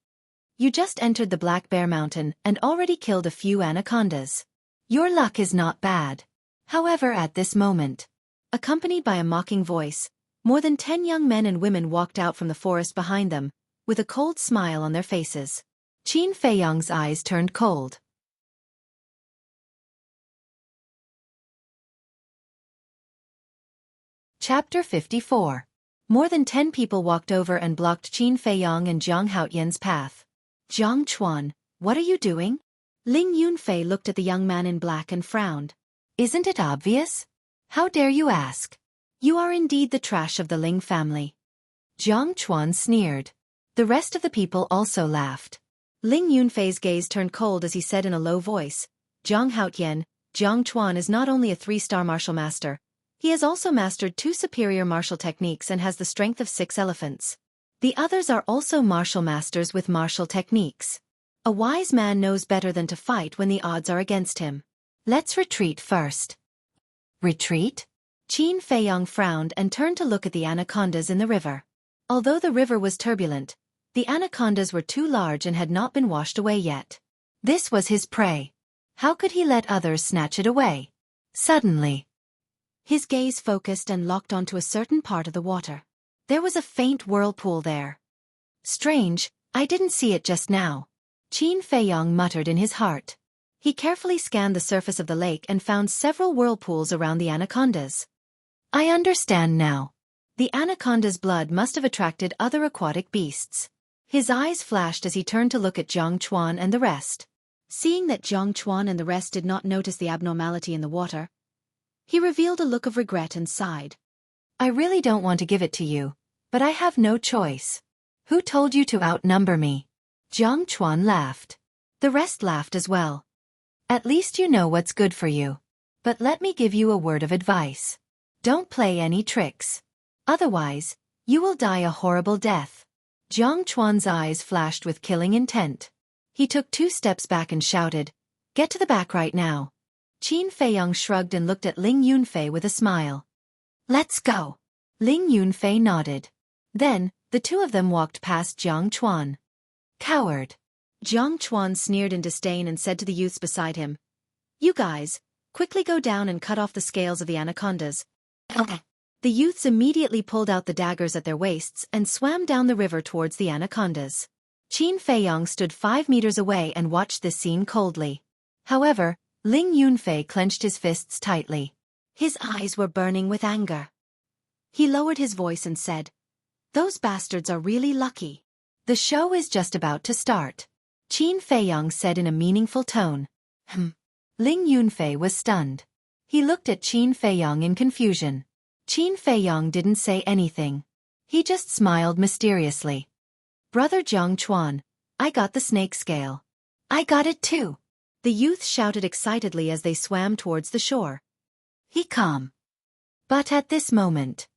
You just entered the Black Bear Mountain and already killed a few anacondas. Your luck is not bad. However, at this moment, accompanied by a mocking voice, more than 10 young men and women walked out from the forest behind them, with a cold smile on their faces. Qin Feiyong's eyes turned cold. Chapter 54. More than 10 people walked over and blocked Qin Feiyong and Jiang Haotian's path. Jiang Chuan, what are you doing? Ling Yunfei looked at the young man in black and frowned. Isn't it obvious? How dare you ask? You are indeed the trash of the Ling family. Jiang Chuan sneered. The rest of the people also laughed. Ling Yunfei's gaze turned cold as he said in a low voice, Jiang Haotian, Jiang Chuan is not only a 3-star martial master, he has also mastered 2 superior martial techniques and has the strength of 6 elephants. The others are also martial masters with martial techniques. A wise man knows better than to fight when the odds are against him. Let's retreat first. Retreat? Qin Feiyong frowned and turned to look at the anacondas in the river. Although the river was turbulent, the anacondas were too large and had not been washed away yet. This was his prey. How could he let others snatch it away? Suddenly, his gaze focused and locked onto a certain part of the water. There was a faint whirlpool there. Strange, I didn't see it just now. Qin Feiyong muttered in his heart. He carefully scanned the surface of the lake and found several whirlpools around the anacondas. I understand now. The anaconda's blood must have attracted other aquatic beasts. His eyes flashed as he turned to look at Jiang Chuan and the rest. Seeing that Jiang Chuan and the rest did not notice the abnormality in the water, he revealed a look of regret and sighed. I really don't want to give it to you, but I have no choice. Who told you to outnumber me? Jiang Chuan laughed. The rest laughed as well. At least you know what's good for you. But let me give you a word of advice. Don't play any tricks. Otherwise, you will die a horrible death. Jiang Chuan's eyes flashed with killing intent. He took 2 steps back and shouted, Get to the back right now. Qin Feiyong shrugged and looked at Ling Yunfei with a smile. Let's go. Ling Yunfei nodded. Then, the two of them walked past Jiang Chuan. Coward. Jiang Chuan sneered in disdain and said to the youths beside him, You guys, quickly go down and cut off the scales of the anacondas. Okay. The youths immediately pulled out the daggers at their waists and swam down the river towards the anacondas. Qin Feiyong stood 5 meters away and watched this scene coldly. However, Ling Yunfei clenched his fists tightly. His eyes were burning with anger. He lowered his voice and said, Those bastards are really lucky. The show is just about to start. Qin Feiyong said in a meaningful tone. Ling Yunfei was stunned. He looked at Qin Feiyong in confusion. Qin Feiyong didn't say anything. He just smiled mysteriously. Brother Jiang Chuan, I got the snake scale. I got it too. The youth shouted excitedly as they swam towards the shore. He calm. But at this moment,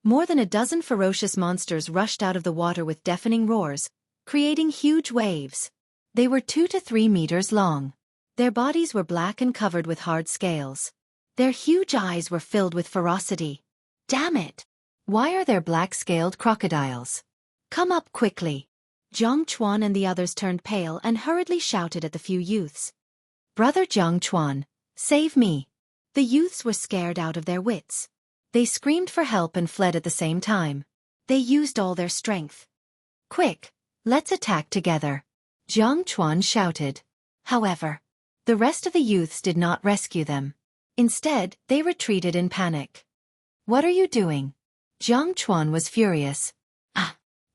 more than a dozen ferocious monsters rushed out of the water with deafening roars, creating huge waves. They were 2 to 3 meters long. Their bodies were black and covered with hard scales. Their huge eyes were filled with ferocity. Damn it! Why are there black-scaled crocodiles? Come up quickly. Jiang Chuan and the others turned pale and hurriedly shouted at the few youths. Brother Jiang Chuan, save me. The youths were scared out of their wits. They screamed for help and fled at the same time. They used all their strength. Quick, let's attack together. Jiang Chuan shouted. However, the rest of the youths did not rescue them. Instead, they retreated in panic. What are you doing? Jiang Chuan was furious.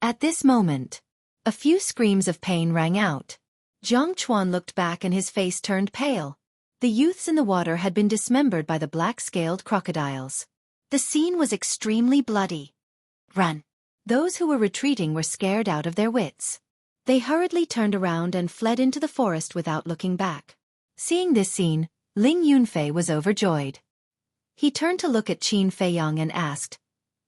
At this moment, a few screams of pain rang out. Jiang Chuan looked back and his face turned pale. The youths in the water had been dismembered by the black-scaled crocodiles. The scene was extremely bloody. Run! Those who were retreating were scared out of their wits. They hurriedly turned around and fled into the forest without looking back. Seeing this scene, Ling Yunfei was overjoyed. He turned to look at Qin Feiyong and asked,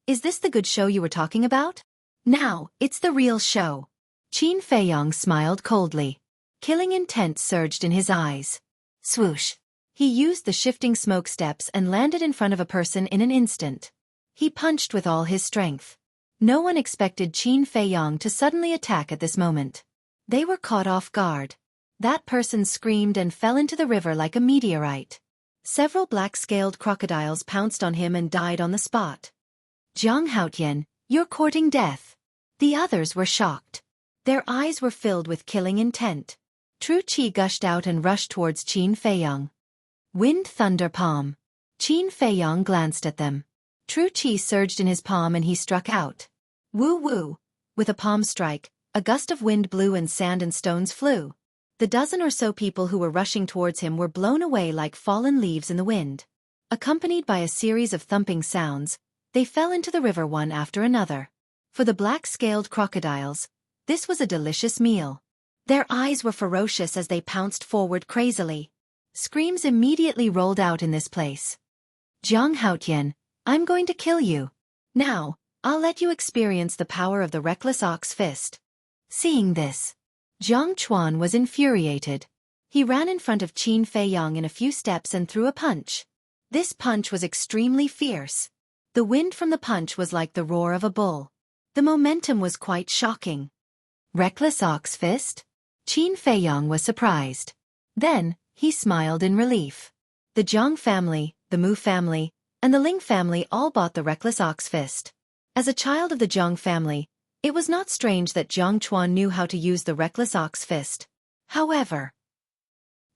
Is this the good show you were talking about? Now, it's the real show. Qin Feiyong smiled coldly. Killing intent surged in his eyes. Swoosh. He used the shifting smoke steps and landed in front of a person in an instant. He punched with all his strength. No one expected Qin Feiyong to suddenly attack at this moment. They were caught off guard. That person screamed and fell into the river like a meteorite. Several black-scaled crocodiles pounced on him and died on the spot. Jiang Haotian, you're courting death. The others were shocked. Their eyes were filled with killing intent. True Qi gushed out and rushed towards Qin Feiyong. Wind Thunder Palm. Qin Feiyong glanced at them. True Qi surged in his palm and he struck out. Woo woo! With a palm strike, a gust of wind blew and sand and stones flew. The dozen or so people who were rushing towards him were blown away like fallen leaves in the wind. Accompanied by a series of thumping sounds, they fell into the river one after another. For the black-scaled crocodiles, this was a delicious meal. Their eyes were ferocious as they pounced forward crazily. Screams immediately rolled out in this place. Jiang Haotian, I'm going to kill you. Now, I'll let you experience the power of the reckless ox fist. Seeing this, Jiang Chuan was infuriated. He ran in front of Qin Feiyong in a few steps and threw a punch. This punch was extremely fierce. The wind from the punch was like the roar of a bull. The momentum was quite shocking. Reckless ox fist? Qin Feiyong was surprised. Then, he smiled in relief. The Jiang family, the Mu family, and the Ling family all bought the reckless ox fist. As a child of the Jiang family, it was not strange that Jiang Chuan knew how to use the reckless ox fist. However,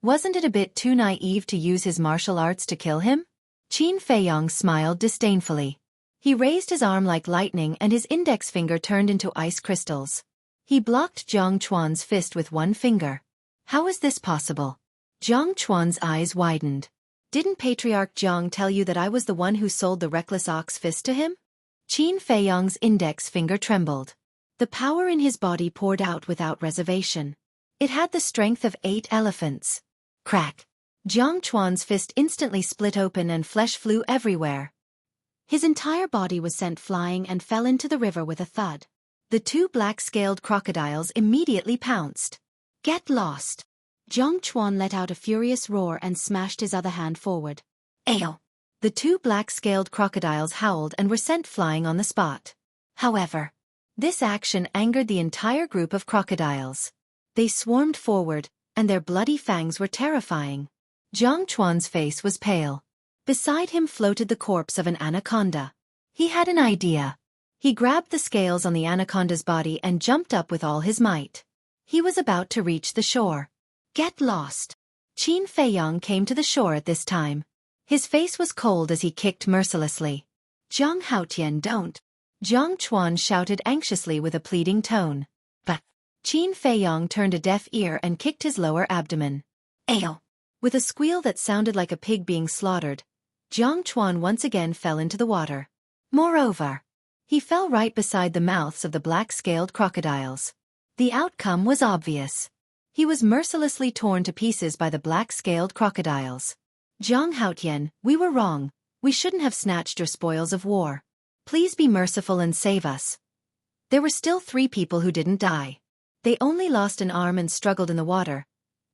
wasn't it a bit too naive to use his martial arts to kill him? Qin Feiyong smiled disdainfully. He raised his arm like lightning and his index finger turned into ice crystals. He blocked Jiang Chuan's fist with one finger. How is this possible? Jiang Chuan's eyes widened. Didn't Patriarch Jiang tell you that I was the one who sold the reckless ox fist to him? Qin Feiyong's index finger trembled. The power in his body poured out without reservation. It had the strength of 8 elephants. Crack! Jiang Chuan's fist instantly split open and flesh flew everywhere. His entire body was sent flying and fell into the river with a thud. The 2 black-scaled crocodiles immediately pounced. Get lost! Jiang Chuan let out a furious roar and smashed his other hand forward. Ayo! The two black-scaled crocodiles howled and were sent flying on the spot. However, this action angered the entire group of crocodiles. They swarmed forward, and their bloody fangs were terrifying. Jiang Chuan's face was pale. Beside him floated the corpse of an anaconda. He had an idea. He grabbed the scales on the anaconda's body and jumped up with all his might. He was about to reach the shore. Get lost! Qin Feiyang came to the shore at this time. His face was cold as he kicked mercilessly. Zhang Haotian, don't! Jiang Chuan shouted anxiously with a pleading tone. But Qin Feiyang turned a deaf ear and kicked his lower abdomen. Ayo! With a squeal that sounded like a pig being slaughtered, Jiang Chuan once again fell into the water. Moreover, he fell right beside the mouths of the black-scaled crocodiles. The outcome was obvious. He was mercilessly torn to pieces by the black-scaled crocodiles. Zhang Haotian, we were wrong. We shouldn't have snatched your spoils of war. Please be merciful and save us. There were still 3 people who didn't die. They only lost an arm and struggled in the water,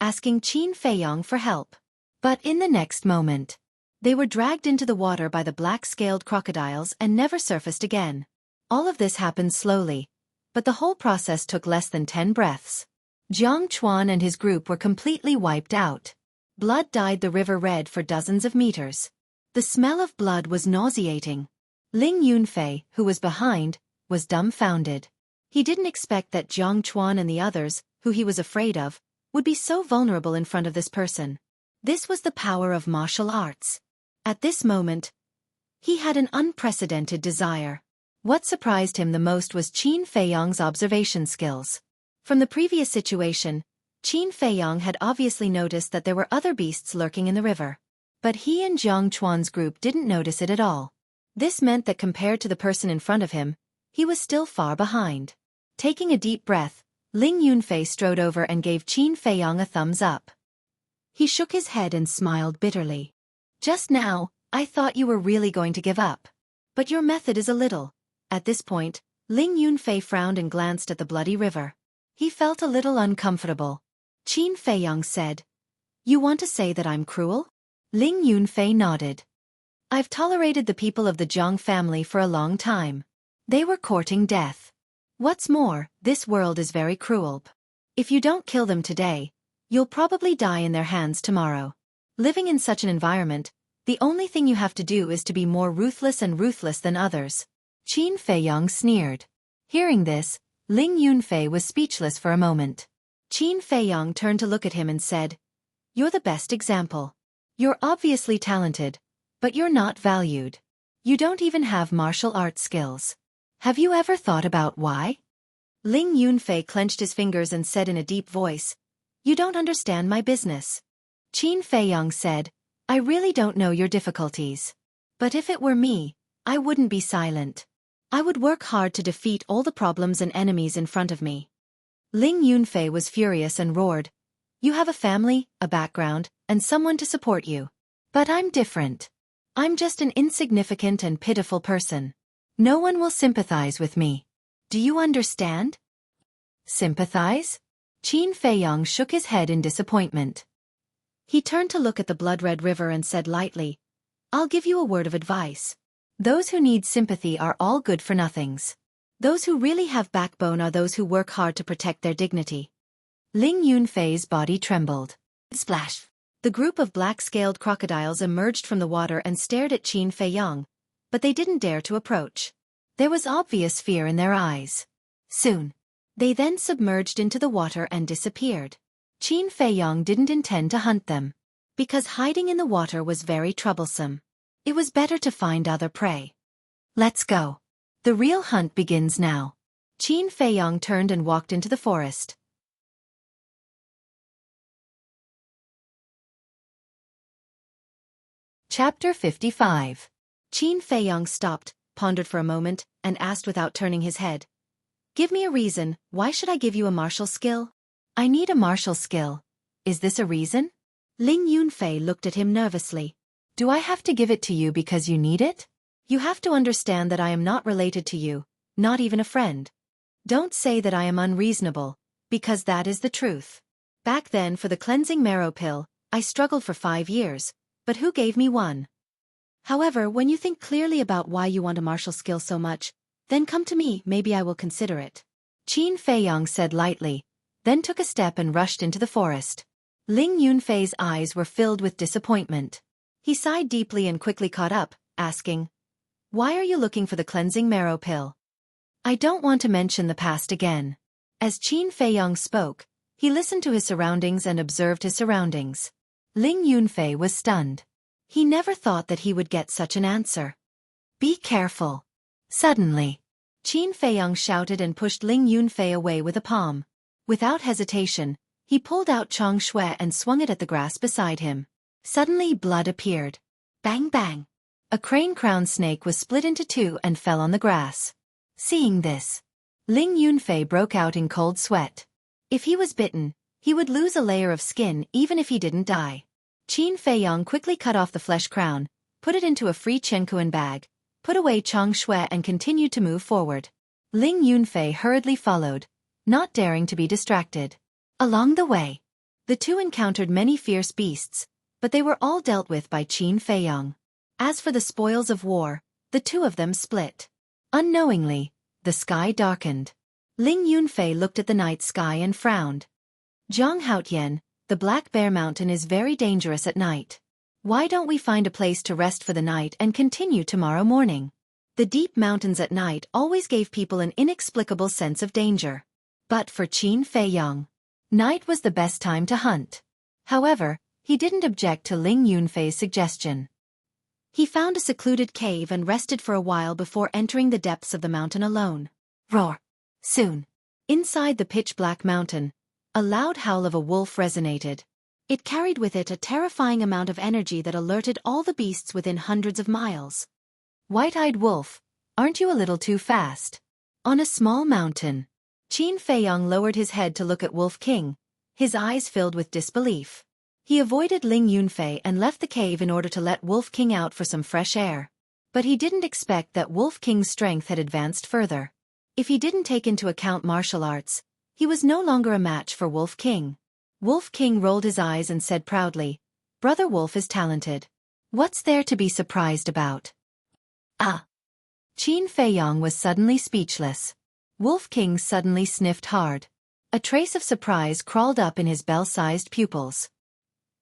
asking Qin Feiyang for help. But in the next moment, they were dragged into the water by the black-scaled crocodiles and never surfaced again. All of this happened slowly, but the whole process took less than 10 breaths. Jiang Chuan and his group were completely wiped out. Blood dyed the river red for dozens of meters. The smell of blood was nauseating. Ling Yunfei, who was behind, was dumbfounded. He didn't expect that Jiang Chuan and the others, who he was afraid of, would be so vulnerable in front of this person. This was the power of martial arts. At this moment, he had an unprecedented desire. What surprised him the most was Qin Feiyang's observation skills. From the previous situation, Qin Feiyang had obviously noticed that there were other beasts lurking in the river. But he and Jiang Chuan's group didn't notice it at all. This meant that compared to the person in front of him, he was still far behind. Taking a deep breath, Ling Yunfei strode over and gave Qin Feiyang a thumbs up. He shook his head and smiled bitterly. Just now, I thought you were really going to give up. But your method is a little. At this point, Ling Yunfei frowned and glanced at the bloody river. He felt a little uncomfortable. Qin Feiyang said, "You want to say that I'm cruel?" Ling Yunfei nodded. "I've tolerated the people of the Zhang family for a long time. They were courting death. What's more, this world is very cruel. If you don't kill them today, you'll probably die in their hands tomorrow. Living in such an environment, the only thing you have to do is to be more ruthless and ruthless than others." Qin Feiyang sneered. Hearing this, Ling Yunfei was speechless for a moment. Qin Feiyang turned to look at him and said, "You're the best example. You're obviously talented, but you're not valued. You don't even have martial arts skills. Have you ever thought about why?" Ling Yunfei clenched his fingers and said in a deep voice, "You don't understand my business." Qin Feiyang said, "I really don't know your difficulties. But if it were me, I wouldn't be silent. I would work hard to defeat all the problems and enemies in front of me." Ling Yunfei was furious and roared, "You have a family, a background, and someone to support you. But I'm different. I'm just an insignificant and pitiful person. No one will sympathize with me. Do you understand?" "Sympathize?" Qin Feiyang shook his head in disappointment. He turned to look at the blood-red river and said lightly, "I'll give you a word of advice. Those who need sympathy are all good-for-nothings. Those who really have backbone are those who work hard to protect their dignity." Ling Yunfei's body trembled. Splash! The group of black-scaled crocodiles emerged from the water and stared at Qin Feiyang, but they didn't dare to approach. There was obvious fear in their eyes. Soon, they then submerged into the water and disappeared. Qin Feiyang didn't intend to hunt them, because hiding in the water was very troublesome. It was better to find other prey. "Let's go. The real hunt begins now." Qin Feiyang turned and walked into the forest. Chapter 55. Qin Feiyang stopped, pondered for a moment, and asked without turning his head, "Give me a reason, why should I give you a martial skill?" "I need a martial skill. Is this a reason?" Ling Yunfei looked at him nervously. "Do I have to give it to you because you need it? You have to understand that I am not related to you, not even a friend. Don't say that I am unreasonable, because that is the truth." Back then for the cleansing marrow pill, I struggled for 5 years, but who gave me one? However, when you think clearly about why you want a martial skill so much, then come to me, maybe I will consider it. Qin Feiyang said lightly, then took a step and rushed into the forest. Ling Yunfei's eyes were filled with disappointment. He sighed deeply and quickly caught up, asking, "Why are you looking for the cleansing marrow pill?" "I don't want to mention the past again." As Qin Feiyang spoke, he listened to his surroundings and observed his surroundings. Ling Yunfei was stunned. He never thought that he would get such an answer. "Be careful." Suddenly, Qin Feiyang shouted and pushed Ling Yunfei away with a palm. Without hesitation, he pulled out Chong Shui and swung it at the grass beside him. Suddenly blood appeared. Bang bang. A crane-crowned snake was split into 2 and fell on the grass. Seeing this, Ling Yunfei broke out in cold sweat. If he was bitten, he would lose a layer of skin even if he didn't die. Qin Feiyang quickly cut off the flesh crown, put it into a free Chenkuan bag, put away Chong Shui and continued to move forward. Ling Yunfei hurriedly followed, not daring to be distracted. Along the way, the two encountered many fierce beasts, but they were all dealt with by Qin Feiyang. As for the spoils of war, the two of them split. Unknowingly, the sky darkened. Ling Yunfei looked at the night sky and frowned. "Zhang Haotian, the Black Bear Mountain is very dangerous at night. Why don't we find a place to rest for the night and continue tomorrow morning?" The deep mountains at night always gave people an inexplicable sense of danger. But for Qin Feiyang, night was the best time to hunt. However, he didn't object to Ling Yunfei's suggestion. He found a secluded cave and rested for a while before entering the depths of the mountain alone. Roar! Soon, inside the pitch-black mountain, a loud howl of a wolf resonated. It carried with it a terrifying amount of energy that alerted all the beasts within hundreds of miles. "White-eyed wolf, aren't you a little too fast?" On a small mountain, Qin Feiyang lowered his head to look at Wolf King, his eyes filled with disbelief. He avoided Ling Yunfei and left the cave in order to let Wolf King out for some fresh air. But he didn't expect that Wolf King's strength had advanced further. If he didn't take into account martial arts, he was no longer a match for Wolf King. Wolf King rolled his eyes and said proudly, "Brother Wolf is talented. What's there to be surprised about?" Ah! Qin Feiyang was suddenly speechless. Wolf King suddenly sniffed hard. A trace of surprise crawled up in his bell-sized pupils.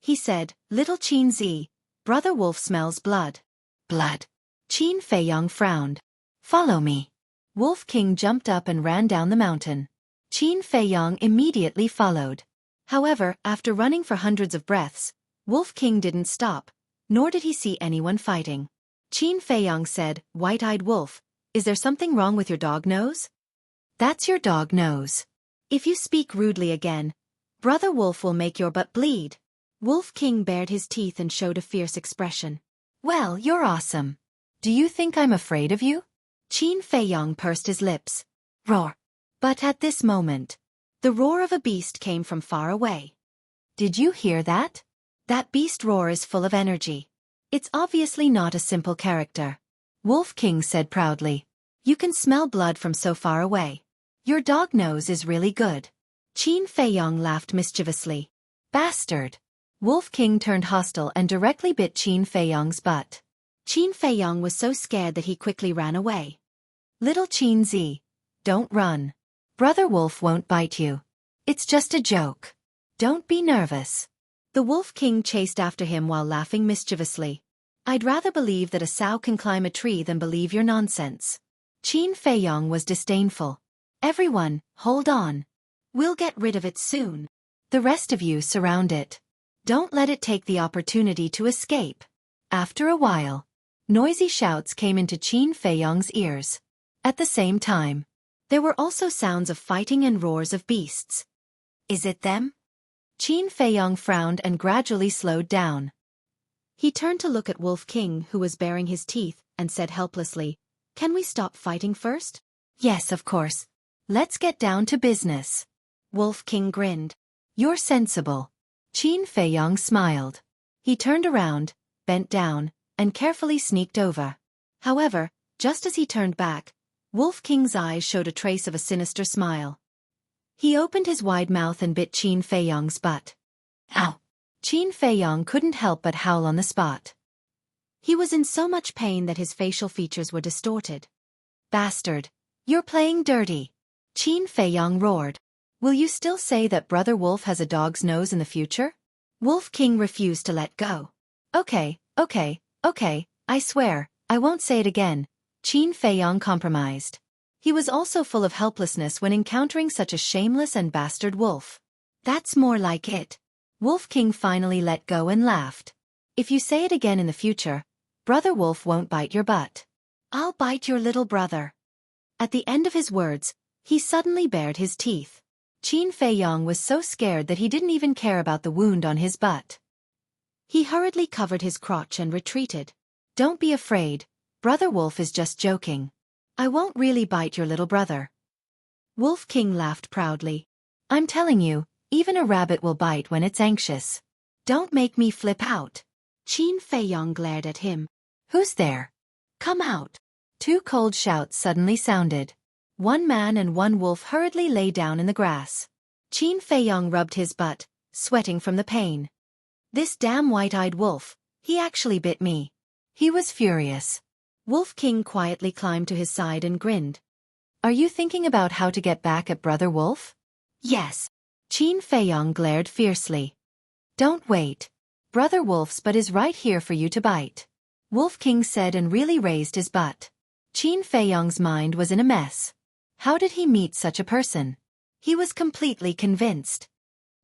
He said, "Little Qin Zi, Brother Wolf smells blood." "Blood?" Qin Feiyang frowned. "Follow me." Wolf King jumped up and ran down the mountain. Qin Feiyang immediately followed. However, after running for hundreds of breaths, Wolf King didn't stop, nor did he see anyone fighting. Qin Feiyang said, "White-eyed wolf, is there something wrong with your dog nose?" "That's your dog nose. If you speak rudely again, Brother Wolf will make your butt bleed." Wolf King bared his teeth and showed a fierce expression. "Well, you're awesome. Do you think I'm afraid of you?" Qin Feiyang pursed his lips. Roar! But at this moment, the roar of a beast came from far away. "Did you hear that? That beast roar is full of energy. It's obviously not a simple character." Wolf King said proudly. "You can smell blood from so far away. Your dog nose is really good." Qin Feiyang laughed mischievously. "Bastard!" Wolf King turned hostile and directly bit Qin Feiyang's butt. Qin Feiyang was so scared that he quickly ran away. "Little Qin Zi, don't run. Brother Wolf won't bite you. It's just a joke. Don't be nervous." The Wolf King chased after him while laughing mischievously. "I'd rather believe that a sow can climb a tree than believe your nonsense." Qin Feiyang was disdainful. "Everyone, hold on. We'll get rid of it soon. The rest of you surround it. Don't let it take the opportunity to escape." After a while, noisy shouts came into Qin Feiyang's ears. At the same time, there were also sounds of fighting and roars of beasts. "Is it them?" Qin Feiyang frowned and gradually slowed down. He turned to look at Wolf King, who was baring his teeth, and said helplessly, "Can we stop fighting first?" "Yes, of course. Let's get down to business." Wolf King grinned. "You're sensible." Qin Feiyang smiled. He turned around, bent down, and carefully sneaked over. However, just as he turned back, Wolf King's eyes showed a trace of a sinister smile. He opened his wide mouth and bit Qin Feiyong's butt. Ow! Qin Feiyong couldn't help but howl on the spot. He was in so much pain that his facial features were distorted. Bastard! You're playing dirty! Qin Feiyong roared. Will you still say that Brother Wolf has a dog's nose in the future? Wolf King refused to let go. Okay, I swear, I won't say it again, Qin Feiyong compromised. He was also full of helplessness when encountering such a shameless and bastard wolf. That's more like it. Wolf King finally let go and laughed. If you say it again in the future, Brother Wolf won't bite your butt. I'll bite your little brother. At the end of his words, he suddenly bared his teeth. Qin Feiyong was so scared that he didn't even care about the wound on his butt. He hurriedly covered his crotch and retreated. Don't be afraid, Brother Wolf is just joking. I won't really bite your little brother. Wolf King laughed proudly. I'm telling you, even a rabbit will bite when it's anxious. Don't make me flip out. Qin Feiyong glared at him. Who's there? Come out. Two cold shouts suddenly sounded. One man and one wolf hurriedly lay down in the grass. Qin Feiyong rubbed his butt, sweating from the pain. This damn white-eyed wolf, he actually bit me. He was furious. Wolf King quietly climbed to his side and grinned. Are you thinking about how to get back at Brother Wolf? Yes. Qin Feiyong glared fiercely. Don't wait. Brother Wolf's butt is right here for you to bite. Wolf King said and really raised his butt. Qin Feiyong's mind was in a mess. How did he meet such a person? He was completely convinced.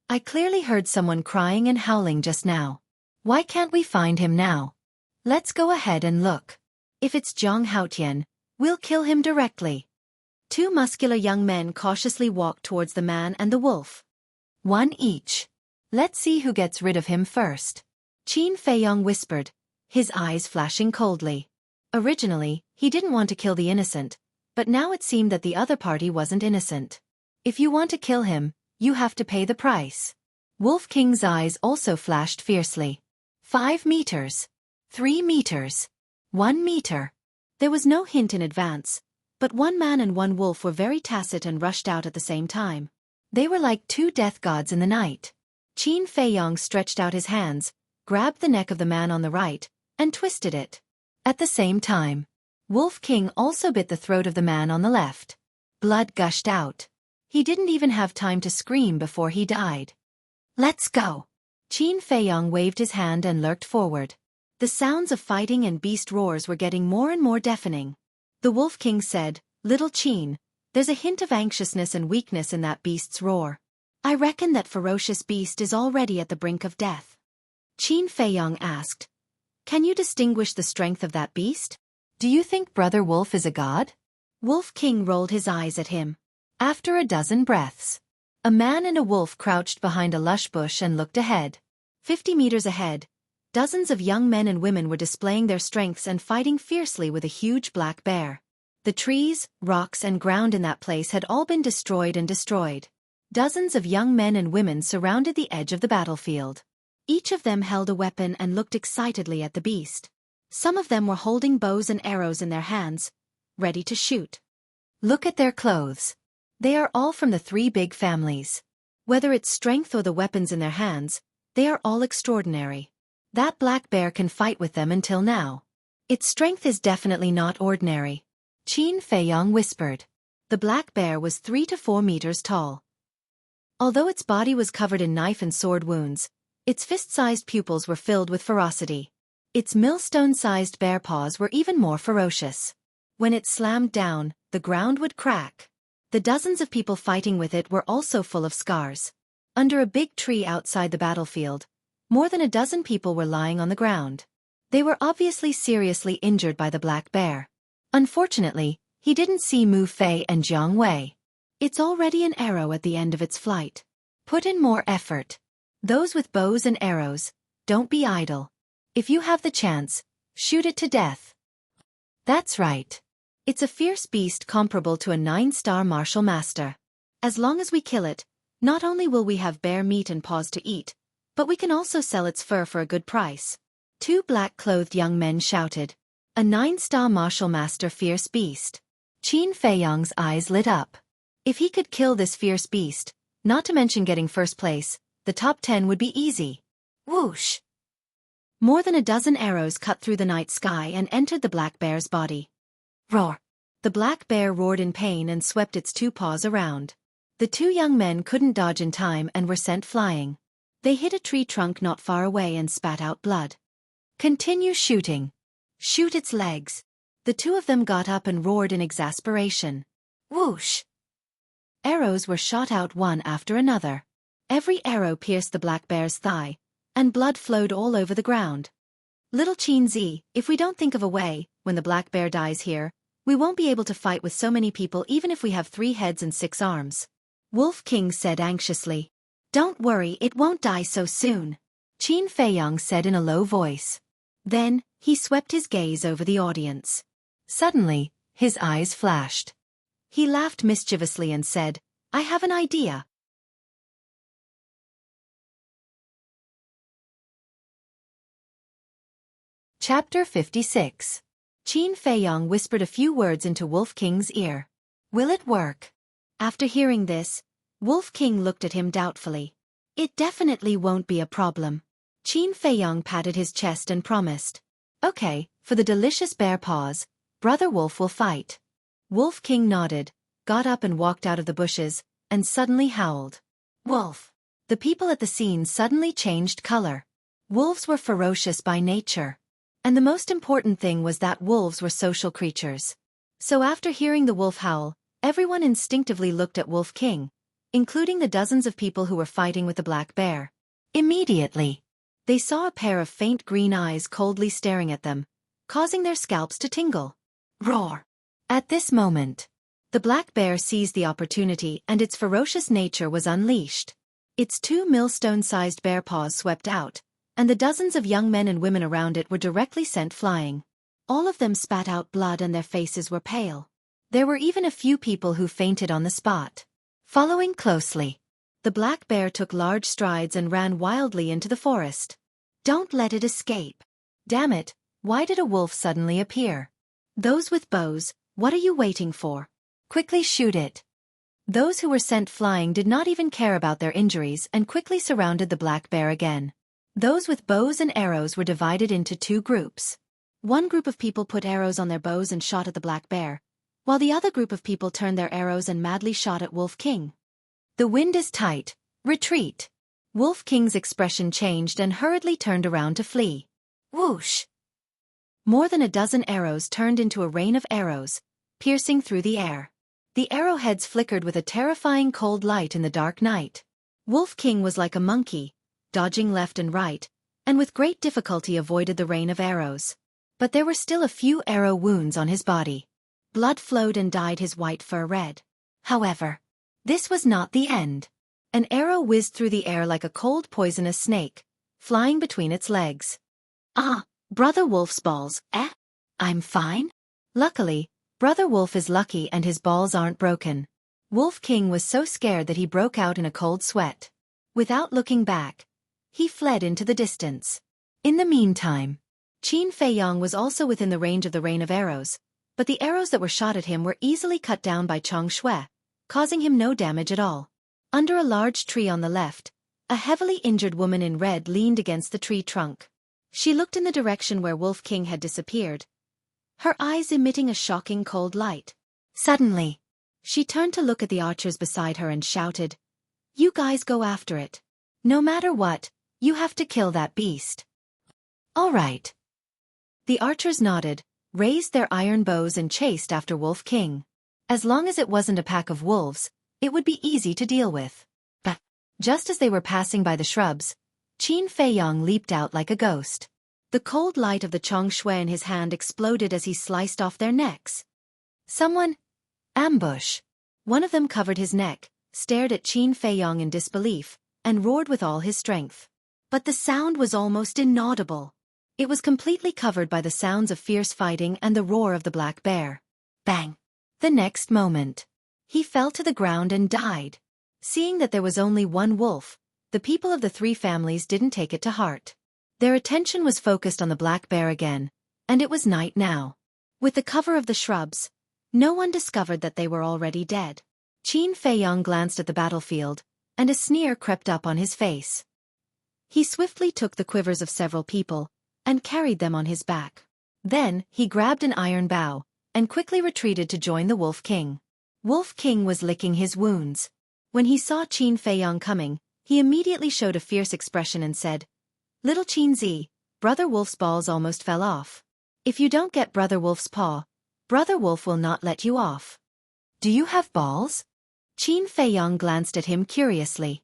I clearly heard someone crying and howling just now. Why can't we find him now? Let's go ahead and look. If it's Zhang Haotian, we'll kill him directly. Two muscular young men cautiously walked towards the man and the wolf. One each. Let's see who gets rid of him first. Qin Feiyong whispered, his eyes flashing coldly. Originally, he didn't want to kill the innocent, but now it seemed that the other party wasn't innocent. If you want to kill him, you have to pay the price. Wolf King's eyes also flashed fiercely. 5 meters. 3 meters. 1 meter. There was no hint in advance, but one man and one wolf were very tacit and rushed out at the same time. They were like two death gods in the night. Qin Feiyong stretched out his hands, grabbed the neck of the man on the right, and twisted it. At the same time, Wolf King also bit the throat of the man on the left. Blood gushed out. He didn't even have time to scream before he died. Let's go. Qin Feiyong waved his hand and lurked forward. The sounds of fighting and beast roars were getting more and more deafening. The Wolf King said, Little Qin, there's a hint of anxiousness and weakness in that beast's roar. I reckon that ferocious beast is already at the brink of death. Qin Feiyong asked, Can you distinguish the strength of that beast? Do you think Brother Wolf is a god? Wolf King rolled his eyes at him. After a dozen breaths, a man and a wolf crouched behind a lush bush and looked ahead. 50 meters ahead, dozens of young men and women were displaying their strengths and fighting fiercely with a huge black bear. The trees, rocks and ground in that place had all been destroyed and destroyed. Dozens of young men and women surrounded the edge of the battlefield. Each of them held a weapon and looked excitedly at the beast. Some of them were holding bows and arrows in their hands, ready to shoot. Look at their clothes. They are all from the 3 big families. Whether it's strength or the weapons in their hands, they are all extraordinary. That black bear can fight with them until now. Its strength is definitely not ordinary. Qin Feiyong whispered. The black bear was 3 to 4 meters tall. Although its body was covered in knife and sword wounds, its fist-sized pupils were filled with ferocity. Its millstone-sized bear paws were even more ferocious. When it slammed down, the ground would crack. The dozens of people fighting with it were also full of scars. Under a big tree outside the battlefield, more than a dozen people were lying on the ground. They were obviously seriously injured by the black bear. Unfortunately, he didn't see Mu Fei and Jiang Wei. It's already an arrow at the end of its flight. Put in more effort. Those with bows and arrows, don't be idle. If you have the chance, shoot it to death. That's right. It's a fierce beast comparable to a 9-star martial master. As long as we kill it, not only will we have bear meat and paws to eat, but we can also sell its fur for a good price. 2 black-clothed young men shouted. A 9-star martial master fierce beast. Qin Feiyong's eyes lit up. If he could kill this fierce beast, not to mention getting first place, the top 10 would be easy. Whoosh! More than a dozen arrows cut through the night sky and entered the black bear's body. Roar! The black bear roared in pain and swept its 2 paws around. The 2 young men couldn't dodge in time and were sent flying. They hit a tree trunk not far away and spat out blood. Continue shooting. Shoot its legs. The 2 of them got up and roared in exasperation. Whoosh! Arrows were shot out one after another. Every arrow pierced the black bear's thigh, and blood flowed all over the ground. Little Xueqi, if we don't think of a way, when the black bear dies here, we won't be able to fight with so many people even if we have 3 heads and 6 arms. Wolf King said anxiously. Don't worry, it won't die so soon, Qin Feiyong said in a low voice. Then, he swept his gaze over the audience. Suddenly, his eyes flashed. He laughed mischievously and said, I have an idea. Chapter 56. Qin Feiyong whispered a few words into Wolf King's ear. Will it work? After hearing this, Wolf King looked at him doubtfully. It definitely won't be a problem. Qin Feiyong patted his chest and promised. Okay, for the delicious bear paws, Brother Wolf will fight. Wolf King nodded, got up and walked out of the bushes, and suddenly howled. Wolf! The people at the scene suddenly changed color. Wolves were ferocious by nature. And the most important thing was that wolves were social creatures. So after hearing the wolf howl, everyone instinctively looked at Wolf King, including the dozens of people who were fighting with the black bear. Immediately, they saw a pair of faint green eyes coldly staring at them, causing their scalps to tingle. Roar! At this moment, the black bear seized the opportunity and its ferocious nature was unleashed. Its 2 millstone-sized bear paws swept out, and the dozens of young men and women around it were directly sent flying. All of them spat out blood and their faces were pale. There were even a few people who fainted on the spot. Following closely, the black bear took large strides and ran wildly into the forest. Don't let it escape. Damn it, why did a wolf suddenly appear? Those with bows, what are you waiting for? Quickly shoot it. Those who were sent flying did not even care about their injuries and quickly surrounded the black bear again. Those with bows and arrows were divided into 2 groups. One group of people put arrows on their bows and shot at the black bear, while the other group of people turned their arrows and madly shot at Wolf King. The wind is tight. Retreat. Wolf King's expression changed and hurriedly turned around to flee. Whoosh! More than a dozen arrows turned into a rain of arrows, piercing through the air. The arrowheads flickered with a terrifying cold light in the dark night. Wolf King was like a monkey, dodging left and right, and with great difficulty avoided the rain of arrows. But there were still a few arrow wounds on his body. Blood flowed and dyed his white fur red. However, this was not the end. An arrow whizzed through the air like a cold poisonous snake, flying between its legs. Ah, Brother Wolf's balls, eh? I'm fine? Luckily, Brother Wolf is lucky and his balls aren't broken. Wolf King was so scared that he broke out in a cold sweat. Without looking back, he fled into the distance. In the meantime, Qin Feiyong was also within the range of the rain of arrows, but the arrows that were shot at him were easily cut down by Chang Xue, causing him no damage at all. Under a large tree on the left, a heavily injured woman in red leaned against the tree trunk. She looked in the direction where Wolf King had disappeared, her eyes emitting a shocking cold light. Suddenly, she turned to look at the archers beside her and shouted, "You guys go after it. No matter what, you have to kill that beast." All right. The archers nodded, raised their iron bows and chased after Wolf King. As long as it wasn't a pack of wolves, it would be easy to deal with. But, just as they were passing by the shrubs, Qin Feiyong leaped out like a ghost. The cold light of the Chang Xue in his hand exploded as he sliced off their necks. Someone! Ambush! One of them covered his neck, stared at Qin Feiyong in disbelief, and roared with all his strength. But the sound was almost inaudible. It was completely covered by the sounds of fierce fighting and the roar of the black bear. Bang! The next moment, he fell to the ground and died. Seeing that there was only one wolf, the people of the 3 families didn't take it to heart. Their attention was focused on the black bear again, and it was night now. With the cover of the shrubs, no one discovered that they were already dead. Qin Feiyong glanced at the battlefield, and a sneer crept up on his face. He swiftly took the quivers of several people, and carried them on his back. Then, he grabbed an iron bow, and quickly retreated to join the Wolf King. Wolf King was licking his wounds. When he saw Qin Feiyong coming, he immediately showed a fierce expression and said, "Little Qin Zi, Brother Wolf's balls almost fell off. If you don't get Brother Wolf's paw, Brother Wolf will not let you off." "Do you have balls?" Qin Feiyong glanced at him curiously.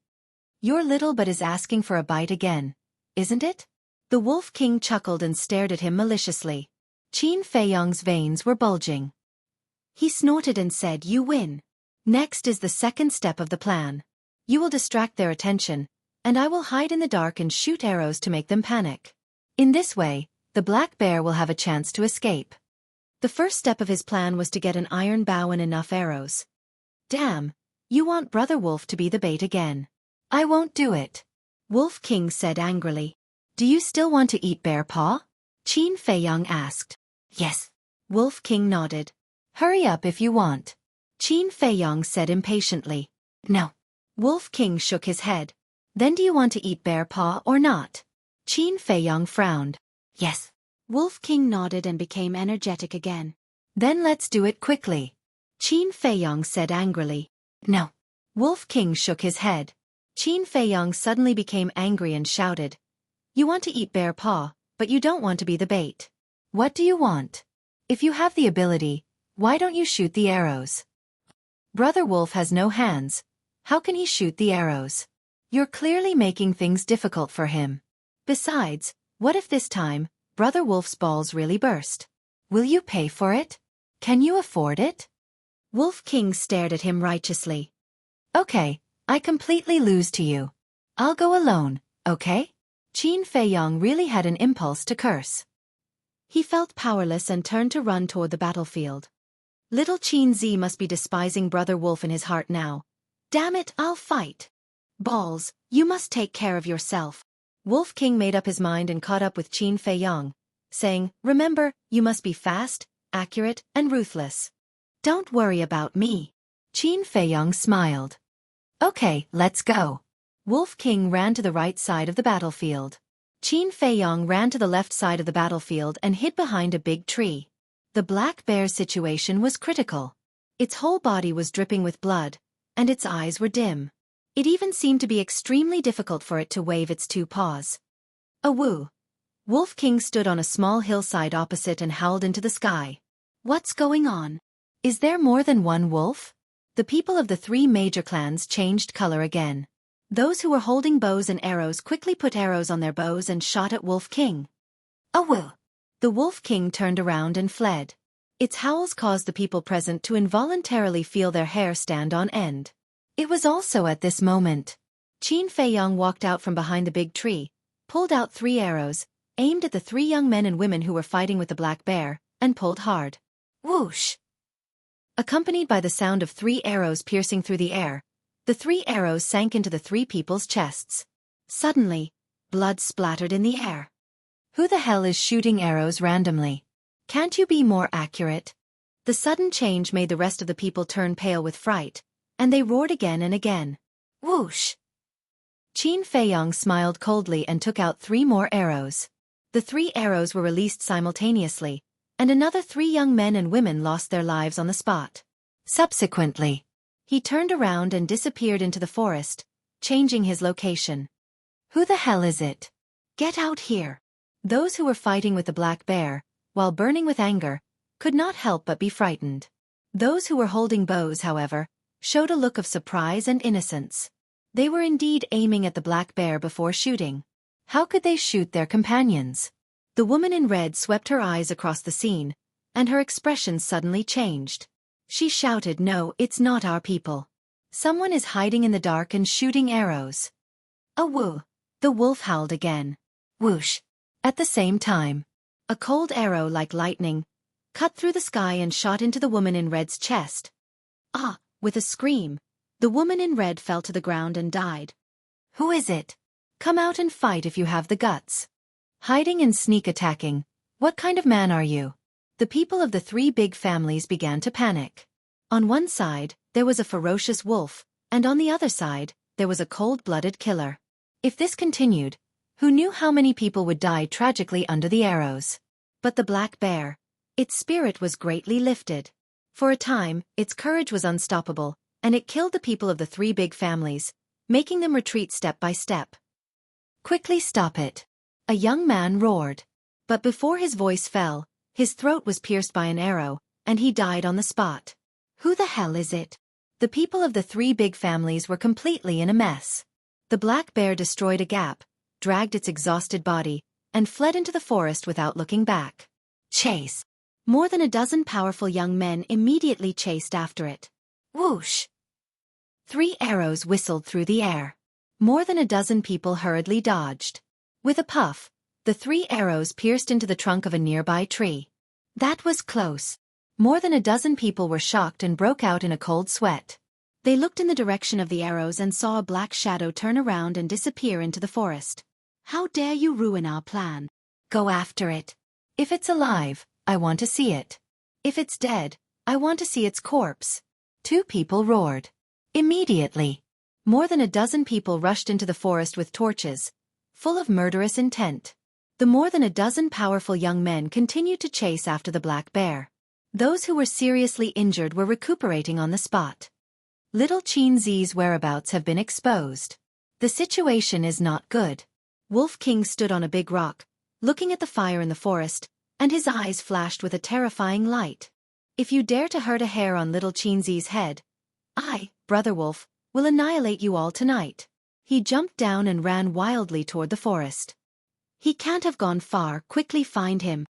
"You're little but is asking for a bite again, isn't it?" The Wolf King chuckled and stared at him maliciously. Qin Feiyong's veins were bulging. He snorted and said, "You win. Next is the second step of the plan. You will distract their attention, and I will hide in the dark and shoot arrows to make them panic. In this way, the black bear will have a chance to escape." The first step of his plan was to get an iron bow and enough arrows. "Damn, you want Brother Wolf to be the bait again." "I won't do it," Wolf King said angrily. "Do you still want to eat bear paw?" Qin Feiyong asked. "Yes." Wolf King nodded. "Hurry up if you want," Qin Feiyong said impatiently. "No." Wolf King shook his head. "Then do you want to eat bear paw or not?" Qin Feiyong frowned. "Yes." Wolf King nodded and became energetic again. "Then let's do it quickly," Qin Feiyong said angrily. "No." Wolf King shook his head. Qin Feiyong suddenly became angry and shouted, "You want to eat bear paw, but you don't want to be the bait. What do you want? If you have the ability, why don't you shoot the arrows? Brother Wolf has no hands. How can he shoot the arrows? You're clearly making things difficult for him. Besides, what if this time, Brother Wolf's balls really burst? Will you pay for it? Can you afford it?" Wolf King stared at him righteously. "Okay, I completely lose to you. I'll go alone, okay?" Qin Feiyong really had an impulse to curse. He felt powerless and turned to run toward the battlefield. Little Qin Zi must be despising Brother Wolf in his heart now. "Damn it, I'll fight." "Balls, you must take care of yourself." Wolf King made up his mind and caught up with Qin Feiyong, saying, "Remember, you must be fast, accurate, and ruthless." "Don't worry about me." Qin Feiyong smiled. "Okay, let's go." Wolf King ran to the right side of the battlefield. Qin Feiyong ran to the left side of the battlefield and hid behind a big tree. The black bear's situation was critical. Its whole body was dripping with blood, and its eyes were dim. It even seemed to be extremely difficult for it to wave its two paws. "Awoo!" Wolf King stood on a small hillside opposite and howled into the sky. "What's going on? Is there more than one wolf?" The people of the three major clans changed color again. Those who were holding bows and arrows quickly put arrows on their bows and shot at Wolf King. "Awoo!" The Wolf King turned around and fled. Its howls caused the people present to involuntarily feel their hair stand on end. It was also at this moment Qin Feiyong walked out from behind the big tree, pulled out 3 arrows, aimed at the 3 young men and women who were fighting with the black bear, and pulled hard. Whoosh! Accompanied by the sound of 3 arrows piercing through the air, the 3 arrows sank into the 3 people's chests. Suddenly, blood splattered in the air. Who the hell is shooting arrows randomly? Can't you be more accurate? The sudden change made the rest of the people turn pale with fright, and they roared again and again. Whoosh! Qin Feiyong smiled coldly and took out 3 more arrows. The 3 arrows were released simultaneously, and another 3 young men and women lost their lives on the spot. Subsequently, he turned around and disappeared into the forest, changing his location. Who the hell is it? Get out here! Those who were fighting with the black bear, while burning with anger, could not help but be frightened. Those who were holding bows, however, showed a look of surprise and innocence. They were indeed aiming at the black bear before shooting. How could they shoot their companions? The woman in red swept her eyes across the scene, and her expression suddenly changed. She shouted, "No, it's not our people. Someone is hiding in the dark and shooting arrows." "Awoo!" The wolf howled again. Whoosh! At the same time, a cold arrow like lightning cut through the sky and shot into the woman in red's chest. Ah! With a scream, the woman in red fell to the ground and died. Who is it? Come out and fight if you have the guts. Hiding and sneak attacking, what kind of man are you? The people of the 3 big families began to panic. On one side, there was a ferocious wolf, and on the other side, there was a cold-blooded killer. If this continued, who knew how many people would die tragically under the arrows? But the black bear, its spirit was greatly lifted. For a time, its courage was unstoppable, and it killed the people of the three big families, making them retreat step by step. "Quickly stop it!" a young man roared. But before his voice fell, his throat was pierced by an arrow, and he died on the spot. Who the hell is it? The people of the three big families were completely in a mess. The black bear destroyed a gap, dragged its exhausted body, and fled into the forest without looking back. Chase! More than a dozen powerful young men immediately chased after it. Whoosh! 3 arrows whistled through the air. More than a dozen people hurriedly dodged. With a puff, the 3 arrows pierced into the trunk of a nearby tree. That was close. More than a dozen people were shocked and broke out in a cold sweat. They looked in the direction of the arrows and saw a black shadow turn around and disappear into the forest. "How dare you ruin our plan? Go after it. If it's alive, I want to see it. If it's dead, I want to see its corpse." 2 people roared. Immediately, more than a dozen people rushed into the forest with torches, full of murderous intent. The more than a dozen powerful young men continued to chase after the black bear. Those who were seriously injured were recuperating on the spot. Little Xueqi's whereabouts have been exposed. The situation is not good. Wolf King stood on a big rock, looking at the fire in the forest, and his eyes flashed with a terrifying light. "If you dare to hurt a hair on little Xueqi's head, I, Brother Wolf, will annihilate you all tonight." He jumped down and ran wildly toward the forest. "He can't have gone far, quickly find him.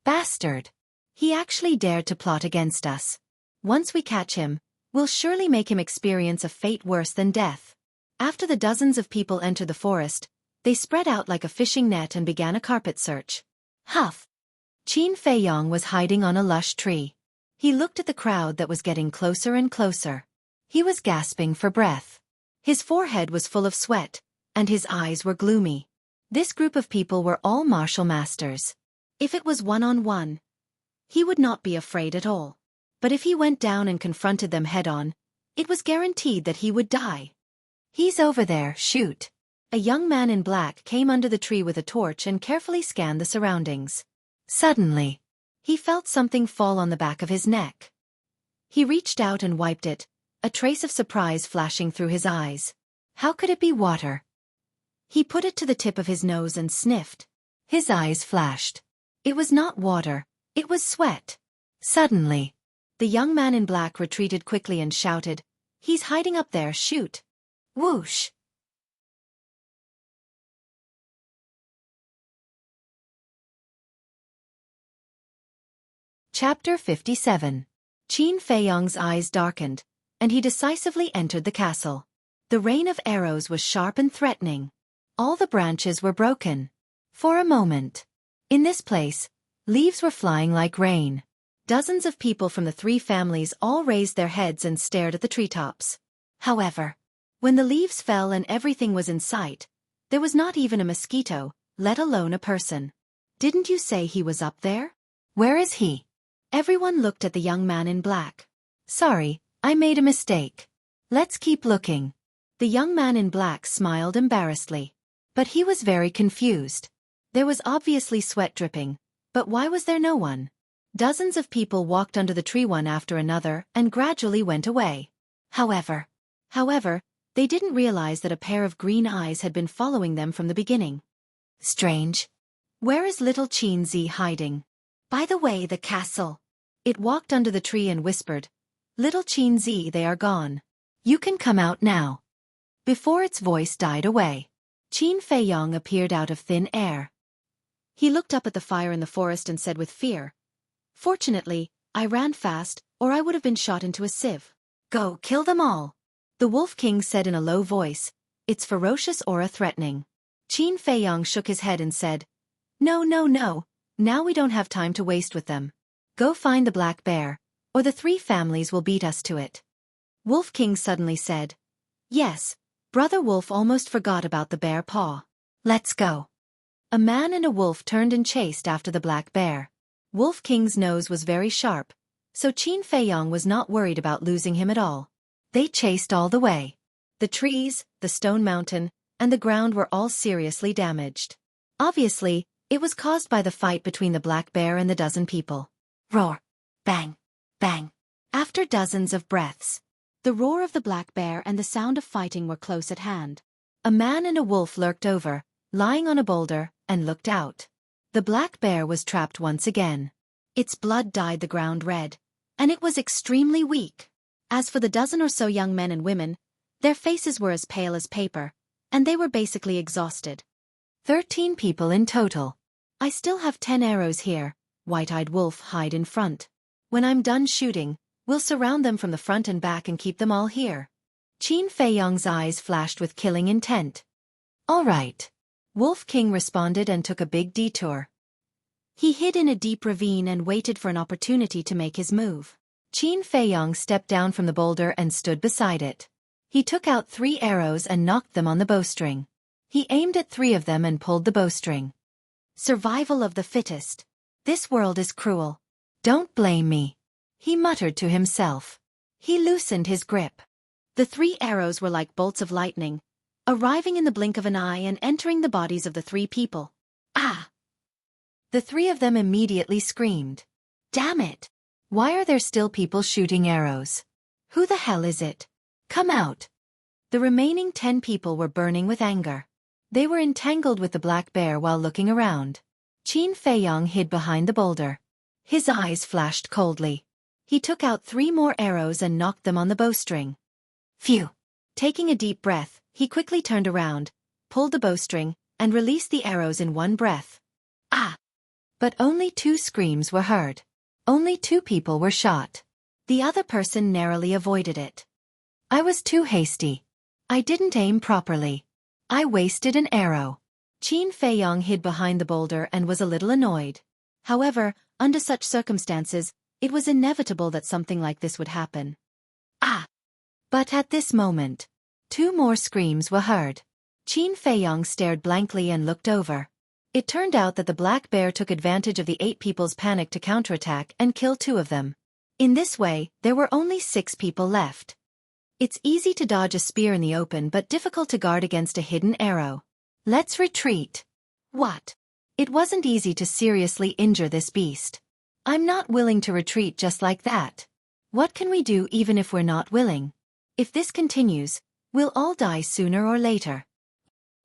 Bastard! He actually dared to plot against us. Once we catch him, we'll surely make him experience a fate worse than death." After the dozens of people entered the forest, they spread out like a fishing net and began a carpet search. Huff! Qin Feiyong was hiding on a lush tree. He looked at the crowd that was getting closer and closer. He was gasping for breath. His forehead was full of sweat, and his eyes were gloomy. This group of people were all martial masters. If it was one-on-one, he would not be afraid at all. But if he went down and confronted them head-on, it was guaranteed that he would die. "He's over there, shoot." A young man in black came under the tree with a torch and carefully scanned the surroundings. Suddenly, he felt something fall on the back of his neck. He reached out and wiped it, a trace of surprise flashing through his eyes. How could it be water? He put it to the tip of his nose and sniffed. His eyes flashed. It was not water, it was sweat. Suddenly, the young man in black retreated quickly and shouted, "He's hiding up there, shoot!" Whoosh! Chapter 57. Qin Feiyong's eyes darkened, and he decisively entered the castle. The rain of arrows was sharp and threatening. All the branches were broken. For a moment, in this place, leaves were flying like rain. Dozens of people from the 3 families all raised their heads and stared at the treetops. However, when the leaves fell and everything was in sight, there was not even a mosquito, let alone a person. "Didn't you say he was up there? Where is he?" Everyone looked at the young man in black. "Sorry, I made a mistake. Let's keep looking." The young man in black smiled embarrassedly. But he was very confused. There was obviously sweat dripping, but why was there no one? Dozens of people walked under the tree one after another and gradually went away. However, they didn't realize that a pair of green eyes had been following them from the beginning. Strange. Where is little Xueqi hiding? By the way, the castle. It walked under the tree and whispered, "Little Xueqi, they are gone. You can come out now." Before its voice died away, Qin Feiyong appeared out of thin air. He looked up at the fire in the forest and said with fear, "Fortunately, I ran fast, or I would have been shot into a sieve." "Go kill them all," the Wolf King said in a low voice, its ferocious aura threatening. Qin Feiyong shook his head and said, No, now we don't have time to waste with them. Go find the black bear, or the 3 families will beat us to it." Wolf King suddenly said, "Yes, Brother Wolf almost forgot about the bear paw. Let's go." A man and a wolf turned and chased after the black bear. Wolf King's nose was very sharp, so Qin Feiyong was not worried about losing him at all. They chased all the way. The trees, the stone mountain, and the ground were all seriously damaged. Obviously, it was caused by the fight between the black bear and the dozen people. Roar! Bang! Bang! After dozens of breaths, the roar of the black bear and the sound of fighting were close at hand. A man and a wolf lurked over, lying on a boulder, and looked out. The black bear was trapped once again. Its blood dyed the ground red, and it was extremely weak. As for the dozen or so young men and women, their faces were as pale as paper, and they were basically exhausted. 13 people in total. I still have 10 arrows here. White-eyed wolf hide in front. When I'm done shooting, we'll surround them from the front and back and keep them all here. Qin Feiyong's eyes flashed with killing intent. All right. Wolf King responded and took a big detour. He hid in a deep ravine and waited for an opportunity to make his move. Qin Feiyong stepped down from the boulder and stood beside it. He took out 3 arrows and knocked them on the bowstring. He aimed at 3 of them and pulled the bowstring. Survival of the fittest. This world is cruel. Don't blame me, he muttered to himself. He loosened his grip. The 3 arrows were like bolts of lightning, arriving in the blink of an eye and entering the bodies of the 3 people. Ah! The 3 of them immediately screamed. Damn it! Why are there still people shooting arrows? Who the hell is it? Come out! The remaining 10 people were burning with anger. They were entangled with the black bear while looking around. Qin Feiyong hid behind the boulder. His eyes flashed coldly. He took out 3 more arrows and knocked them on the bowstring. Phew! Taking a deep breath, he quickly turned around, pulled the bowstring, and released the arrows in one breath. Ah! But only 2 screams were heard. Only 2 people were shot. The other person narrowly avoided it. I was too hasty. I didn't aim properly. I wasted an arrow. Qin Feiyong hid behind the boulder and was a little annoyed. However, under such circumstances, it was inevitable that something like this would happen. Ah! But at this moment, 2 more screams were heard. Qin Feiyong stared blankly and looked over. It turned out that the black bear took advantage of the 8 people's panic to counterattack and kill 2 of them. In this way, there were only 6 people left. It's easy to dodge a spear in the open but difficult to guard against a hidden arrow. Let's retreat. What? It wasn't easy to seriously injure this beast. I'm not willing to retreat just like that. What can we do even if we're not willing? If this continues, we'll all die sooner or later.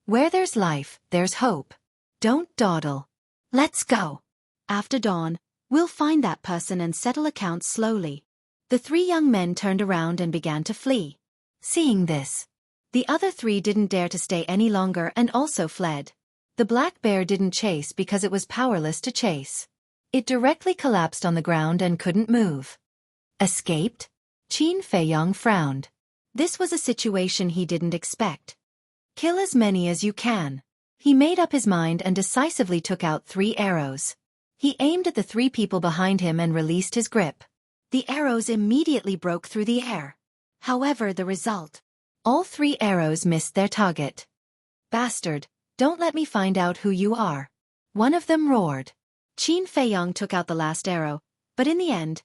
Where there's life, there's hope. Don't dawdle. Let's go. After dawn, we'll find that person and settle accounts slowly. The 3 young men turned around and began to flee. Seeing this, the other 3 didn't dare to stay any longer and also fled. The black bear didn't chase because it was powerless to chase. It directly collapsed on the ground and couldn't move. Escaped? Qin Feiyong frowned. This was a situation he didn't expect. Kill as many as you can. He made up his mind and decisively took out 3 arrows. He aimed at the 3 people behind him and released his grip. The arrows immediately broke through the air. However, the result: all 3 arrows missed their target. Bastard, don't let me find out who you are. One of them roared. Qin Feiyong took out the last arrow, but in the end,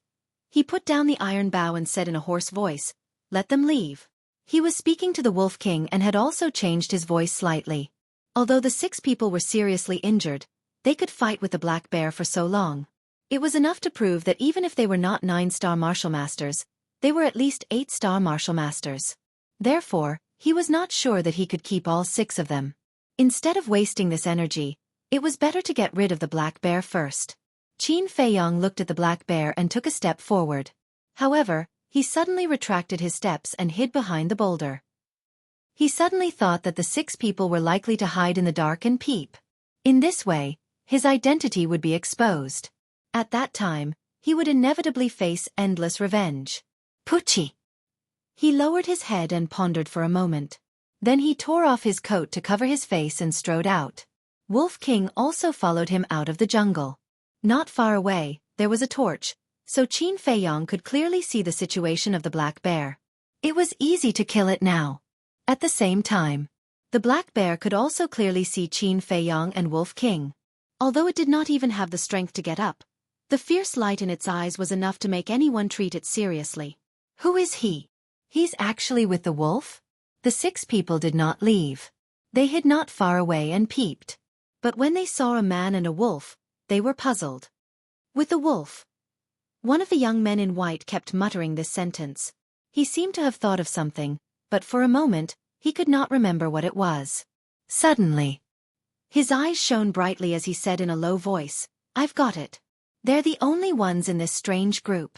he put down the iron bow and said in a hoarse voice, "Let them leave." He was speaking to the Wolf King and had also changed his voice slightly. Although the 6 people were seriously injured, they could fight with the black bear for so long. It was enough to prove that even if they were not 9-star martial masters, they were at least 8-star martial masters. Therefore, he was not sure that he could keep all 6 of them. Instead of wasting this energy, it was better to get rid of the black bear first. Qin Feiyong looked at the black bear and took a step forward. However, he suddenly retracted his steps and hid behind the boulder. He suddenly thought that the 6 people were likely to hide in the dark and peep. In this way, his identity would be exposed. At that time, he would inevitably face endless revenge. Pucci! He lowered his head and pondered for a moment. Then he tore off his coat to cover his face and strode out. Wolf King also followed him out of the jungle. Not far away, there was a torch, so Qin Feiyong could clearly see the situation of the black bear. It was easy to kill it now. At the same time, the black bear could also clearly see Qin Feiyong and Wolf King. Although it did not even have the strength to get up, The fierce light in its eyes was enough to make anyone treat it seriously. Who is he? He's actually with the wolf? The 6 people did not leave. They hid not far away and peeped. But when they saw a man and a wolf, they were puzzled. With the wolf. One of the young men in white kept muttering this sentence. He seemed to have thought of something, but for a moment, he could not remember what it was. Suddenly, his eyes shone brightly as he said in a low voice, "I've got it. They're the only ones in this strange group."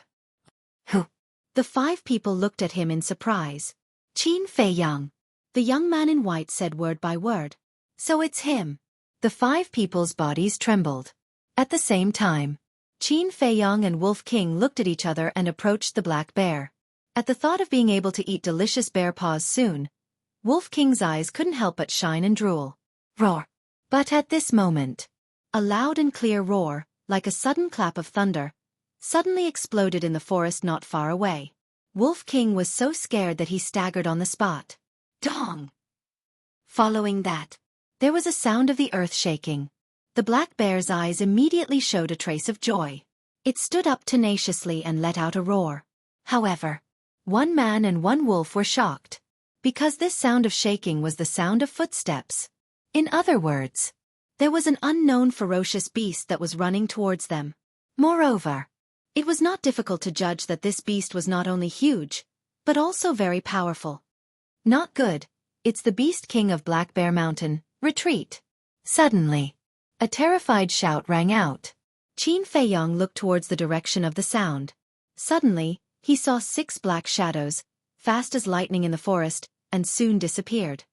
Who? The 5 people looked at him in surprise. Qin Feiyang. The young man in white said word by word. So it's him. The 5 people's bodies trembled. At the same time, Qin Feiyang and Wolf King looked at each other and approached the black bear. At the thought of being able to eat delicious bear paws soon, Wolf King's eyes couldn't help but shine and drool. Roar! But at this moment, a loud and clear roar, like a sudden clap of thunder, suddenly exploded in the forest not far away. Wolf King was so scared that he staggered on the spot. Dong! Following that, there was a sound of the earth shaking. The black bear's eyes immediately showed a trace of joy. It stood up tenaciously and let out a roar. However, 1 man and 1 wolf were shocked, because this sound of shaking was the sound of footsteps. In other words, there was an unknown ferocious beast that was running towards them. Moreover, it was not difficult to judge that this beast was not only huge, but also very powerful. Not good. It's the Beast King of Black Bear Mountain. Retreat. Suddenly, a terrified shout rang out. Qin Feiyang looked towards the direction of the sound. Suddenly, he saw 6 black shadows, fast as lightning in the forest, and soon disappeared.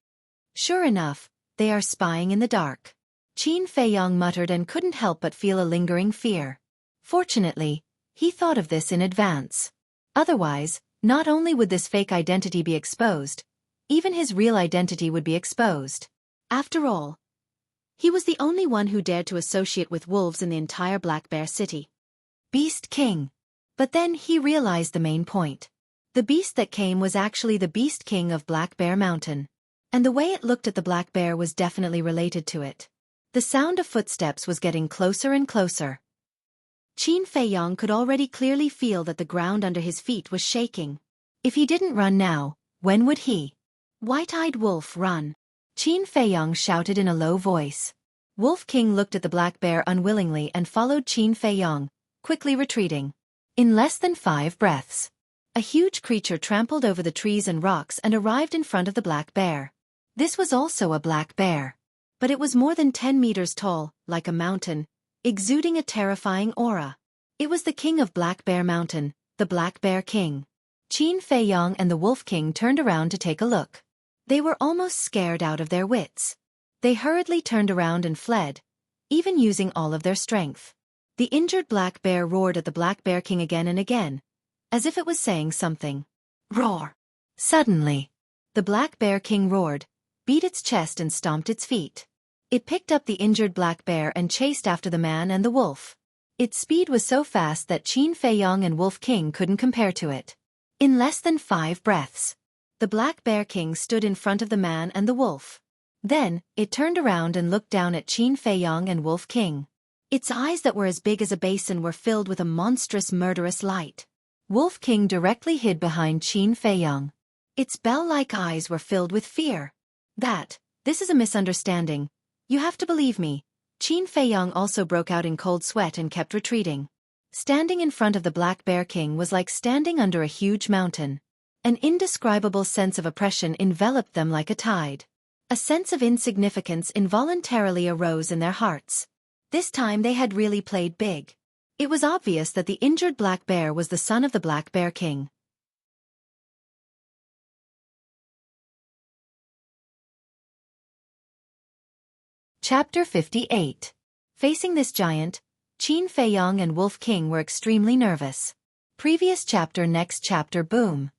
Sure enough, they are spying in the dark. Qin Feiyang muttered and couldn't help but feel a lingering fear. Fortunately, he thought of this in advance. Otherwise, not only would this fake identity be exposed, even his real identity would be exposed. After all, he was the only one who dared to associate with wolves in the entire Black Bear City. Beast King. But then he realized the main point. The beast that came was actually the Beast King of Black Bear Mountain. And the way it looked at the black bear was definitely related to it. The sound of footsteps was getting closer and closer. Qin Feiyang could already clearly feel that the ground under his feet was shaking. If he didn't run now, when would he? White-eyed wolf, run! Qin Feiyang shouted in a low voice. Wolf King looked at the black bear unwillingly and followed Qin Feiyang, quickly retreating. In less than 5 breaths, a huge creature trampled over the trees and rocks and arrived in front of the black bear. This was also a black bear, but it was more than 10 meters tall, like a mountain, exuding a terrifying aura. It was the king of Black Bear Mountain, the Black Bear King. Qin Feiyang and the Wolf King turned around to take a look. They were almost scared out of their wits. They hurriedly turned around and fled, even using all of their strength. The injured black bear roared at the Black Bear King again and again, as if it was saying something. Roar! Suddenly, the Black Bear King roared, beat its chest and stomped its feet. It picked up the injured black bear and chased after the man and the wolf. Its speed was so fast that Qin Feiyang and Wolf King couldn't compare to it. In less than 5 breaths, the Black Bear King stood in front of the man and the wolf. Then, it turned around and looked down at Qin Feiyang and Wolf King. Its eyes that were as big as a basin were filled with a monstrous murderous light. Wolf King directly hid behind Qin Feiyang. Its bell-like eyes were filled with fear. This is a misunderstanding. You have to believe me. Qin Feiyang also broke out in cold sweat and kept retreating. Standing in front of the Black Bear King was like standing under a huge mountain. An indescribable sense of oppression enveloped them like a tide. A sense of insignificance involuntarily arose in their hearts. This time they had really played big. It was obvious that the injured black bear was the son of the Black Bear King. Chapter 58. Facing this giant, Qin Feiyang and Wolf King were extremely nervous. Previous chapter. Next chapter. Boom.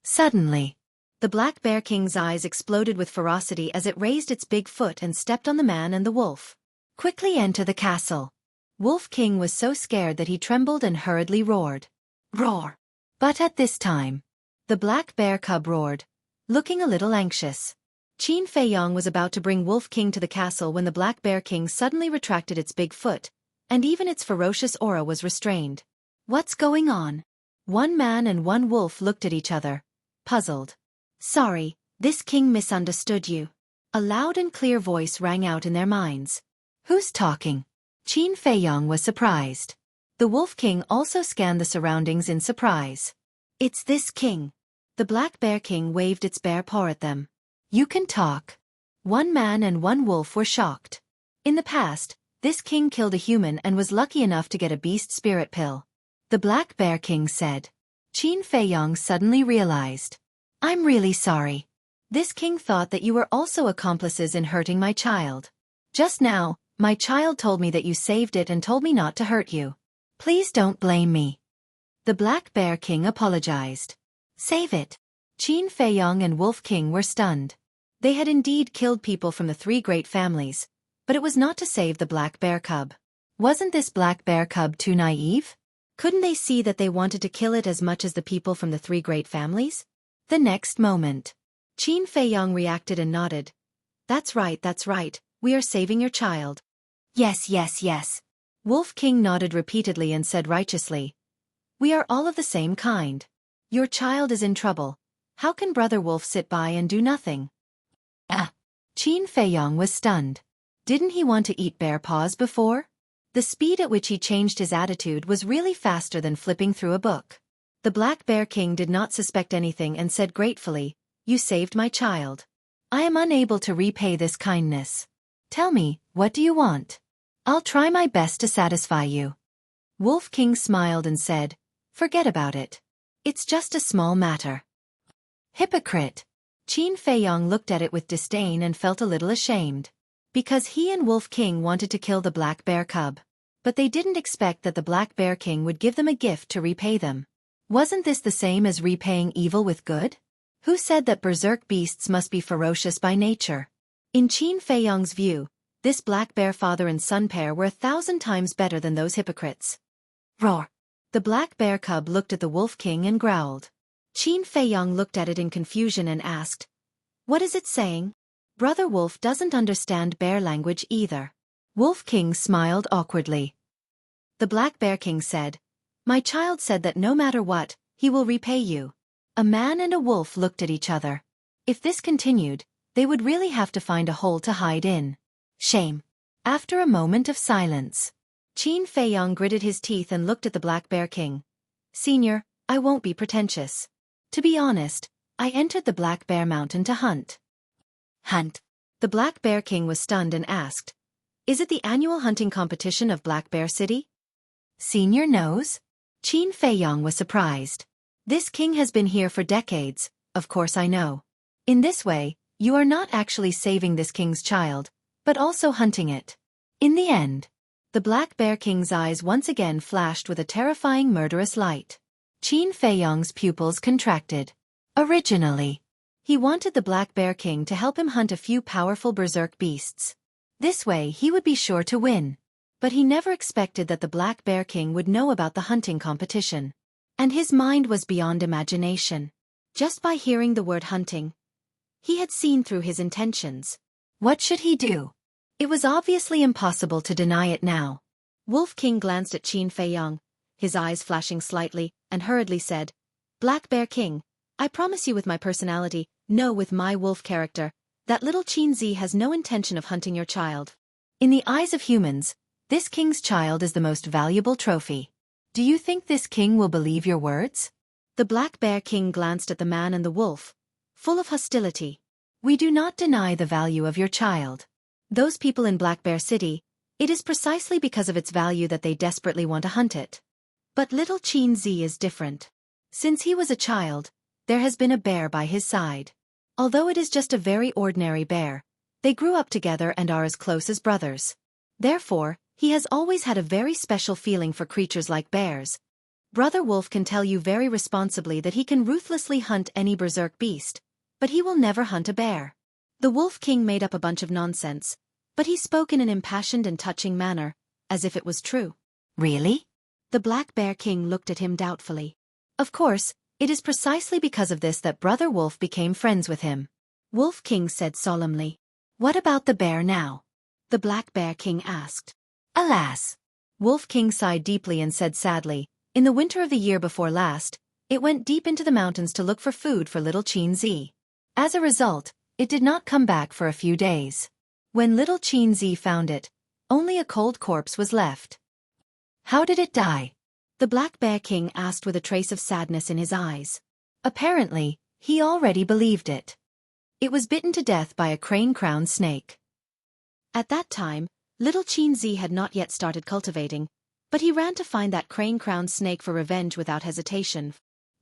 Suddenly, the Black Bear King's eyes exploded with ferocity as it raised its big foot and stepped on the man and the wolf. Quickly enter the castle. Wolf King was so scared that he trembled and hurriedly roared. Roar! But at this time, the black bear cub roared, looking a little anxious. Qin Feiyang was about to bring Wolf King to the castle when the Black Bear King suddenly retracted its big foot, and even its ferocious aura was restrained. What's going on? One man and one wolf looked at each other, puzzled. Sorry, this king misunderstood you. A loud and clear voice rang out in their minds. Who's talking? Qin Feiyong was surprised. The Wolf King also scanned the surroundings in surprise. It's this king. The Black Bear King waved its bare paw at them. You can talk. One man and one wolf were shocked. In the past, this king killed a human and was lucky enough to get a beast spirit pill. The Black Bear King said. Qin Feiyong suddenly realized. I'm really sorry. This king thought that you were also accomplices in hurting my child. Just now, my child told me that you saved it and told me not to hurt you. Please don't blame me. The Black Bear King apologized. Save it. Qin Feiyong and Wolf King were stunned. They had indeed killed people from the three great families, but it was not to save the black bear cub. Wasn't this black bear cub too naive? Couldn't they see that they wanted to kill it as much as the people from the three great families? The next moment, Qin Feiyong reacted and nodded. That's right, we are saving your child. Yes. Wolf King nodded repeatedly and said righteously. We are all of the same kind. Your child is in trouble. How can Brother Wolf sit by and do nothing? Qin Feiyong was stunned. Didn't he want to eat bear paws before? The speed at which he changed his attitude was really faster than flipping through a book. The Black Bear King did not suspect anything and said gratefully, You saved my child. I am unable to repay this kindness. Tell me, what do you want? I'll try my best to satisfy you. Wolf King smiled and said, Forget about it. It's just a small matter. Hypocrite. Qin Feiyong looked at it with disdain and felt a little ashamed. Because he and Wolf King wanted to kill the black bear cub. But they didn't expect that the Black Bear King would give them a gift to repay them. Wasn't this the same as repaying evil with good? Who said that berserk beasts must be ferocious by nature? In Qin Feiyong's view, this black bear father and son pair were 1,000 times better than those hypocrites. Roar! The black bear cub looked at the Wolf King and growled. Qin Feiyong looked at it in confusion and asked, What is it saying? Brother Wolf doesn't understand bear language either. Wolf King smiled awkwardly. The Black Bear King said, My child said that no matter what, he will repay you. A man and a wolf looked at each other. If this continued, they would really have to find a hole to hide in. Shame. After a moment of silence, Qin Feiyong gritted his teeth and looked at the Black Bear King. Senior, I won't be pretentious. To be honest, I entered the Black Bear Mountain to hunt. Hunt? The Black Bear King was stunned and asked, Is it the annual hunting competition of Black Bear City? Senior knows? Qin Feiyong was surprised. This king has been here for decades, of course I know. In this way, you are not actually saving this king's child, but also hunting it. In the end, the Black Bear King's eyes once again flashed with a terrifying murderous light. Qin Feiyong's pupils contracted. Originally, he wanted the Black Bear King to help him hunt a few powerful berserk beasts. This way he would be sure to win. But he never expected that the Black Bear King would know about the hunting competition. And his mind was beyond imagination. Just by hearing the word hunting, he had seen through his intentions. What should he do? It was obviously impossible to deny it now. Wolf King glanced at Qin Feiyong, his eyes flashing slightly, and hurriedly said, Black Bear King, I promise you with my personality, no with my wolf character, that little Qin Zi has no intention of hunting your child. In the eyes of humans, this king's child is the most valuable trophy. Do you think this king will believe your words? The Black Bear King glanced at the man and the wolf, full of hostility. We do not deny the value of your child. Those people in Black Bear City, it is precisely because of its value that they desperately want to hunt it. But little Qin Zi is different. Since he was a child, there has been a bear by his side. Although it is just a very ordinary bear, they grew up together and are as close as brothers. Therefore, he has always had a very special feeling for creatures like bears. Brother Wolf can tell you very responsibly that he can ruthlessly hunt any berserk beast, but he will never hunt a bear. The Wolf King made up a bunch of nonsense, but he spoke in an impassioned and touching manner, as if it was true. Really? The Black Bear King looked at him doubtfully. Of course, it is precisely because of this that Brother Wolf became friends with him. Wolf King said solemnly. What about the bear now? The Black Bear King asked. Alas! Wolf King sighed deeply and said sadly, in the winter of the year before last, it went deep into the mountains to look for food for little Xueqi. As a result, it did not come back for a few days. When little Xueqi found it, only a cold corpse was left. How did it die? The Black Bear King asked with a trace of sadness in his eyes. Apparently, he already believed it. It was bitten to death by a crane-crowned snake. At that time, little Xueqi had not yet started cultivating, but he ran to find that crane-crowned snake for revenge without hesitation.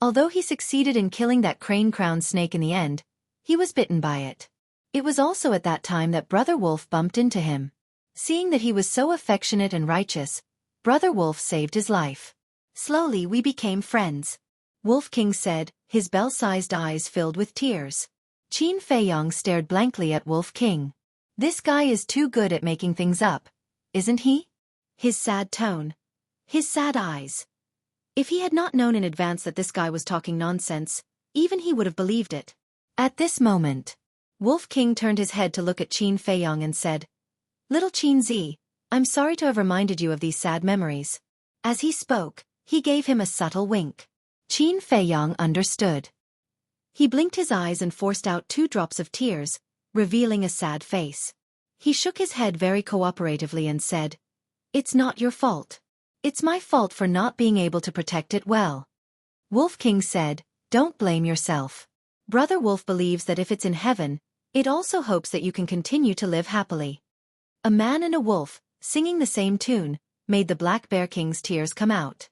Although he succeeded in killing that crane-crowned snake in the end, he was bitten by it. It was also at that time that Brother Wolf bumped into him. Seeing that he was so affectionate and righteous, Brother Wolf saved his life. Slowly we became friends. Wolf King said, his bell-sized eyes filled with tears. Qin Feiyong stared blankly at Wolf King. This guy is too good at making things up, isn't he? His sad tone. His sad eyes. If he had not known in advance that this guy was talking nonsense, even he would have believed it. At this moment, Wolf King turned his head to look at Qin Feiyong and said, Little Xueqi, I'm sorry to have reminded you of these sad memories. As he spoke, he gave him a subtle wink. Qin Feiyong understood. He blinked his eyes and forced out 2 drops of tears, revealing a sad face. He shook his head very cooperatively and said, It's not your fault. It's my fault for not being able to protect it well. Wolf King said, Don't blame yourself. Brother Wolf believes that if it's in heaven, it also hopes that you can continue to live happily. A man and a wolf, singing the same tune, made the Black Bear King's tears come out.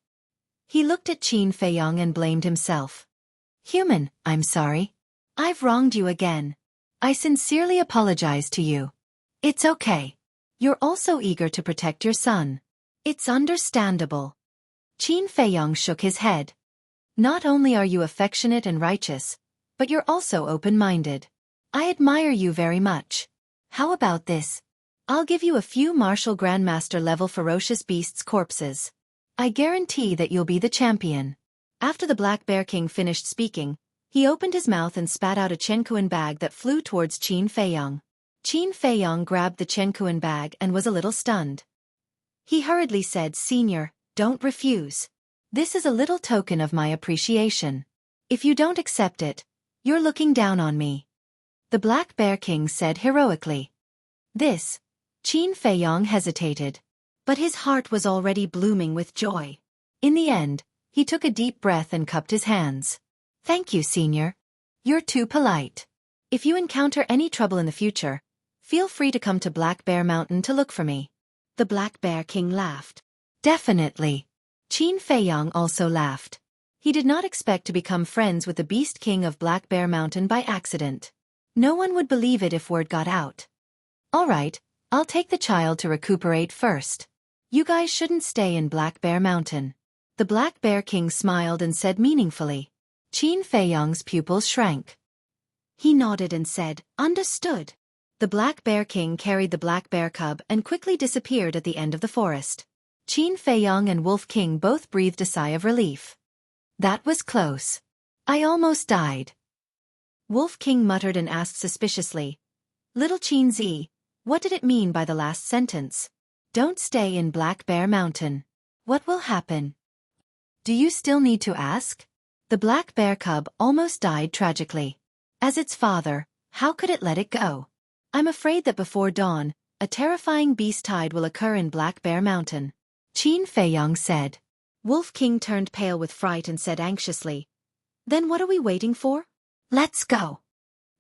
He looked at Qin Feiyong and blamed himself. Human, I'm sorry. I've wronged you again. I sincerely apologize to you. It's okay. You're also eager to protect your son. It's understandable. Qin Feiyong shook his head. Not only are you affectionate and righteous, but you're also open-minded. I admire you very much. How about this? I'll give you a few martial grandmaster-level ferocious beasts' corpses. I guarantee that you'll be the champion. After the Black Bear King finished speaking, he opened his mouth and spat out a Quanquan bag that flew towards Qin Feiyong. Qin Feiyong grabbed the Quanquan bag and was a little stunned. He hurriedly said, Senior, don't refuse. This is a little token of my appreciation. If you don't accept it, you're looking down on me. The Black Bear King said heroically. This. Qin Feiyong hesitated. But his heart was already blooming with joy. In the end, he took a deep breath and cupped his hands. Thank you, Senior. You're too polite. If you encounter any trouble in the future, feel free to come to Black Bear Mountain to look for me. The Black Bear King laughed. Definitely. Qin Feiyong also laughed. He did not expect to become friends with the Beast King of Black Bear Mountain by accident. No one would believe it if word got out. All right, I'll take the child to recuperate first. You guys shouldn't stay in Black Bear Mountain. The Black Bear King smiled and said meaningfully. Qin Feiyong's pupils shrank. He nodded and said, Understood. The Black Bear King carried the Black Bear cub and quickly disappeared at the end of the forest. Qin Feiyong and Wolf King both breathed a sigh of relief. That was close. I almost died. Wolf King muttered and asked suspiciously, Little Xueqi, what did it mean by the last sentence? Don't stay in Black Bear Mountain. What will happen? Do you still need to ask? The Black Bear cub almost died tragically. As its father, how could it let it go? I'm afraid that before dawn, a terrifying beast tide will occur in Black Bear Mountain. Qin Feiyong said. Wolf King turned pale with fright and said anxiously, Then what are we waiting for? Let's go.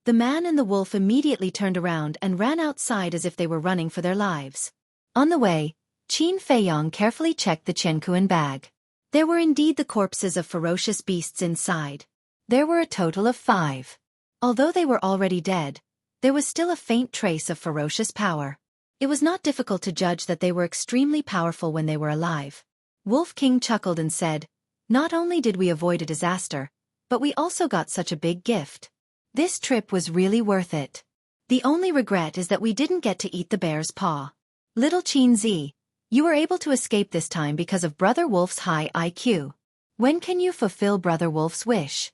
The man and the wolf immediately turned around and ran outside as if they were running for their lives. On the way, Qin Feiyong carefully checked the Quanquan bag. There were indeed the corpses of ferocious beasts inside. There were a total of 5. Although they were already dead, there was still a faint trace of ferocious power. It was not difficult to judge that they were extremely powerful when they were alive. Wolf King chuckled and said, Not only did we avoid a disaster, but we also got such a big gift. This trip was really worth it. The only regret is that we didn't get to eat the bear's paw. Little Xueqi, you were able to escape this time because of Brother Wolf's high IQ. When can you fulfill Brother Wolf's wish?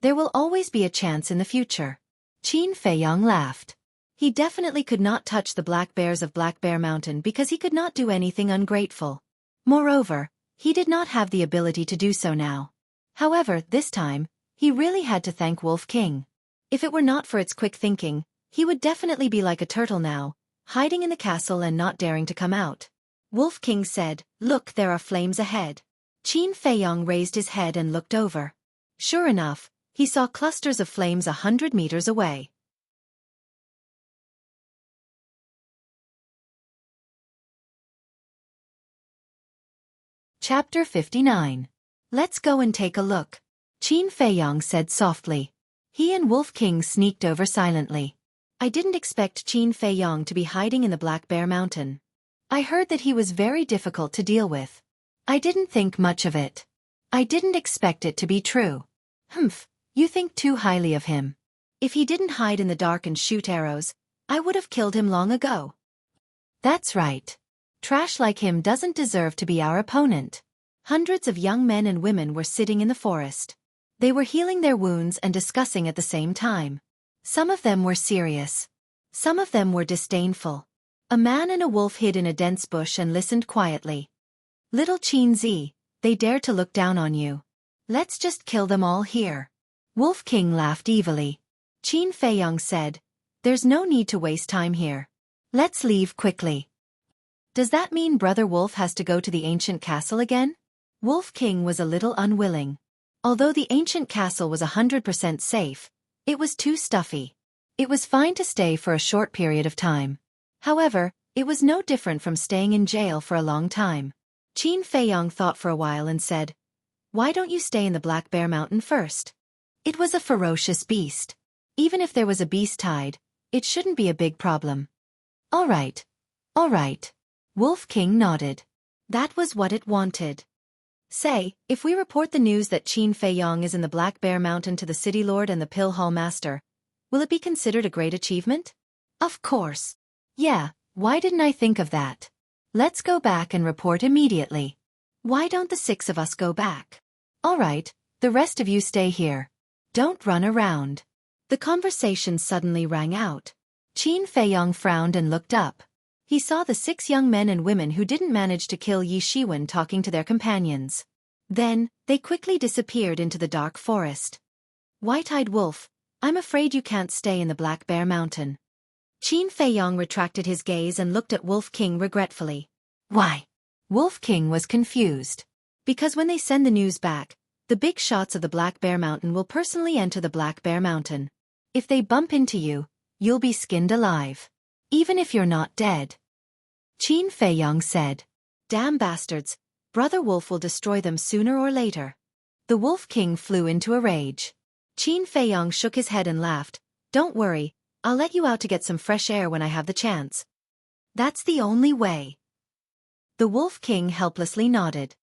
There will always be a chance in the future. Qin Feiyong laughed. He definitely could not touch the black bears of Black Bear Mountain because he could not do anything ungrateful. Moreover, he did not have the ability to do so now. However, this time, he really had to thank Wolf King. If it were not for its quick thinking, he would definitely be like a turtle now, hiding in the castle and not daring to come out. Wolf King said, "Look, there are flames ahead." Qin Feiyong raised his head and looked over. Sure enough, he saw clusters of flames 100 meters away. Chapter 59. Let's go and take a look, Qin Feiyong said softly. He and Wolf King sneaked over silently. I didn't expect Qin Feiyong to be hiding in the Black Bear Mountain. I heard that he was very difficult to deal with. I didn't think much of it. I didn't expect it to be true. Humph, you think too highly of him. If he didn't hide in the dark and shoot arrows, I would have killed him long ago. That's right. Trash like him doesn't deserve to be our opponent. Hundreds of young men and women were sitting in the forest. They were healing their wounds and discussing at the same time. Some of them were serious. Some of them were disdainful. A man and a wolf hid in a dense bush and listened quietly. Little Qin Zi, they dared to look down on you. Let's just kill them all here. Wolf King laughed evilly. Qin Feiyong said, there's no need to waste time here. Let's leave quickly. Does that mean Brother Wolf has to go to the ancient castle again? Wolf King was a little unwilling. Although the ancient castle was 100% safe, it was too stuffy. It was fine to stay for a short period of time. However, it was no different from staying in jail for a long time. Qin Feiyong thought for a while and said, why don't you stay in the Black Bear Mountain first? It was a ferocious beast. Even if there was a beast tied, it shouldn't be a big problem. All right. All right. Wolf King nodded. That was what it wanted. Say, if we report the news that Qin Feiyong is in the Black Bear Mountain to the City Lord and the Pill Hall Master, will it be considered a great achievement? Of course. Yeah, why didn't I think of that? Let's go back and report immediately. Why don't the 6 of us go back? All right, the rest of you stay here. Don't run around. The conversation suddenly rang out. Qin Feiyong frowned and looked up. He saw the 6 young men and women who didn't manage to kill Yi Shiwen talking to their companions. Then, they quickly disappeared into the dark forest. White-eyed wolf, I'm afraid you can't stay in the Black Bear Mountain. Qin Feiyong retracted his gaze and looked at Wolf King regretfully. Why? Wolf King was confused. Because when they send the news back, the big shots of the Black Bear Mountain will personally enter the Black Bear Mountain. If they bump into you, you'll be skinned alive. Even if you're not dead. Qin Feiyong said. Damn bastards, Brother Wolf will destroy them sooner or later. The Wolf King flew into a rage. Qin Feiyong shook his head and laughed. Don't worry, I'll let you out to get some fresh air when I have the chance. That's the only way. The Wolf King helplessly nodded.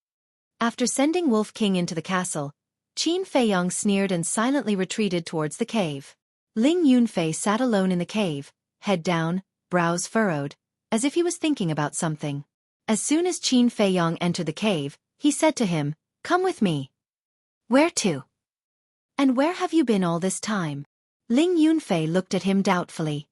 After sending Wolf King into the castle, Qin Feiyong sneered and silently retreated towards the cave. Ling Yunfei sat alone in the cave, head down, brows furrowed, as if he was thinking about something. As soon as Qin Feiyong entered the cave, he said to him, come with me. Where to? And where have you been all this time? Ling Yunfei looked at him doubtfully.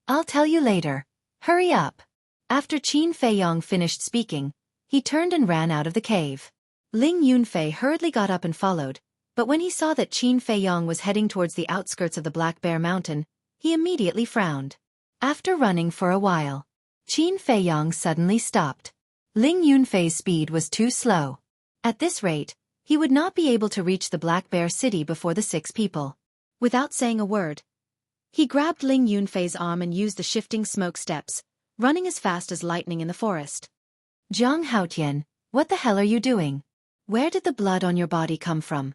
I'll tell you later. Hurry up. After Qin Feiyong finished speaking, he turned and ran out of the cave. Ling Yunfei hurriedly got up and followed, but when he saw that Qin Feiyong was heading towards the outskirts of the Black Bear Mountain, he immediately frowned. After running for a while, Qin Feiyong suddenly stopped. Ling Yunfei's speed was too slow. At this rate, he would not be able to reach the Black Bear City before the 6 people. Without saying a word, he grabbed Ling Yunfei's arm and used the shifting smoke steps, running as fast as lightning in the forest. Jiang Haotian, what the hell are you doing? Where did the blood on your body come from?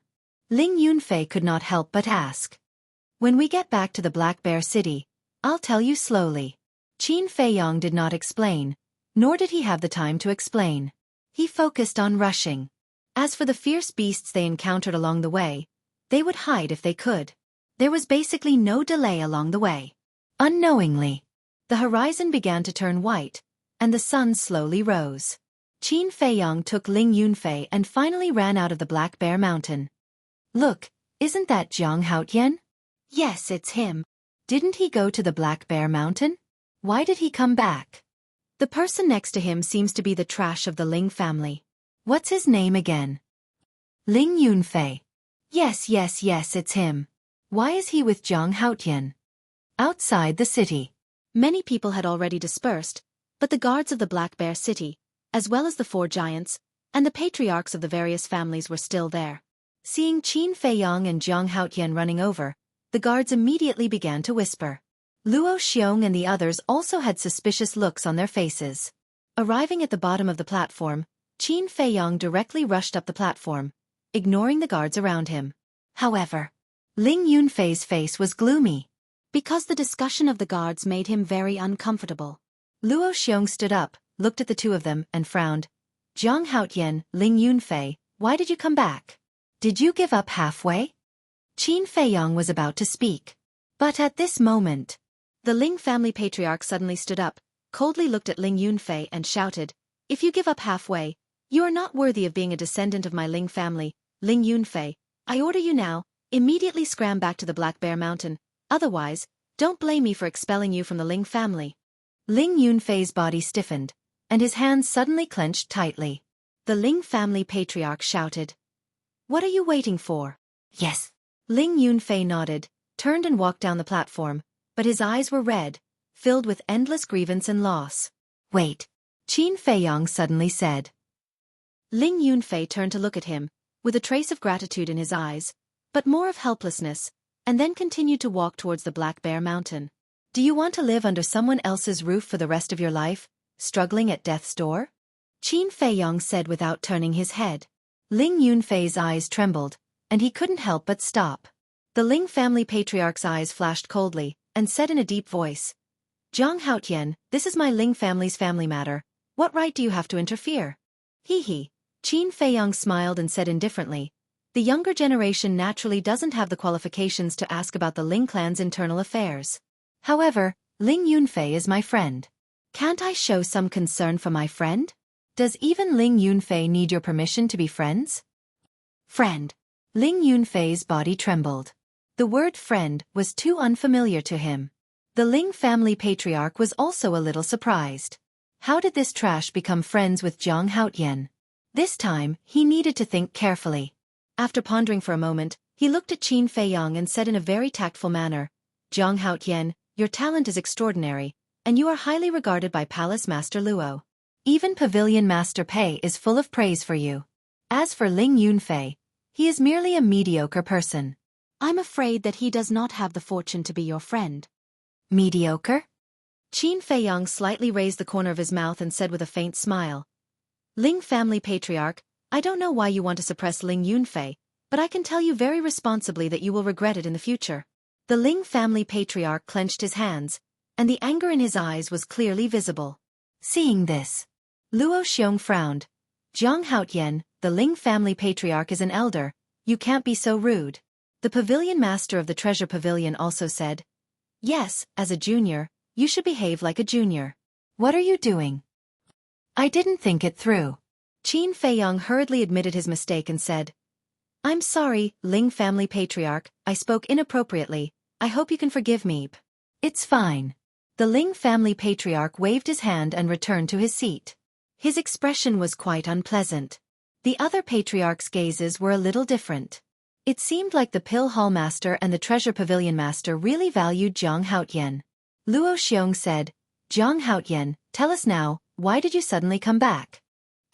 Ling Yunfei could not help but ask. When we get back to the Black Bear City, I'll tell you slowly. Qin Feiyong did not explain, nor did he have the time to explain. He focused on rushing. As for the fierce beasts they encountered along the way, they would hide if they could. There was basically no delay along the way. Unknowingly, the horizon began to turn white, and the sun slowly rose. Qin Feiyong took Ling Yunfei and finally ran out of the Black Bear Mountain. Look, isn't that Jiang Haotian? Yes, it's him. Didn't he go to the Black Bear Mountain? Why did he come back? The person next to him seems to be the trash of the Ling family. What's his name again? Ling Yunfei. Yes, it's him. Why is he with Zhang Haotian? Outside the city. Many people had already dispersed, but the guards of the Black Bear City, as well as the 4 giants, and the patriarchs of the various families were still there. Seeing Qin Feiyang and Zhang Haotian running over, the guards immediately began to whisper. Luo Xiong and the others also had suspicious looks on their faces. Arriving at the bottom of the platform, Qin Feiyang directly rushed up the platform, ignoring the guards around him. However, Ling Yunfei's face was gloomy, because the discussion of the guards made him very uncomfortable. Luo Xiong stood up, looked at the 2 of them, and frowned. Zhang Haotian, Ling Yunfei, why did you come back? Did you give up halfway? Qin Feiyang was about to speak. But at this moment, the Ling family patriarch suddenly stood up, coldly looked at Ling Yunfei and shouted, "If you give up halfway, you are not worthy of being a descendant of my Ling family. Ling Yunfei, I order you now, immediately scram back to the Black Bear Mountain, otherwise, don't blame me for expelling you from the Ling family." Ling Yunfei's body stiffened, and his hands suddenly clenched tightly. The Ling family patriarch shouted, "What are you waiting for?" "Yes." Ling Yunfei nodded, turned and walked down the platform, but his eyes were red, filled with endless grievance and loss. "Wait," Qin Feiyang suddenly said. Ling Yunfei turned to look at him, with a trace of gratitude in his eyes, but more of helplessness, and then continued to walk towards the Black Bear Mountain. "Do you want to live under someone else's roof for the rest of your life, struggling at death's door?" Qin Feiyang said without turning his head. Ling Yunfei's eyes trembled, and he couldn't help but stop. The Ling family patriarch's eyes flashed coldly, and said in a deep voice, "Zhang Haotian, this is my Ling family's family matter. What right do you have to interfere?" He. Qin Feiyang smiled and said indifferently, "The younger generation naturally doesn't have the qualifications to ask about the Ling clan's internal affairs. However, Ling Yunfei is my friend. Can't I show some concern for my friend? Does even Ling Yunfei need your permission to be friends?" Friend. Ling Yunfei's body trembled. The word friend was too unfamiliar to him. The Ling family patriarch was also a little surprised. How did this trash become friends with Zhang Haotian? This time, he needed to think carefully. After pondering for a moment, he looked at Qin Feiyang and said in a very tactful manner, "Zhang Haotian, your talent is extraordinary, and you are highly regarded by Palace Master Luo. Even Pavilion Master Pei is full of praise for you. As for Ling Yunfei, he is merely a mediocre person. I'm afraid that he does not have the fortune to be your friend." Mediocre? Qin Feiyang slightly raised the corner of his mouth and said with a faint smile, "Ling family patriarch, I don't know why you want to suppress Ling Yunfei, but I can tell you very responsibly that you will regret it in the future." The Ling family patriarch clenched his hands, and the anger in his eyes was clearly visible. Seeing this, Luo Xiong frowned. "Zhang Haotian, the Ling family patriarch is an elder, you can't be so rude." The pavilion master of the treasure pavilion also said, "Yes, as a junior, you should behave like a junior. What are you doing?" "I didn't think it through." Qin Feiyang hurriedly admitted his mistake and said, "I'm sorry, Ling family patriarch, I spoke inappropriately, I hope you can forgive me." "It's fine." The Ling family patriarch waved his hand and returned to his seat. His expression was quite unpleasant. The other patriarch's gazes were a little different. It seemed like the Pill Hall Master and the Treasure Pavilion Master really valued Zhang Haotian. Luo Xiong said, "Zhang Haotian, tell us now, why did you suddenly come back?"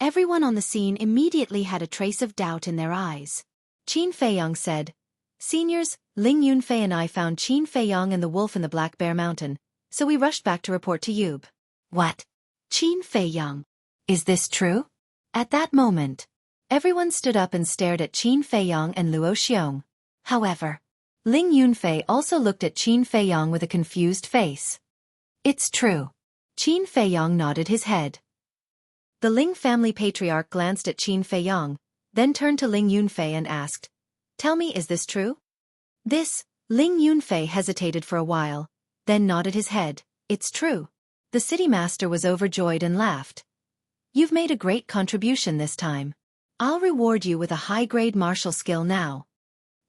Everyone on the scene immediately had a trace of doubt in their eyes. Qin Feiyang said, "Seniors, Ling Yunfei and I found Qin Feiyang and the wolf in the Black Bear Mountain, so we rushed back to report to Yub." "What? Qin Feiyang? Is this true?" At that moment, everyone stood up and stared at Qin Feiyang and Luo Xiong. However, Ling Yunfei also looked at Qin Feiyang with a confused face. "It's true." Qin Feiyang nodded his head. The Ling family patriarch glanced at Qin Feiyang, then turned to Ling Yunfei and asked, "Tell me, is this true?" Ling Yunfei hesitated for a while, then nodded his head, "It's true." The city master was overjoyed and laughed. "You've made a great contribution this time. I'll reward you with a high-grade martial skill now."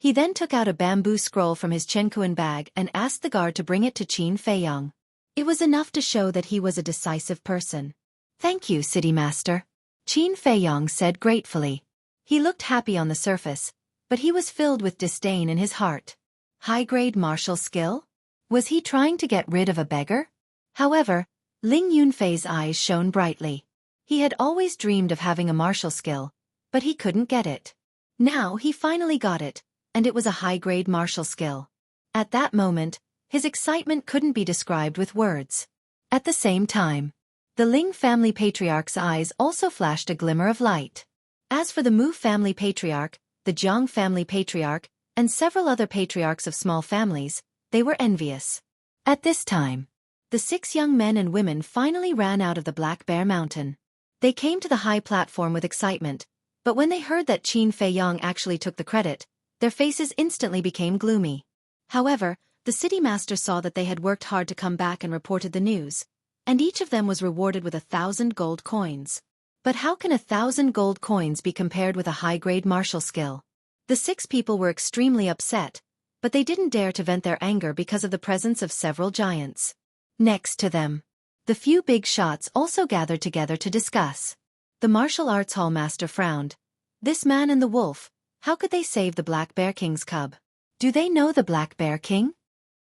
He then took out a bamboo scroll from his Chenkuan bag and asked the guard to bring it to Qin Feiyong. It was enough to show that he was a decisive person. "Thank you, City Master," Qin Feiyong said gratefully. He looked happy on the surface, but he was filled with disdain in his heart. High-grade martial skill? Was he trying to get rid of a beggar? However, Ling Yunfei's eyes shone brightly. He had always dreamed of having a martial skill, but he couldn't get it. Now he finally got it, and it was a high-grade martial skill. At that moment, his excitement couldn't be described with words. At the same time, the Ling family patriarch's eyes also flashed a glimmer of light. As for the Mu family patriarch, the Jiang family patriarch, and several other patriarchs of small families, they were envious. At this time, the 6 young men and women finally ran out of the Black Bear Mountain. They came to the high platform with excitement, but when they heard that Qin Feiyong actually took the credit, their faces instantly became gloomy. However, the city master saw that they had worked hard to come back and reported the news, and each of them was rewarded with 1,000 gold coins. But how can 1,000 gold coins be compared with a high-grade martial skill? The 6 people were extremely upset, but they didn't dare to vent their anger because of the presence of several giants. Next to them, the few big shots also gathered together to discuss. The martial arts hall master frowned. This man and the wolf, how could they save the Black Bear King's cub? Do they know the Black Bear King?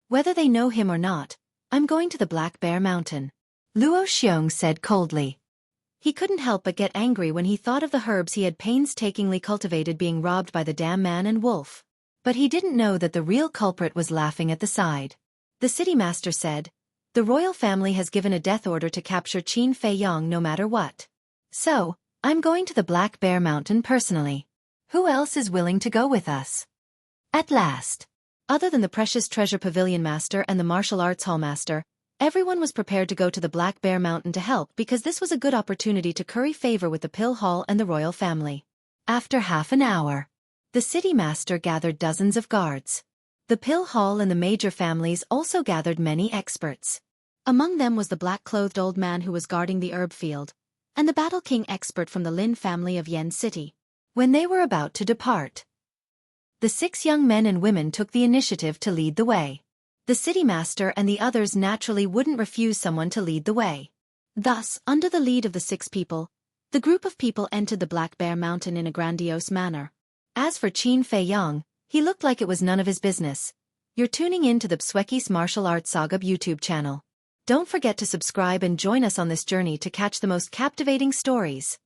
Whether they know him or not, I'm going to the Black Bear Mountain, Luo Xiong said coldly. He couldn't help but get angry when he thought of the herbs he had painstakingly cultivated being robbed by the damn man and wolf. But he didn't know that the real culprit was laughing at the side. The city master said, "The royal family has given a death order to capture Qin Feiyong no matter what. So, I'm going to the Black Bear Mountain personally. Who else is willing to go with us?" At last, other than the Precious Treasure Pavilion Master and the Martial Arts Hall Master, everyone was prepared to go to the Black Bear Mountain to help because this was a good opportunity to curry favor with the Pill Hall and the royal family. After half an hour, the city master gathered dozens of guards. The Pill Hall and the major families also gathered many experts. Among them was the black-clothed old man who was guarding the herb field, and the Battle King expert from the Lin family of Yen City. When they were about to depart, the 6 young men and women took the initiative to lead the way. The city master and the others naturally wouldn't refuse someone to lead the way. Thus, under the lead of the 6 people, the group of people entered the Black Bear Mountain in a grandiose manner. As for Qin Feiyong, he looked like it was none of his business. You're tuning in to the Xueqi's Martial Arts Saga YouTube channel. Don't forget to subscribe and join us on this journey to catch the most captivating stories.